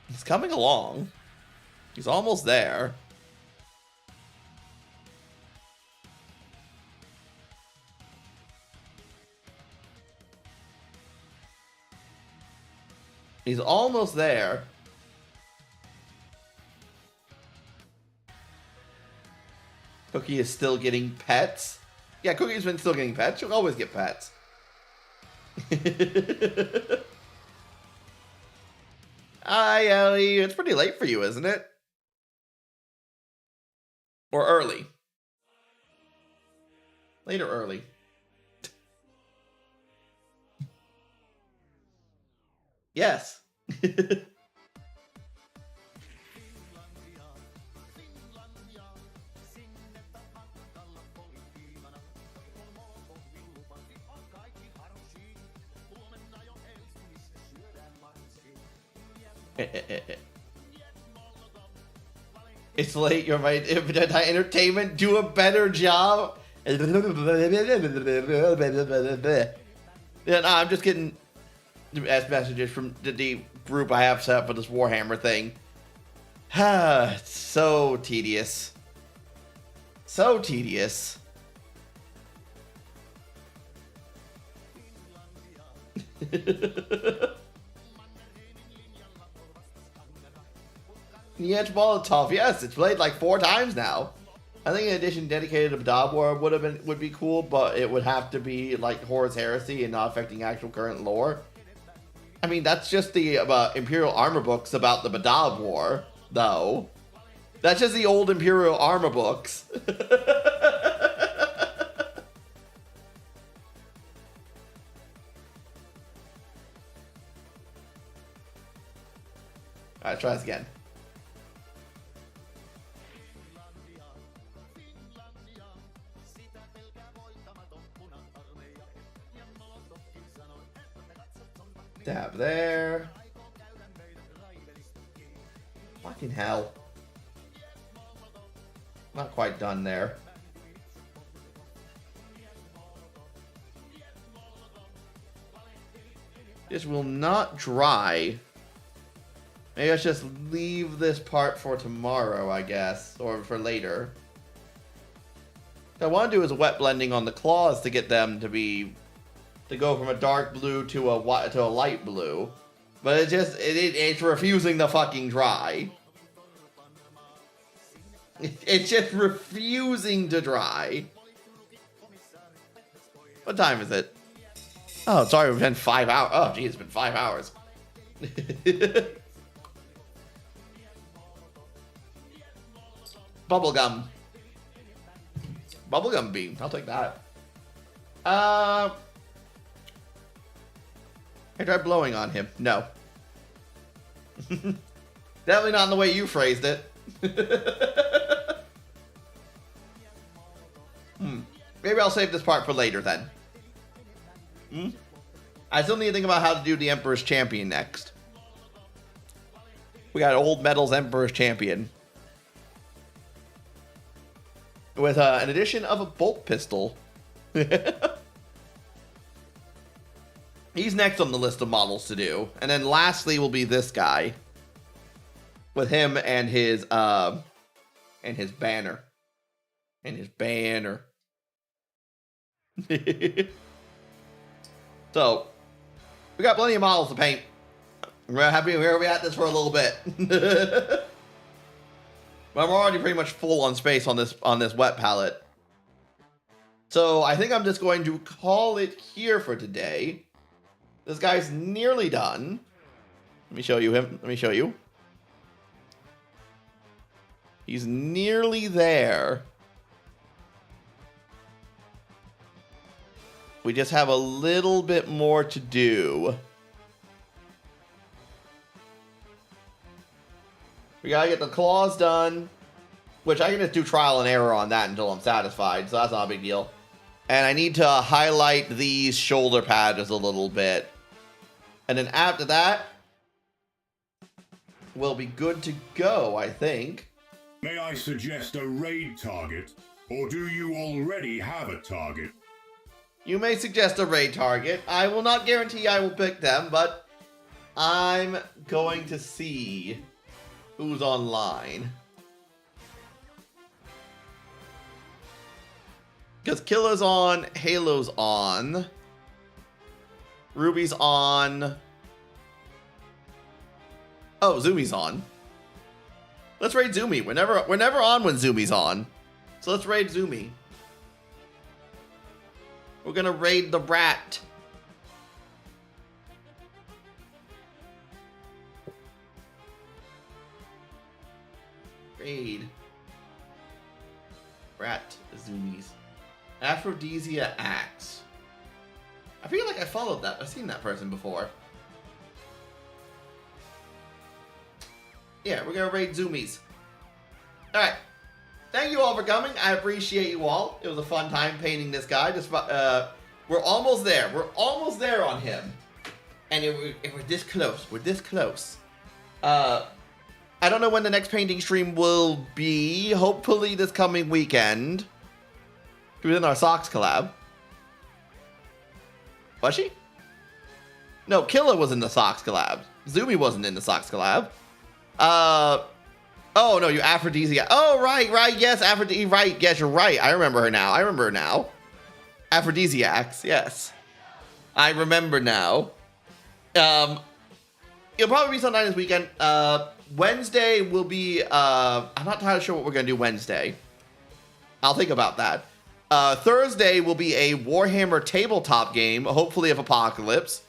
He's coming along. He's almost there. He's almost there. Cookie is still getting pets. Yeah, Cookie's been still getting pets. She'll always get pets. Hi, Ellie. It's pretty late for you, isn't it? Or early? Late or early? Yes. It's late, you're right. Entertainment, do a better job. Yeah, no, I'm just getting messages from the group I have set up for this Warhammer thing. It's so tedious. So tedious. Yeah, it's Molotov. Yes, it's played like 4 times now. I think an edition dedicated to Badab War would be cool, but it would have to be like Horus Heresy and not affecting actual current lore. I mean, that's just the Imperial armor books about the Badab War, though. That's just the old Imperial armor books. Alright, try this again. Dab there. Fucking hell. Not quite done there. This will not dry. Maybe I should just leave this part for tomorrow, I guess, or for later. What I want to do is a wet blending on the claws to get them to go from a dark blue to a light blue, but it's refusing to fucking dry. It's just refusing to dry. What time is it? Oh, sorry, it's been 5 hours. Oh, geez, it's been 5 hours. Bubblegum. Bubblegum beam. I'll take that. I tried blowing on him. No. Definitely not in the way you phrased it. Maybe I'll save this part for later then. I still need to think about how to do the Emperor's Champion next. We got Old Metal's Emperor's Champion. With an addition of a bolt pistol. He's next on the list of models to do. And then lastly will be this guy. With him and his banner. And his banner. So, we got plenty of models to paint. We're happy where we at this for a little bit. But I'm already pretty much full on space on this wet palette. So I think I'm just going to call it here for today. This guy's nearly done. Let me show you him. Let me show you. He's nearly there. We just have a little bit more to do. We gotta get the claws done, which I can just do trial and error on that until I'm satisfied, so that's not a big deal. And I need to highlight these shoulder pads a little bit. And then after that, we'll be good to go, I think. May I suggest a raid target, or do you already have a target? You may suggest a raid target. I will not guarantee I will pick them, but I'm going to see who's online. Because Killer's on, Halo's on, Ruby's on. Oh, Zumi's on. Let's raid Zumi. We're never on when Zumi's on. So let's raid Zumi. We're gonna raid the rat. Raid. Rat Zoomies. Aphrodisia Axe. I feel like I followed that. I've seen that person before. Yeah, we're gonna raid Zoomies. Alright. Thank you all for coming. I appreciate you all. It was a fun time painting this guy. Just we're almost there. We're almost there on him. And if we're this close. We're this close. I don't know when the next painting stream will be. Hopefully this coming weekend. She was in our Socks collab. Was she? No, Killa was in the Socks collab. Zumi wasn't in the Socks collab. Oh, no, you Aphrodisia. Oh, right, yes, right, yes, you're right. I remember her now. Aphrodisiacs, yes. I remember now. It'll probably be sometime this weekend. Wednesday will be, I'm not entirely sure what we're going to do Wednesday. I'll think about that. Thursday will be a Warhammer tabletop game, hopefully of Apocalypse.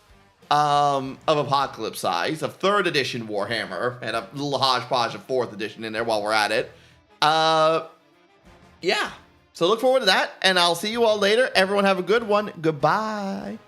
Of Apocalypse size, of 3rd edition Warhammer, and a little hodgepodge of 4th edition in there while we're at it. Yeah. So look forward to that, and I'll see you all later. Everyone have a good one. Goodbye.